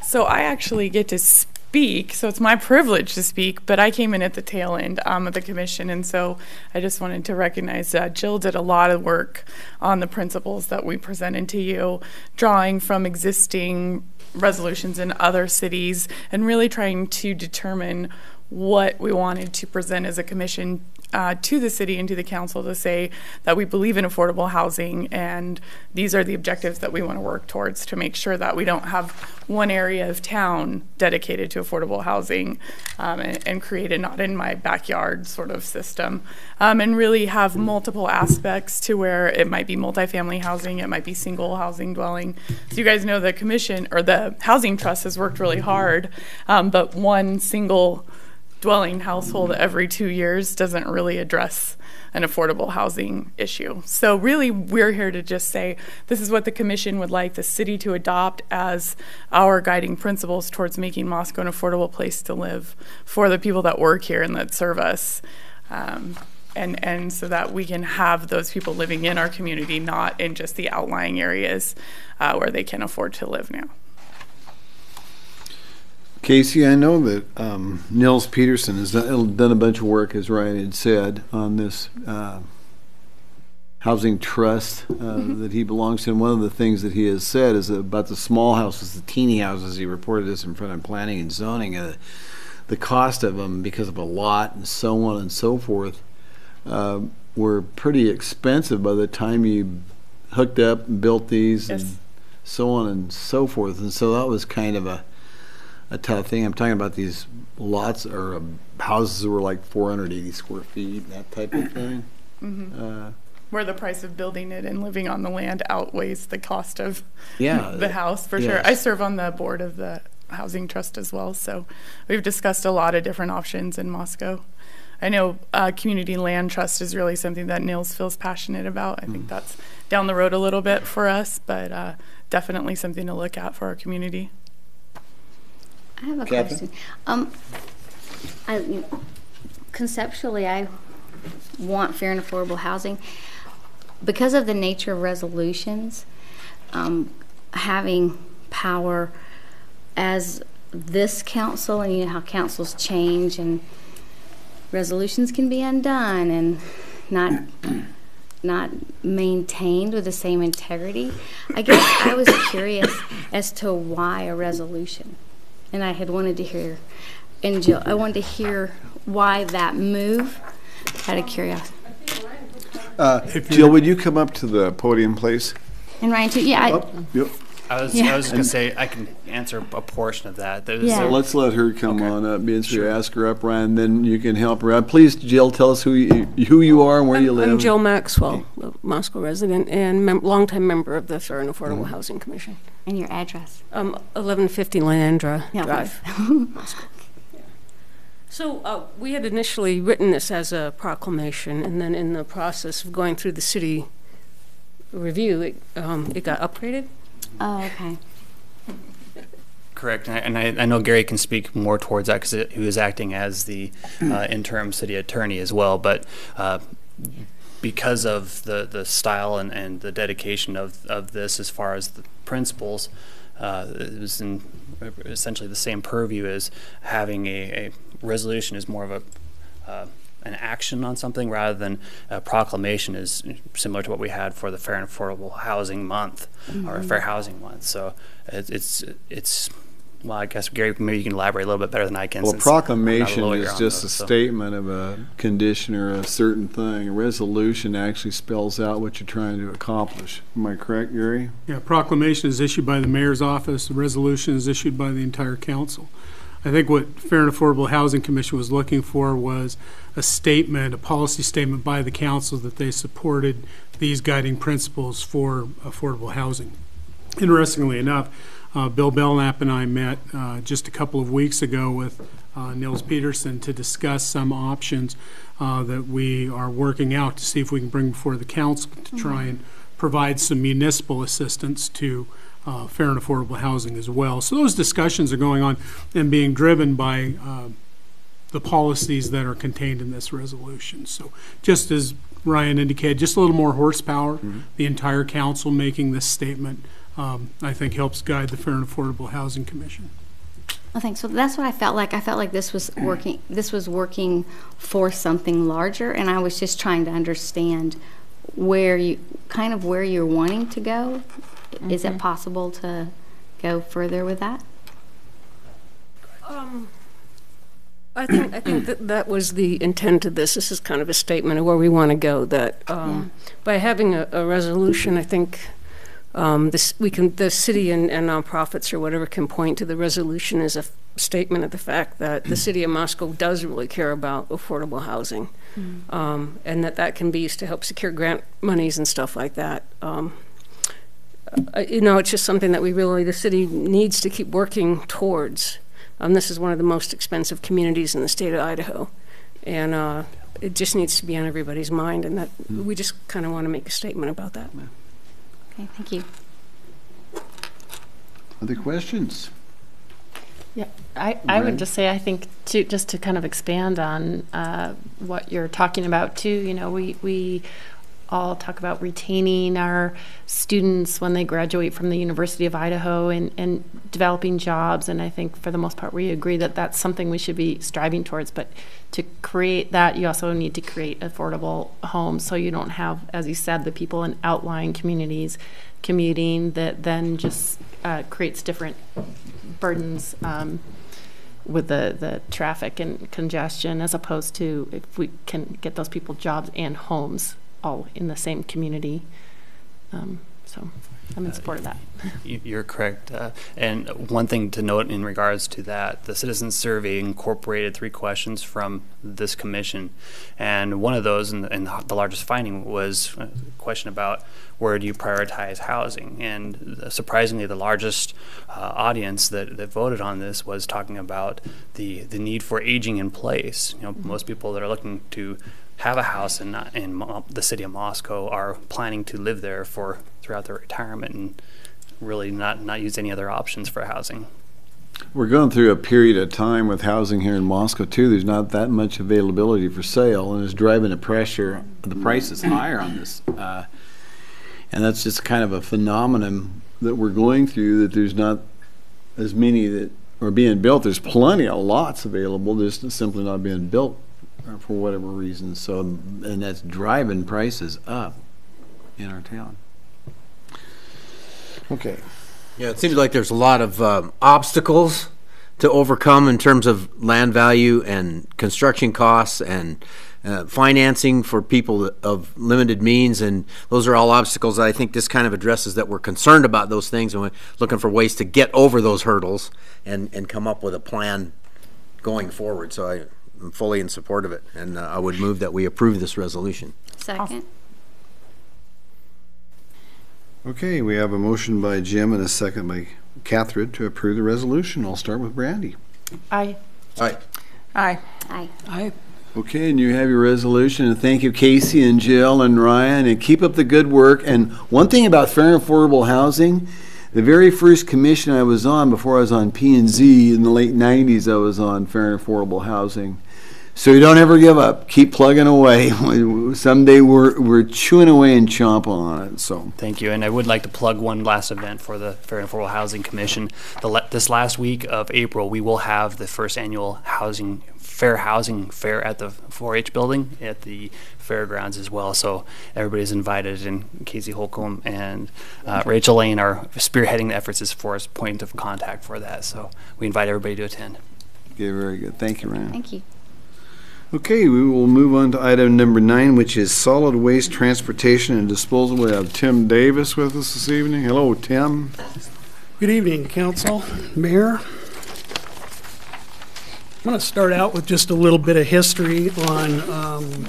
So I actually get to speak, so it's my privilege to speak, but I came in at the tail end of the commission, and so I just wanted to recognize Jill did a lot of work on the principles that we presented to you, drawing from existing resolutions in other cities and really trying to determine what we wanted to present as a commission to the city and to the council to say that we believe in affordable housing, and these are the objectives that we want to work towards to make sure that we don't have one area of town dedicated to affordable housing and create a not in my backyard sort of system, and really have multiple aspects to where it might be multifamily housing, it might be single housing dwelling. So you guys know the commission or the housing trust has worked really hard, but one single dwelling household every 2 years doesn't really address an affordable housing issue. So really we're here to just say this is what the commission would like the city to adopt as our guiding principles towards making Moscow an affordable place to live for the people that work here and that serve us. And so that we can have those people living in our community, not in just the outlying areas where they can afford to live now. Casey, I know that Nils Peterson has done a bunch of work, as Ryan had said, on this housing trust that he belongs to. And one of the things that he has said is about the small houses, the teeny houses. He reported this in front of planning and zoning. The cost of them, because of a lot and so on and so forth, were pretty expensive by the time you hooked up and built these, yes, and so on and so forth. And so that was kind of a tough thing. I'm talking about these lots or houses that were like 480 square feet, that type of thing. Mm-hmm. Where the price of building it and living on the land outweighs the cost of the house, for sure. I serve on the board of the Housing Trust as well, so we've discussed a lot of different options in Moscow. I know community land trust is really something that Nils feels passionate about. I think that's down the road a little bit for us, but definitely something to look at for our community. I have a question. Conceptually, I want fair and affordable housing. Because of the nature of resolutions, having power as this council, and you know how councils change and resolutions can be undone and not maintained with the same integrity. I guess I was curious as to why a resolution. And I had wanted to hear, and Jill, I wanted to hear why that move, out of curiosity. Jill, would you come up to the podium, please? And Ryan, too. Yeah. Yep. I was just going to say I can answer a portion of that. So let's let her come on up. Be interested to ask her up, Ryan. Then you can help her out. Please, Jill, tell us who you are and where you live. I'm Jill Maxwell, a Moscow resident and longtime member of the Fair and Affordable Housing Commission. And your address? 1150 Leandra Drive. Moscow. So we had initially written this as a proclamation, and then in the process of going through the city review, it got upgraded. Oh, okay. Correct, and I know Gary can speak more towards that because he was acting as the interim city attorney as well, but because of the style and the dedication of this as far as the principles, it was in essentially the same purview as having a resolution is more of an action on something rather than a proclamation is similar to what we had for the Fair and Affordable Housing Month or Fair Housing Month. So it's well, I guess, Gary, maybe you can elaborate a little bit better than I can. Well, a proclamation is on just those, a statement of a condition or a certain thing. A resolution actually spells out what you're trying to accomplish. Am I correct, Gary? Yeah, proclamation is issued by the mayor's office. The resolution is issued by the entire council. I think what Fair and Affordable Housing Commission was looking for was a statement, a policy statement by the council that they supported these guiding principles for affordable housing. Interestingly enough, Bill Belknap and I met just a couple of weeks ago with Nils Peterson to discuss some options that we are working out to see if we can bring before the council to try and provide some municipal assistance to fair and affordable housing as well. So those discussions are going on and being driven by the policies that are contained in this resolution. So just as Ryan indicated, just a little more horsepower, the entire council making this statement, I think helps guide the Fair and Affordable Housing Commission. Well, thanks. So that's what I felt like. I felt like this was working. This was working for something larger, and I was just trying to understand where you're wanting to go. Is it possible to go further with that? I think that was the intent of this. This is kind of a statement of where we want to go. That by having a resolution, I think the city and nonprofits or whatever can point to the resolution as a statement of the fact that the city of Moscow does really care about affordable housing, and that can be used to help secure grant monies and stuff like that. It's just something that the city needs to keep working towards. This is one of the most expensive communities in the state of Idaho, and it just needs to be on everybody's mind, and that we just kind of want to make a statement about that. Okay, thank you. Other questions? Yeah, I would just say, I think, just to kind of expand on what you're talking about too, we all talk about retaining our students when they graduate from the University of Idaho and developing jobs, and I think for the most part we agree that that's something we should be striving towards. But to create that, you also need to create affordable homes so you don't have, as you said, the people in outlying communities commuting that then just creates different burdens with the traffic and congestion, as opposed to if we can get those people jobs and homes all in the same community. So I'm in support of that. You're correct. And one thing to note in regards to that, the Citizens Survey incorporated 3 questions from this commission. And one of those, and the largest finding, was a question about where do you prioritize housing. And surprisingly, the largest audience that voted on this was talking about the need for aging in place. Most people that are looking to have a house in the city of Moscow are planning to live there throughout their retirement and really not use any other options for housing. We're going through a period of time with housing here in Moscow too. There's not that much availability for sale, and it's driving the price is higher on this. And that's just kind of a phenomenon that we're going through, that there's not as many that are being built. There's plenty of lots available, just simply not being built for whatever reason. So, and that's driving prices up in our town. Okay. Yeah, it seems like there's a lot of obstacles to overcome in terms of land value and construction costs and financing for people of limited means, and those are all obstacles that I think this kind of addresses, that we're concerned about those things and we're looking for ways to get over those hurdles and come up with a plan going forward. So I'm fully in support of it, and I would move that we approve this resolution. Second. Okay, we have a motion by Jim and a second by Catherine to approve the resolution. I'll start with Brandy. Aye. Aye. Aye. Aye. Aye. Okay, and you have your resolution, and thank you, Casey and Jill and Ryan, and keep up the good work. And one thing about fair and affordable housing, the very first commission I was on before I was on P&Z in the late 90s, I was on fair and affordable housing. So you don't ever give up. Keep plugging away. Someday we're chewing away and chomping on it. So thank you, and I would like to plug one last event for the Fair and Affordable Housing Commission. This last week of April, we will have the first annual fair at the 4-H building at the fairgrounds as well. So everybody's invited, and Casey Holcomb and Rachel Lane are spearheading the efforts as far as point of contact for that. So we invite everybody to attend. Okay, very good. Thank you, Ryan. Thank you. Okay, we will move on to item number 9, which is solid waste transportation and disposal. We have Tim Davis with us this evening. Hello, Tim. Good evening, Council, Mayor. I'm going to start out with just a little bit of history on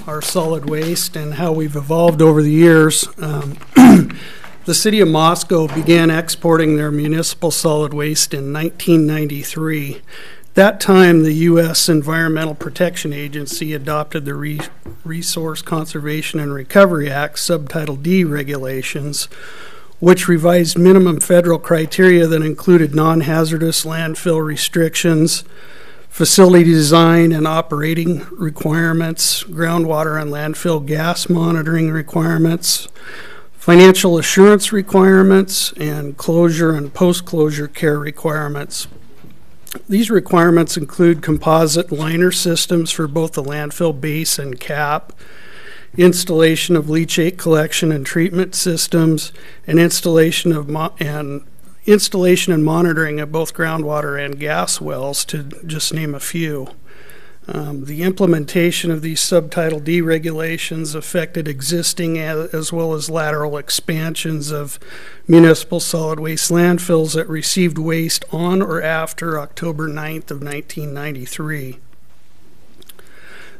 our solid waste and how we've evolved over the years. The city of Moscow began exporting their municipal solid waste in 1993. That time, the U.S. Environmental Protection Agency adopted the Resource Conservation and Recovery Act, Subtitle D regulations, which revised minimum federal criteria that included non-hazardous landfill restrictions, facility design and operating requirements, groundwater and landfill gas monitoring requirements, financial assurance requirements, and closure and post-closure care requirements. These requirements include composite liner systems for both the landfill base and cap, installation of leachate collection and treatment systems, and installation and monitoring of both groundwater and gas wells, to just name a few. The implementation of these Subtitle D regulations affected existing as well as lateral expansions of municipal solid waste landfills that received waste on or after October 9th of 1993.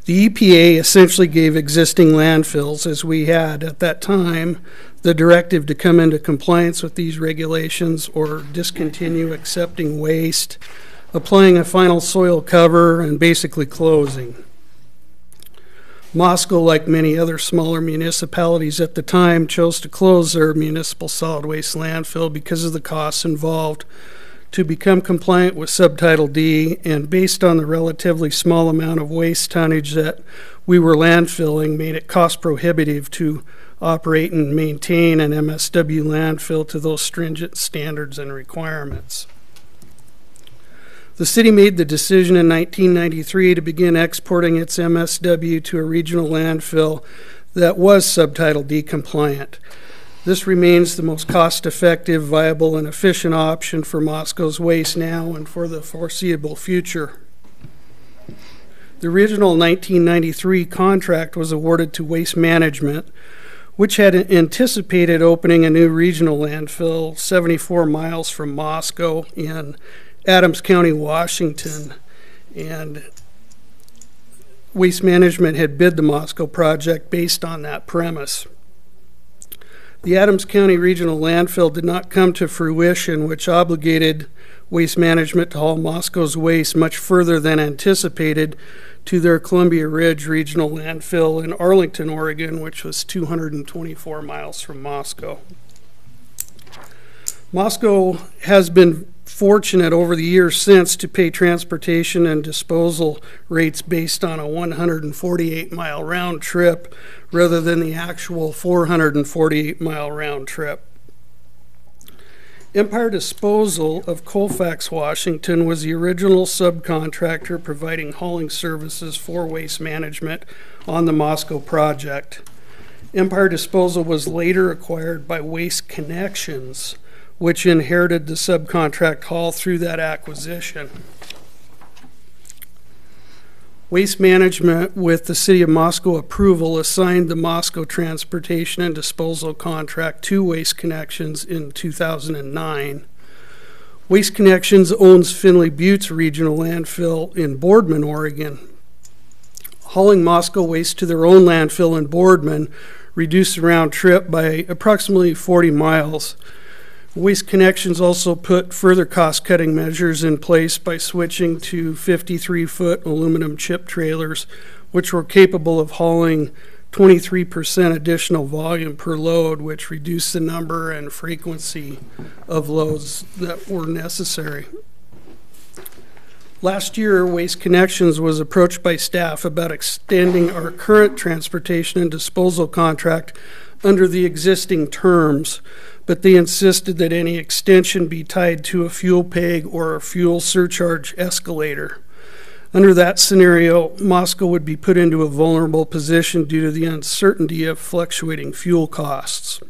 The EPA essentially gave existing landfills, as we had at that time, the directive to come into compliance with these regulations or discontinue accepting waste, applying a final soil cover, and basically closing. Moscow, like many other smaller municipalities at the time, chose to close their municipal solid waste landfill because of the costs involved to become compliant with Subtitle D, and based on the relatively small amount of waste tonnage that we were landfilling, made it cost prohibitive to operate and maintain an MSW landfill to those stringent standards and requirements. The city made the decision in 1993 to begin exporting its MSW to a regional landfill that was Subtitle D compliant. This remains the most cost-effective, viable, and efficient option for Moscow's waste now and for the foreseeable future. The original 1993 contract was awarded to Waste Management, which had anticipated opening a new regional landfill 74 miles from Moscow in Adams County, Washington, and Waste Management had bid the Moscow project based on that premise. The Adams County Regional Landfill did not come to fruition, which obligated Waste Management to haul Moscow's waste much further than anticipated to their Columbia Ridge Regional Landfill in Arlington, Oregon, which was 224 miles from Moscow. Moscow has been fortunate over the years since to pay transportation and disposal rates based on a 148-mile round trip rather than the actual 448-mile round trip. Empire Disposal of Colfax, Washington was the original subcontractor providing hauling services for Waste Management on the Moscow project. Empire Disposal was later acquired by Waste Connections, which inherited the subcontract haul through that acquisition. Waste Management, with the City of Moscow approval, assigned the Moscow Transportation and Disposal contract to Waste Connections in 2009. Waste Connections owns Finley Butte's regional landfill in Boardman, Oregon. Hauling Moscow waste to their own landfill in Boardman reduced the round trip by approximately 40 miles, Waste Connections also put further cost-cutting measures in place by switching to 53-foot aluminum chip trailers, which were capable of hauling 23% additional volume per load, which reduced the number and frequency of loads that were necessary. Last year, Waste Connections was approached by staff about extending our current transportation and disposal contract under the existing terms, but they insisted that any extension be tied to a fuel peg or a fuel surcharge escalator. Under that scenario, Moscow would be put into a vulnerable position due to the uncertainty of fluctuating fuel costs.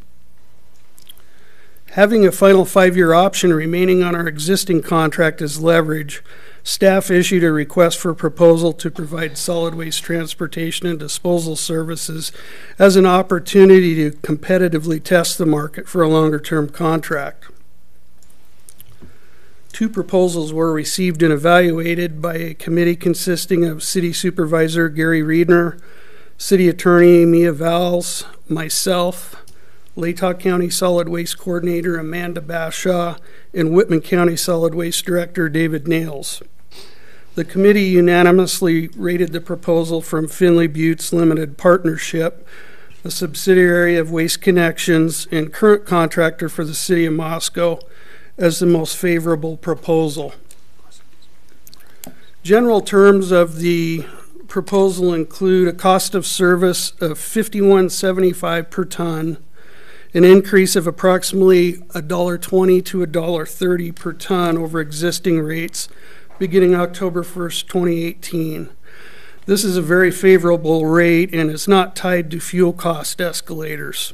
Having a final 5-year option remaining on our existing contract as leverage, staff issued a request for proposal to provide solid waste transportation and disposal services as an opportunity to competitively test the market for a longer-term contract. 2 proposals were received and evaluated by a committee consisting of City Supervisor Gary Riedner, City Attorney Mia Valls, myself, Latah County Solid Waste Coordinator Amanda Bashaw, and Whitman County Solid Waste Director David Nails. The committee unanimously rated the proposal from Finley Buttes Limited Partnership, a subsidiary of Waste Connections and current contractor for the City of Moscow, as the most favorable proposal. General terms of the proposal include a cost of service of $51.75 per ton, an increase of approximately $1.20 to $1.30 per ton over existing rates beginning October 1st, 2018. This is a very favorable rate and is not tied to fuel cost escalators.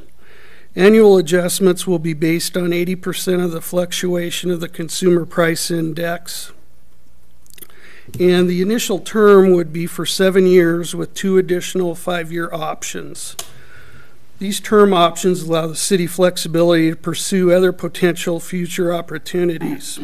Annual adjustments will be based on 80% of the fluctuation of the consumer price index. And the initial term would be for 7 years with 2 additional 5-year options. These term options allow the city flexibility to pursue other potential future opportunities.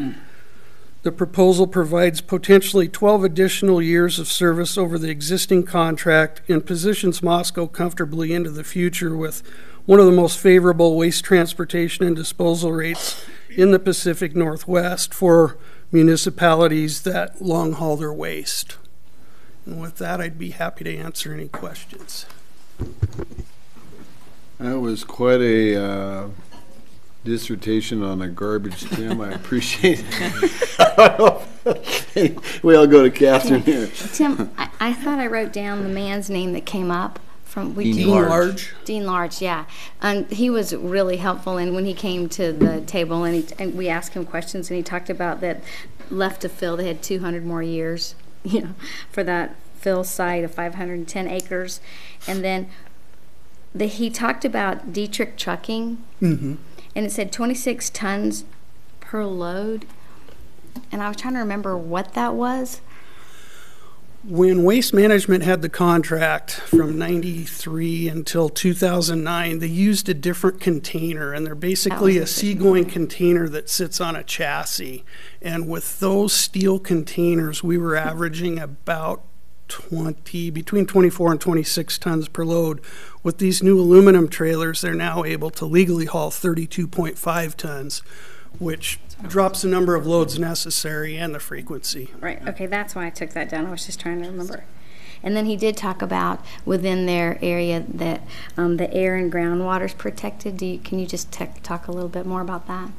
The proposal provides potentially 12 additional years of service over the existing contract and positions Moscow comfortably into the future with one of the most favorable waste transportation and disposal rates in the Pacific Northwest for municipalities that long haul their waste. And with that, I'd be happy to answer any questions. That was quite a dissertation on a garbage Tim. I appreciate it. We'll go to Catherine here. Tim, I thought I wrote down the man's name that came up. Dean Large. Dean Large, yeah. He was really helpful, and when he came to the table and we asked him questions, and he talked about that left to fill, they had 200 more years, for that fill site of 510 acres. And then he talked about Dietrich trucking, and it said 26 tons per load, and I was trying to remember what that was. When Waste Management had the contract from 93 until 2009, they used a different container, and they're basically a seagoing container that sits on a chassis. And with those steel containers, we were averaging about between 24 and 26 tons per load. With these new aluminum trailers, they're now able to legally haul 32.5 tons, which drops the number of loads necessary and the frequency. Right, okay, that's why I took that down. I was just trying to remember. And then he did talk about within their area that the air and groundwater is protected. Can you just talk a little bit more about that?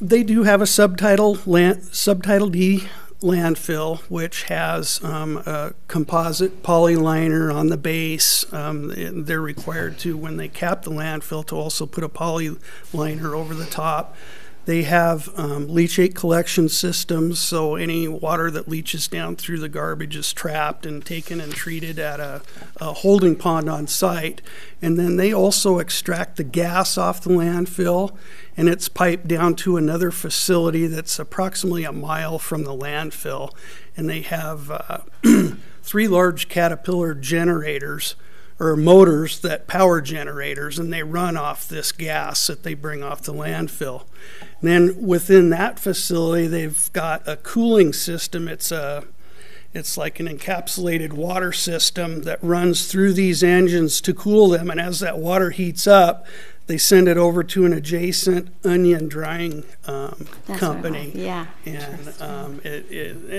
They do have a Subtitle D landfill, which has a composite polyliner on the base. They're required to, when they cap the landfill, to also put a polyliner over the top. They have leachate collection systems, so any water that leaches down through the garbage is trapped and taken and treated at a holding pond on site. And then they also extract the gas off the landfill, and it's piped down to another facility that's approximately a mile from the landfill. And they have 3 large Caterpillar generators, or motors that power generators, and they run off this gas that they bring off the landfill. And then within that facility, they've got a cooling system. It's It's like an encapsulated water system that runs through these engines to cool them, and as that water heats up, they send it over to an adjacent onion drying company. Yeah. And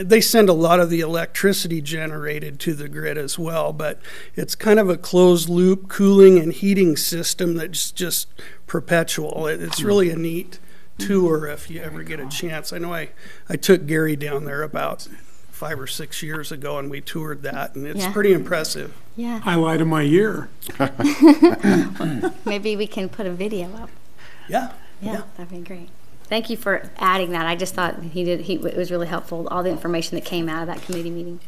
they send a lot of the electricity generated to the grid as well, but it's kind of a closed loop cooling and heating system that's just perpetual. It's really a neat tour if you ever get a chance. I know I took Gary down there about 5 or 6 years ago, and we toured that, and it's pretty impressive. Yeah. Highlight of my year. Maybe we can put a video up. Yeah. Yeah, that'd be great. Thank you for adding that. I just thought it was really helpful, all the information that came out of that committee meeting.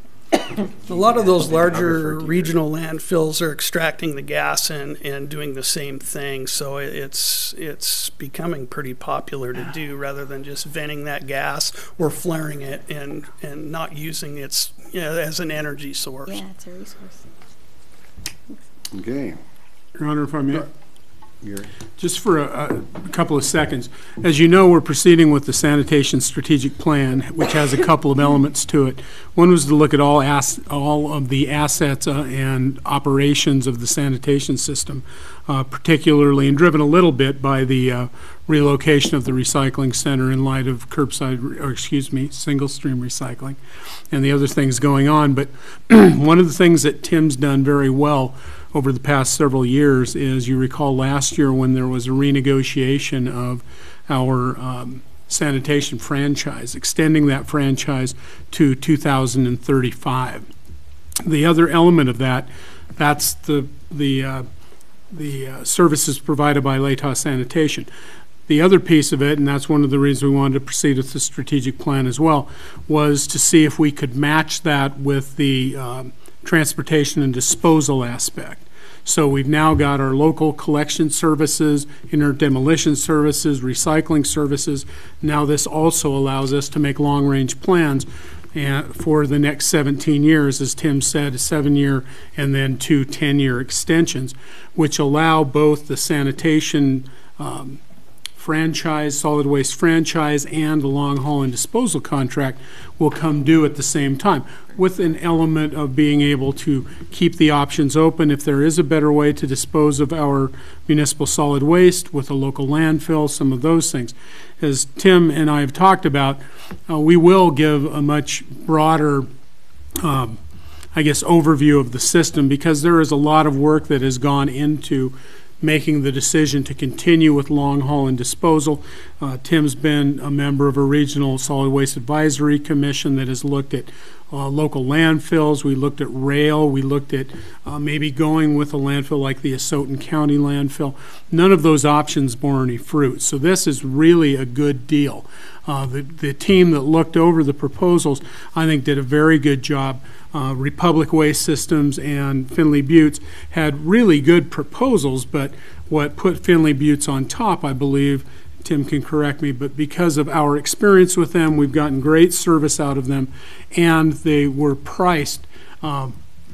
A lot of those larger regional landfills are extracting the gas and doing the same thing, so it's becoming pretty popular to do, rather than just venting that gas or flaring it and not using it as an energy source. Yeah, it's a resource. Okay. Your Honor, if I may. Just for a couple of seconds. As you know, we're proceeding with the sanitation strategic plan, which has a couple of elements to it. One was to look at all of the assets and operations of the sanitation system, particularly, and driven a little bit by the relocation of the recycling center in light of single stream recycling and the other things going on. But one of the things that Tim's done very well over the past several years is, you recall last year when there was a renegotiation of our sanitation franchise, extending that franchise to 2035. The other element of that's the services provided by Latah Sanitation. The other piece of it, and that's one of the reasons we wanted to proceed with the strategic plan as well, was to see if we could match that with the transportation and disposal aspect. So we've now got our local collection services, inert demolition services, recycling services. Now this also allows us to make long-range plans for the next 17 years, as Tim said, a 7-year and then 2 10-year extensions, which allow both the sanitation franchise, solid waste franchise, and the long haul and disposal contract will come due at the same time, with an element of being able to keep the options open if there is a better way to dispose of our municipal solid waste with a local landfill, some of those things. As Tim and I have talked about, we will give a much broader overview of the system, because there is a lot of work that has gone into making the decision to continue with long haul and disposal. Tim's been a member of a regional solid waste advisory commission that has looked at local landfills. We looked at rail. We looked at maybe going with a landfill like the Asotin County landfill. None of those options bore any fruit. So this is really a good deal. The team that looked over the proposals, I think, did a very good job. Republic Waste Systems and Finley Buttes had really good proposals, but what put Finley Buttes on top, I believe, Tim can correct me, but because of our experience with them, we've gotten great service out of them, and they were priced a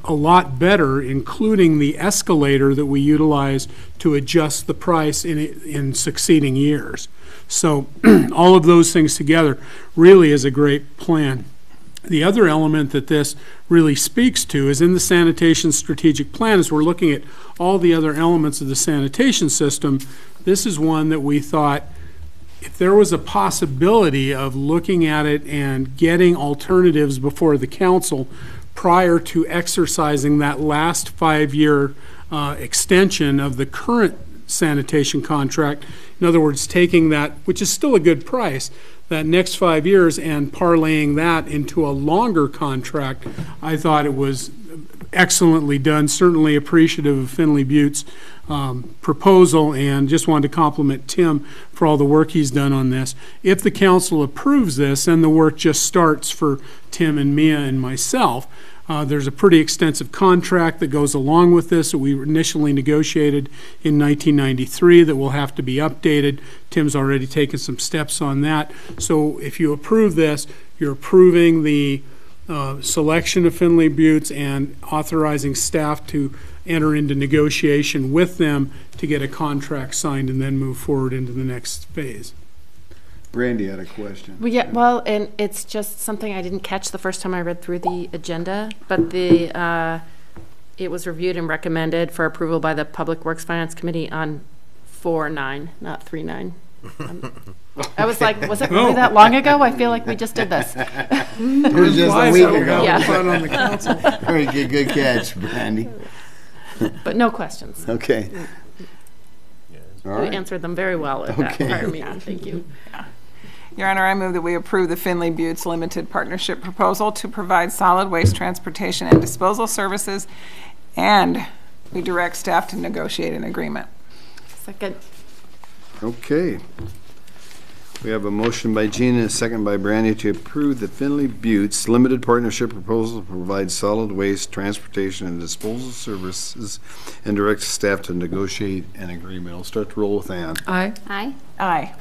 lot better, including the escalator that we utilize to adjust the price in succeeding years. So all of those things together really is a great plan. The other element that this really speaks to is in the sanitation strategic plan. As we're looking at all the other elements of the sanitation system, this is one that we thought, if there was a possibility of looking at it and getting alternatives before the council prior to exercising that last 5-year extension of the current sanitation contract, in other words, taking that, which is still a good price, that next 5 years and parlaying that into a longer contract, I thought it was excellently done. Certainly appreciative of Finley Buttes' proposal, and just wanted to compliment Tim for all the work he's done on this. If the council approves this, then the work just starts for Tim and Mia and myself. There's a pretty extensive contract that goes along with this that we initially negotiated in 1993 that will have to be updated. Tim's already taken some steps on that. So if you approve this, you're approving the selection of Finley Buttes and authorizing staff to enter into negotiation with them to get a contract signed and then move forward into the next phase. Brandy had a question. Well, yeah, well, and it's just something I didn't catch the first time I read through the agenda, but it was reviewed and recommended for approval by the Public Works Finance Committee on 4/9, not 3/9. I was like, was it really that long ago? I feel like we just did this. It was just a week ago. Yeah. Very good catch, Brandy. But no questions. Okay. All right. We answered them very well at that prior meeting. Thank you. Your Honor, I move that we approve the Finley Buttes Limited Partnership proposal to provide solid waste transportation and disposal services, and we direct staff to negotiate an agreement. Second. Okay. We have a motion by Gina and a second by Brandy to approve the Finley Buttes Limited Partnership proposal to provide solid waste transportation and disposal services and direct staff to negotiate an agreement. I'll start to roll with Ann. Aye. Aye. Aye.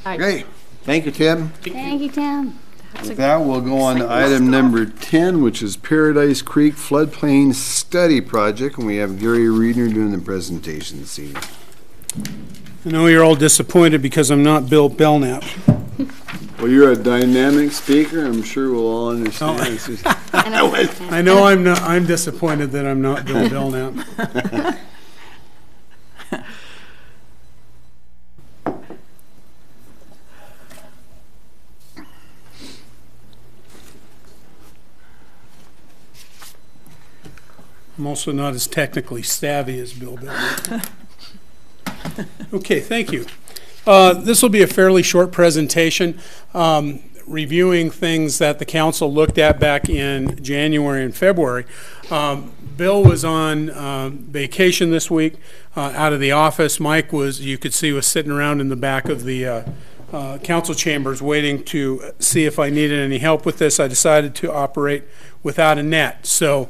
Aye. Great. Thank you, Tim. Thank you, Tim. With that, we'll go on to item number 10, which is Paradise Creek Floodplain Study Project, and we have Gary Reedner doing the presentation this evening. I know you're all disappointed because I'm not Bill Belknap. Well, you're a dynamic speaker. I'm sure we'll all understand. I know I'm not. I'm disappointed that I'm not Bill Belknap. I'm also not as technically savvy as Bill Belknap. Okay, thank you. This will be a fairly short presentation, reviewing things that the council looked at back in January and February. Bill was on vacation this week, out of the office. Mike was, you could see, was sitting around in the back of the council chambers waiting to see if I needed any help with this. I decided to operate without a net, so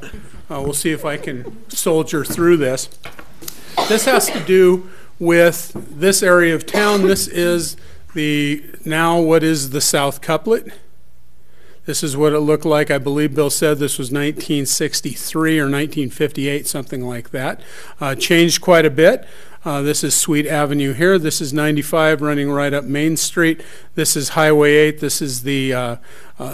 we'll see if I can soldier through this. This has to do with this area of town. This is what is the South Couplet. This is what it looked like. I believe Bill said this was 1963 or 1958, something like that. Changed quite a bit. This is Sweet Avenue here. This is 95 running right up Main Street. This is Highway 8. This is the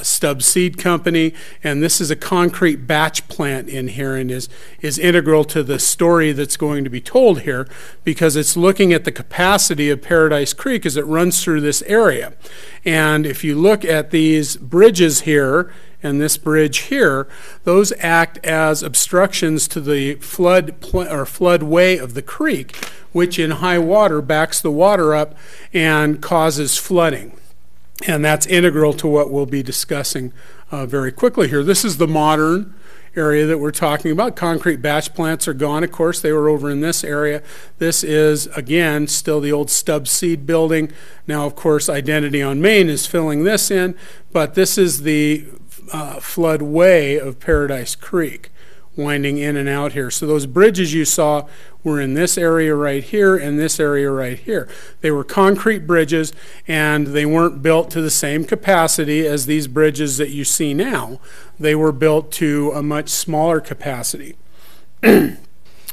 Stubbs Seed Company. And this is a concrete batch plant in here and is integral to the story that's going to be told here because it's looking at the capacity of Paradise Creek as it runs through this area. And if you look at these bridges here and this bridge here, those act as obstructions to the floodway of the creek, which in high water backs the water up and causes flooding. And that's integral to what we'll be discussing very quickly here. This is the modern area that we're talking about. Concrete batch plants are gone, of course. They were over in this area. This is, again, still the old Stubbs Seed building. Now, of course, Identity on Main is filling this in, but this is the floodway of Paradise Creek winding in and out here. So those bridges you saw were in this area right here and this area right here. They were concrete bridges and they weren't built to the same capacity as these bridges that you see now. They were built to a much smaller capacity.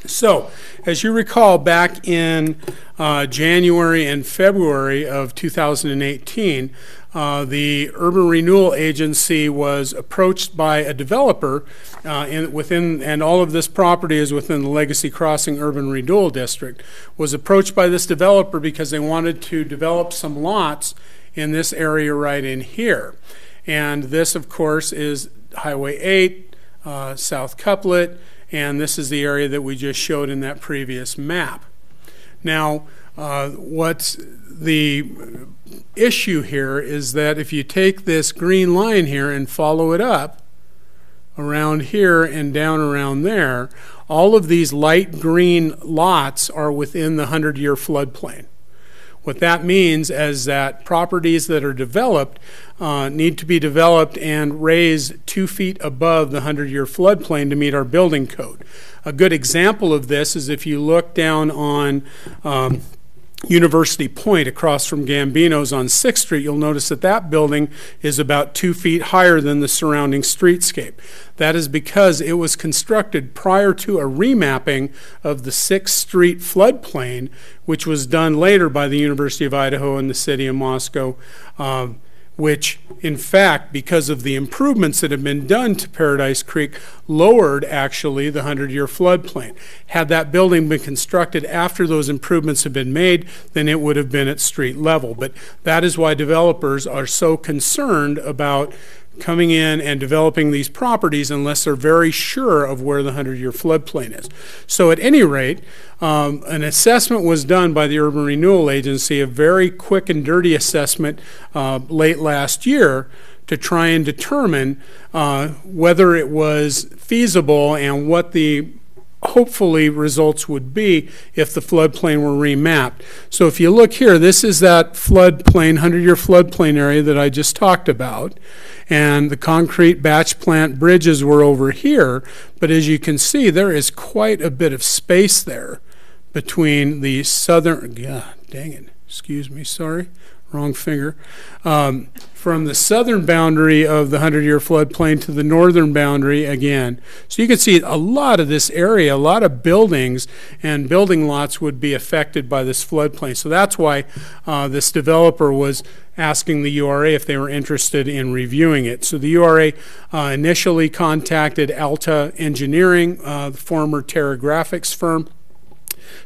So, as you recall, back in January and February of 2018, the Urban Renewal Agency was approached by a developer, and all of this property is within the Legacy Crossing Urban Renewal District, was approached by this developer because they wanted to develop some lots in this area right in here. And this, of course, is Highway 8, South Couplet, and this is the area that we just showed in that previous map. Now, what's the issue here is that if you take this green line here and follow it up around here and down around there, all of these light green lots are within the 100-year floodplain. What that means is that properties that are developed need to be developed and raised 2 feet above the 100-year floodplain to meet our building code. A good example of this is if you look down on University Point across from Gambino's on 6th Street, you'll notice that that building is about 2 feet higher than the surrounding streetscape. That is because it was constructed prior to a remapping of the 6th Street floodplain, which was done later by the University of Idaho and the city of Moscow, which, in fact, because of the improvements that have been done to Paradise Creek, lowered actually the 100-year floodplain. Had that building been constructed after those improvements had been made, then it would have been at street level. But that is why developers are so concerned about coming in and developing these properties unless they're very sure of where the 100-year floodplain is. So at any rate, an assessment was done by the Urban Renewal Agency, a very quick and dirty assessment late last year, to try and determine whether it was feasible and what the hopefully results would be if the floodplain were remapped. So if you look here, this is that floodplain, 100-year floodplain area that I just talked about, and the concrete batch plant bridges were over here, but as you can see, there is quite a bit of space there between the southern, dang it, excuse me, sorry, wrong finger, from the southern boundary of the 100-year floodplain to the northern boundary again. So you can see a lot of this area, a lot of buildings and building lots would be affected by this floodplain. So that's why this developer was asking the URA if they were interested in reviewing it. So the URA initially contacted Alta Engineering, the former Terra Graphics firm,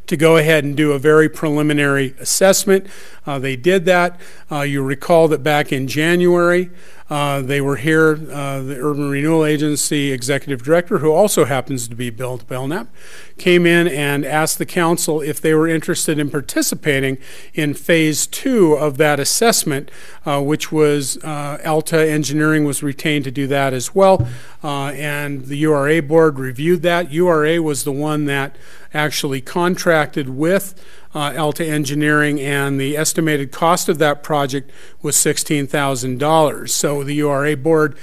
to go ahead and do a very preliminary assessment. They did that. You recall that back in January, they were here, the Urban Renewal Agency Executive Director, who also happens to be Bill Belknap, came in and asked the council if they were interested in participating in phase 2 of that assessment, which was Alta Engineering was retained to do that as well, and the URA board reviewed that. URA was the one that actually contracted with Alta Engineering, and the estimated cost of that project was $16,000. So the URA board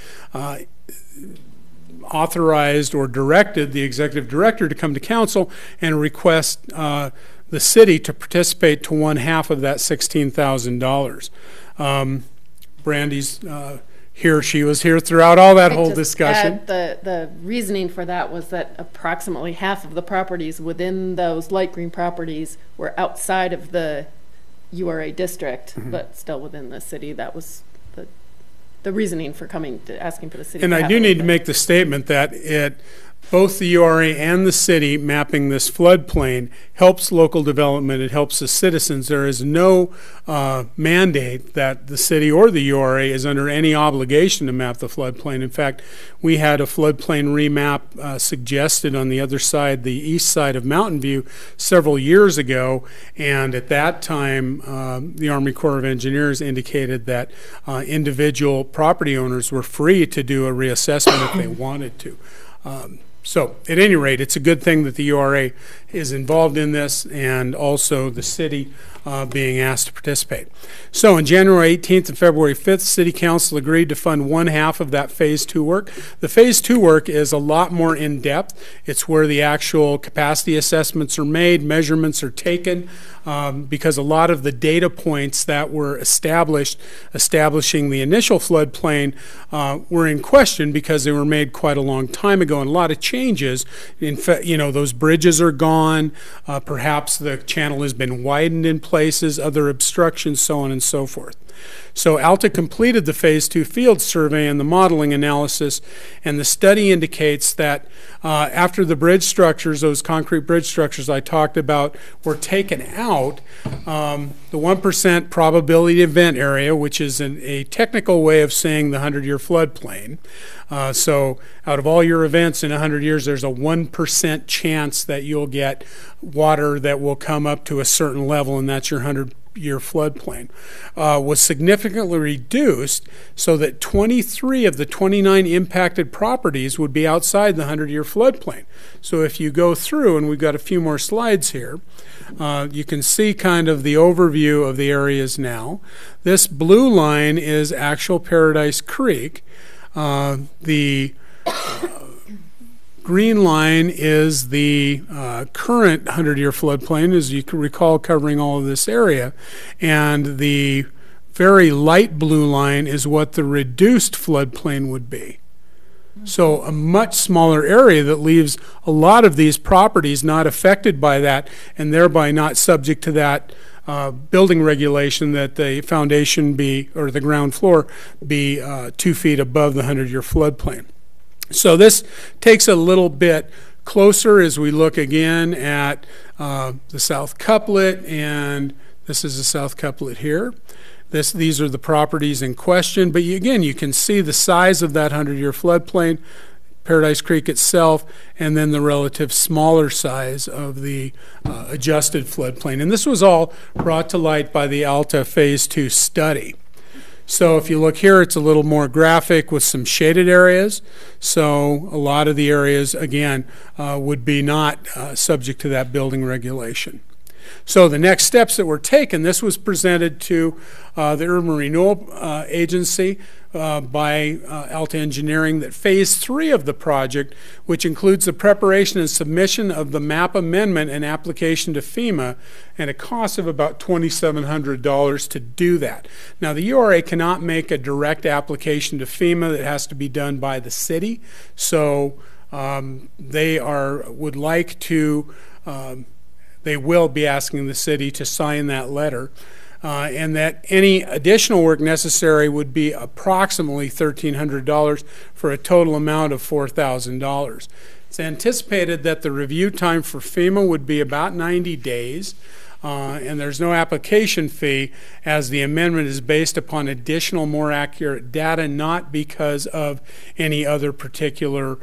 authorized or directed the executive director to come to council and request the city to participate to 1/2 of that $16,000. Brandy's here. She was here throughout all that whole discussion. The reasoning for that was that approximately half of the properties within those light green properties were outside of the URA district, but still within the city. That was the reasoning for coming to asking for the city. And I do need to make the statement that both the URA and the city mapping this floodplain helps local development. It helps the citizens. There is no mandate that the city or the URA is under any obligation to map the floodplain. In fact, we had a floodplain remap suggested on the other side, the east side of Mountain View, several years ago, and at that time the Army Corps of Engineers indicated that individual property owners were free to do a reassessment if they wanted to. So at any rate, it's a good thing that the URA is involved in this, and also the city being asked to participate. So on January 18th and February 5th, City Council agreed to fund 1/2 of that Phase 2 work. The Phase 2 work is a lot more in-depth. It's where the actual capacity assessments are made, measurements are taken, because a lot of the data points that were establishing the initial floodplain were in question because they were made quite a long time ago, and a lot of changes. In fact, those bridges are gone. Perhaps the channel has been widened in places, other obstructions, so on and so forth. So Alta completed the Phase 2 field survey and the modeling analysis, and the study indicates that after the bridge structures, those concrete bridge structures I talked about, were taken out, the 1% probability event area, which is a technical way of saying the 100-year floodplain. So out of all your events in 100 years, there's a 1% chance that you'll get water that will come up to a certain level, and that's your 100-year floodplain, was significantly reduced so that 23 of the 29 impacted properties would be outside the 100-year floodplain. So if you go through, and we've got a few more slides here, you can see kind of the overview of the areas now. This blue line is actual Paradise Creek. The green line is the current 100-year floodplain, as you can recall, covering all of this area. And the very light blue line is what the reduced floodplain would be. So a much smaller area that leaves a lot of these properties not affected by that, and thereby not subject to that building regulation that the foundation be, or the ground floor be 2 feet above the 100-year floodplain. So this takes a little bit closer as we look again at the south couplet, and this is the south couplet here. These are the properties in question, but again, you can see the size of that 100-year floodplain, Paradise Creek itself, and then the relative smaller size of the adjusted floodplain. And this was all brought to light by the Alta Phase 2 study. So if you look here, it's a little more graphic with some shaded areas. So a lot of the areas, again, would be not subject to that building regulation. So the next steps that were taken, this was presented to the Urban Renewal Agency by Alta Engineering, that Phase 3 of the project, which includes the preparation and submission of the map amendment and application to FEMA, and a cost of about $2,700 to do that. Now, the URA cannot make a direct application to FEMA. That has to be done by the city. So they would like to they will be asking the city to sign that letter, and that any additional work necessary would be approximately $1,300 for a total amount of $4,000. It's anticipated that the review time for FEMA would be about 90 days, and there's no application fee, as the amendment is based upon additional, more accurate data, not because of any other particular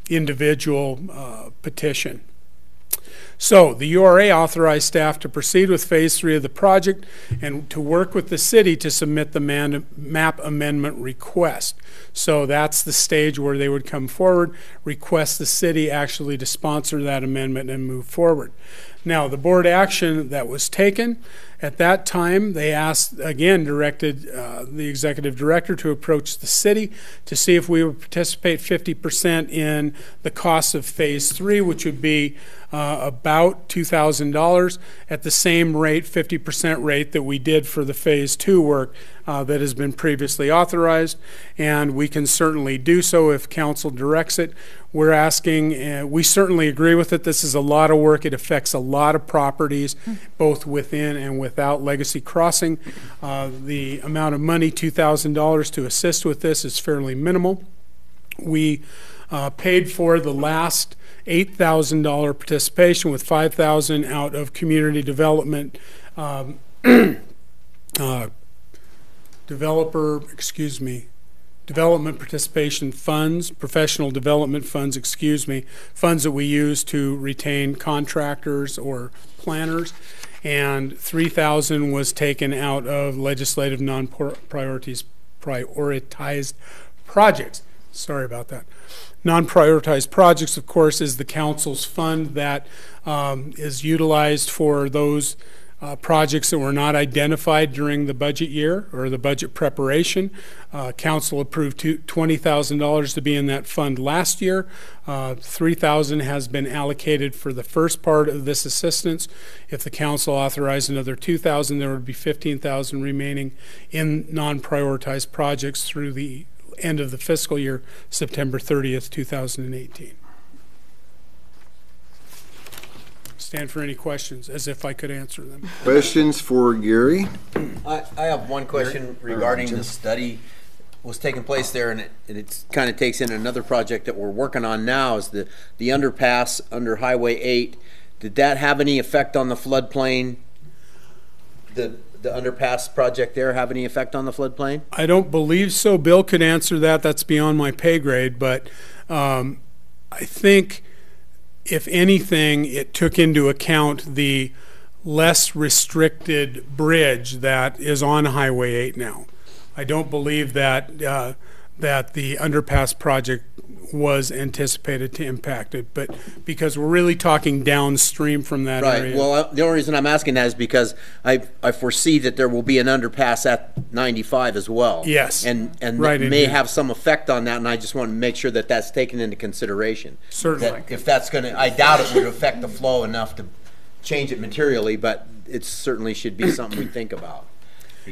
individual petition. So the URA authorized staff to proceed with Phase 3 of the project and to work with the city to submit the map amendment request. So that's the stage where they would come forward, request the city actually to sponsor that amendment and move forward. Now, the board action that was taken at that time, they asked, again, directed the executive director to approach the city to see if we would participate 50% in the cost of Phase 3, which would be about $2,000 at the same rate, 50% rate, that we did for the Phase 2 work that has been previously authorized, and we can certainly do so if council directs it. We're asking, we certainly agree with it. This is a lot of work. It affects a lot of properties, both within and without Legacy Crossing. The amount of money, $2,000 to assist with this, is fairly minimal. We paid for the last $8,000 participation, with $5,000 out of community development development participation funds, professional development funds, funds that we use to retain contractors or planners, and $3,000 was taken out of legislative non-prioritized projects. Sorry about that. Non-prioritized projects, of course, is the council's fund that is utilized for those projects that were not identified during the budget year or the budget preparation. Council approved $20,000 to be in that fund last year. $3,000 has been allocated for the first part of this assistance. If the council authorized another $2,000, there would be $15,000 remaining in non-prioritized projects through the end of the fiscal year, September 30th, 2018. Stand for any questions, as if I could answer them. Questions for Gary? I have one question regarding the study was taking place there, and it kind of takes in another project that we're working on now, is the underpass under Highway 8. Did that have any effect on the floodplain? The underpass project there have any effect on the floodplain? I don't believe so. Bill could answer that. That's beyond my pay grade, but I think, if anything, it took into account the less restricted bridge that is on Highway 8 now. I don't believe that that the underpass project was anticipated to impact it, but because we're really talking downstream from that area. Right, well, the only reason I'm asking that is because I foresee that there will be an underpass at 95 as well. Yes. And Right that in may here. have some effect on that, and I just want to make sure that that's taken into consideration. Certainly. That if that's going to, I doubt it would affect the flow enough to change it materially, but it certainly should be something we think about.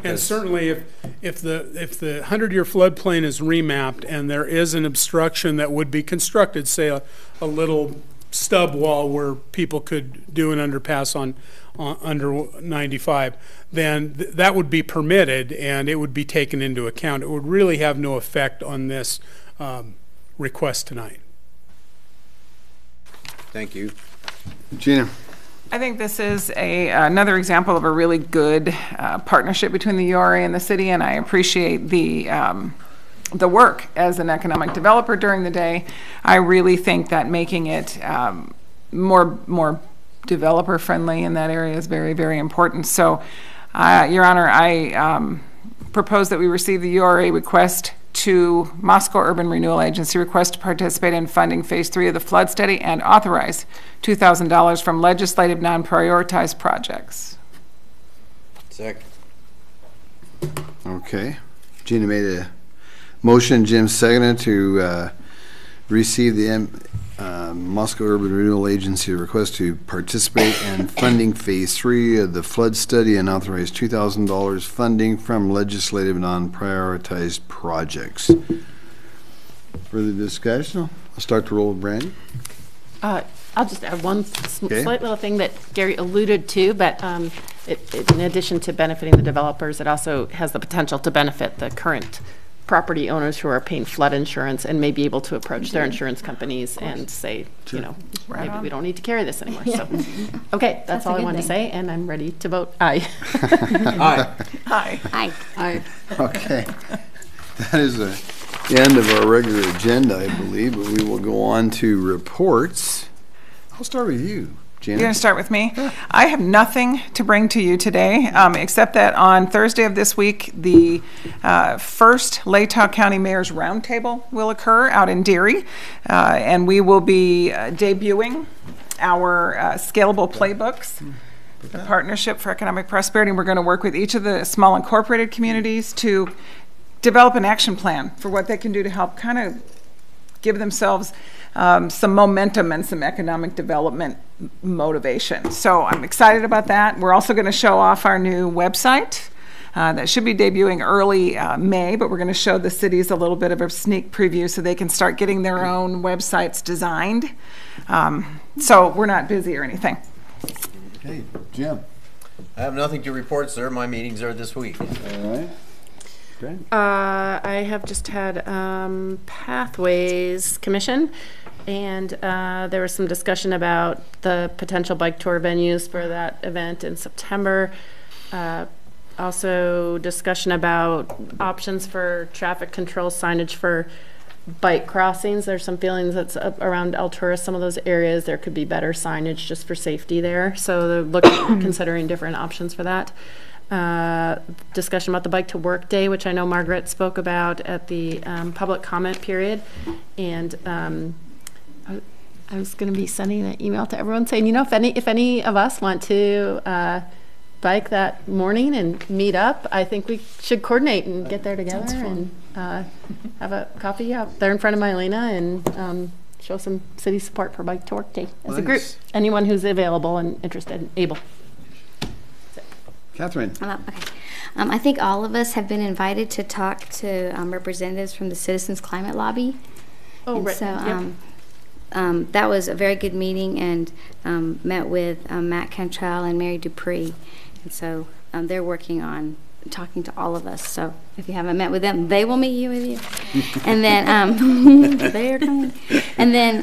And certainly, if the 100-year floodplain is remapped and there is an obstruction that would be constructed, say a little stub wall where people could do an underpass on under 95, then that would be permitted and it would be taken into account. It would really have no effect on this request tonight. Thank you. Gina. I think this is another example of a really good partnership between the URA and the city, and I appreciate the work as an economic developer during the day. I really think that making it more developer friendly in that area is very, very important. So, Your Honor, I propose that we receive the URA request to Moscow Urban Renewal Agency request to participate in funding Phase 3 of the flood study and authorize $2,000 from legislative non-prioritized projects. Second. Okay. Gina made a motion, Jim seconded to receive the Moscow Urban Renewal Agency request to participate in funding Phase 3 of the flood study and authorize $2,000 funding from legislative non-prioritized projects. Further discussion? I'll start the roll with Brandy. I'll just add one slight little thing that Gary alluded to, but in addition to benefiting the developers, it also has the potential to benefit the current property owners who are paying flood insurance and may be able to approach their insurance companies and say, you know, maybe we don't need to carry this anymore. So, okay, that's all I wanted to say, and I'm ready to vote aye. Aye. Aye. Aye. Aye. Okay. That is the end of our regular agenda, I believe, but we will go on to reports. I'll start with you, Janet. You're going to start with me? I have nothing to bring to you today, except that on Thursday of this week, the first Latah County Mayor's Roundtable will occur out in Deary, and we will be debuting our scalable playbooks, the Partnership for Economic Prosperity. We're going to work with each of the small incorporated communities to develop an action plan for what they can do to help kind of give themselves some momentum and some economic development motivation. So I'm excited about that. We're also going to show off our new website that should be debuting early May, but we're going to show the cities a little bit of a sneak preview so they can start getting their own websites designed. So we're not busy or anything. Okay, Jim. I have nothing to report, sir. My meetings are this week. All right. Okay. I have just had Pathways Commission, and there was some discussion about the potential bike tour venues for that event in September. Also discussion about options for traffic control signage for bike crossings. There's some feelings that's up around Altura, some of those areas, there could be better signage just for safety there. So they're looking, considering different options for that. Discussion about the Bike to Work Day, which I know Margaret spoke about at the public comment period. And I was going to be sending an email to everyone saying, you know, if any of us want to bike that morning and meet up, I think we should coordinate and get there together and have a coffee out there in front of Mylena and show some city support for Bike to Work Day as a group. Anyone who's available and interested and able. Catherine. Okay. I think all of us have been invited to talk to representatives from the Citizens Climate Lobby. Oh, and right. So that was a very good meeting, and met with Matt Cantrell and Mary Dupree. And so they're working on talking to all of us. So if you haven't met with them, they will meet you with you. And then they're coming. And then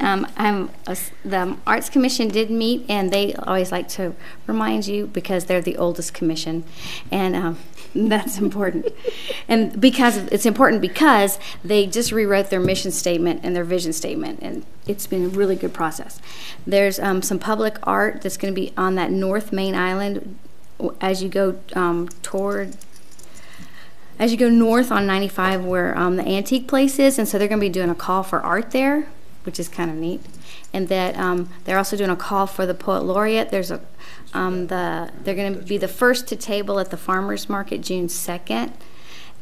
the Arts Commission did meet, and they always like to remind you because they're the oldest commission, and that's important. And because it's important because they just rewrote their mission statement and their vision statement, and it's been a really good process. There's some public art that's going to be on that North Main Island as you go toward as you go north on 95 where the antique place is, and so they're going to be doing a call for art there, which is kind of neat. And that they're also doing a call for the poet laureate. There's a they're going to be the first to table at the farmers market June 2nd,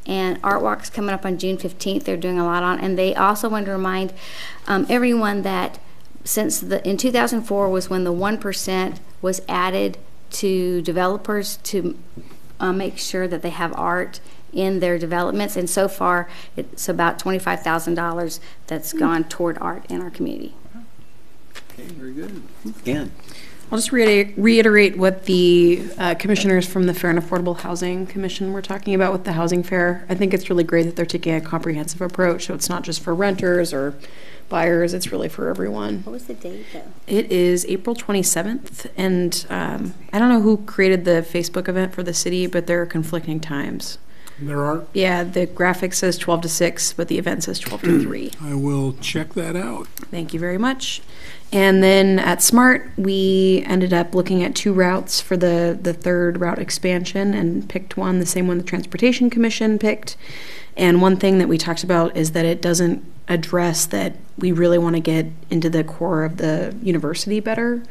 and Art Walk's coming up on June 15th. They're doing a lot on, and they also want to remind everyone that since in 2004 was when the 1% was added to developers to make sure that they have art in their developments, and so far it's about $25,000 that's gone toward art in our community. Okay, very good. Again. I'll just reiterate what the commissioners from the Fair and Affordable Housing Commission were talking about with the housing fair. I think it's really great that they're taking a comprehensive approach, so it's not just for renters or buyers, it's really for everyone. What was the date, though? It is April 27th, and I don't know who created the Facebook event for the city, but there are conflicting times. There are? Yeah, the graphic says 12 to 6, but the event says 12 to 3. I will check that out. Thank you very much. And then at SMART, we ended up looking at 2 routes for the third route expansion and picked one, the same one the Transportation Commission picked. And one thing that we talked about is that it doesn't address that we really want to get into the core of the university better,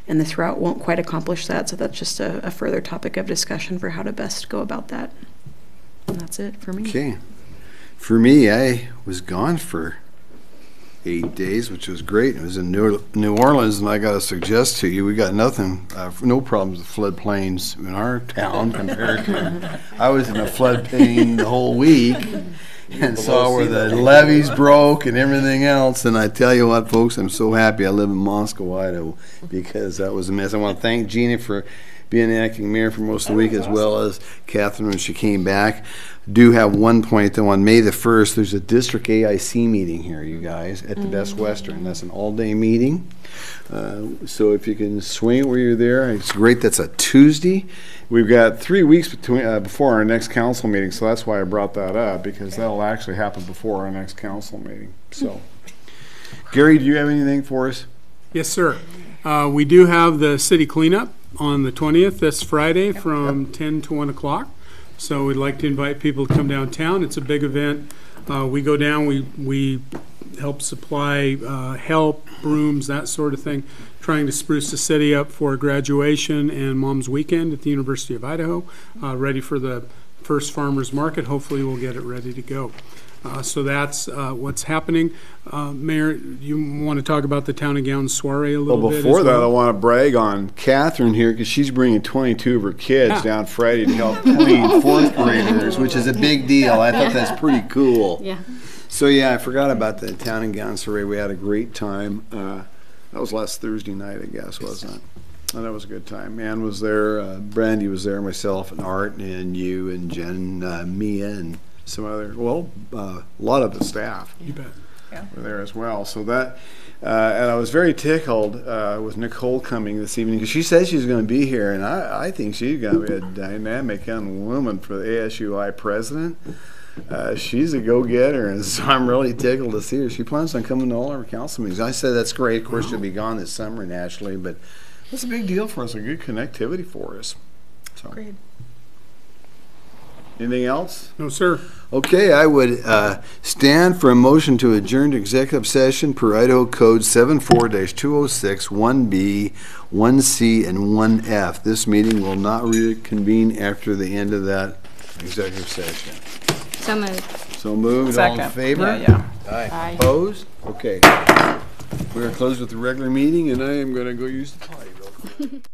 and this route won't quite accomplish that, so that's just a further topic of discussion for how to best go about that. And that's it for me. Okay. For me, I was gone for 8 days, which was great. It was in New Orleans, and I got to suggest to you, we got nothing, no problems with floodplains in our town compared to, I was in a floodplain the whole week and saw where the levees broke and everything else. And I tell you what, folks, I'm so happy I live in Moscow, Idaho, because that was a mess. I want to thank Gina for being the acting mayor for most of the week, as well as Catherine when she came back. Do have one point, though. On May the 1st, there's a district AIC meeting here, you guys, at the Best Western. That's an all-day meeting. So if you can swing it where you're there, it's great. That's a Tuesday. We've got 3 weeks before our next council meeting, so that's why I brought that up, because that'll actually happen before our next council meeting. So, Gary, do you have anything for us? Yes, sir. We do have the city cleanup on the 20th, this Friday, from 10 to 1 o'clock. So we'd like to invite people to come downtown. It's a big event. We go down, we help supply help, brooms, that sort of thing, trying to spruce the city up for graduation and Mom's Weekend at the University of Idaho, ready for the first farmers market. Hopefully we'll get it ready to go. So that's what's happening. Mayor, you want to talk about the Town and Gown soiree a little bit? Before that, I want to brag on Catherine here, because she's bringing 22 of her kids down Friday to help clean fourth graders, which is a big deal. I thought that's pretty cool. Yeah. So yeah, I forgot about the Town and Gown soiree. We had a great time. That was last Thursday night, I guess, wasn't it? And that was a good time. Ann was there, Brandy was there, myself and Art and you and Jen, Mia and some other, well, a lot of the staff. You bet. Were there as well. So that, and I was very tickled with Nicole coming this evening, because she said she's going to be here, and I think she's going to be a dynamic young woman for the ASUI president. She's a go-getter, and so I'm really tickled to see her. She plans on coming to all our council meetings. I said that's great. Of course, she'll be gone this summer naturally, but that's a big deal for us, a good connectivity for us. So. Great. Anything else? No, sir. Okay, I would stand for a motion to adjourn to executive session per Idaho Code 74-206, 1B, 1C, and 1F. This meeting will not reconvene after the end of that executive session. So moved. So moved. Second. All in favor? Yeah. Aye. Opposed? Okay. We are closed with the regular meeting, and I am going to go use the potty real quick.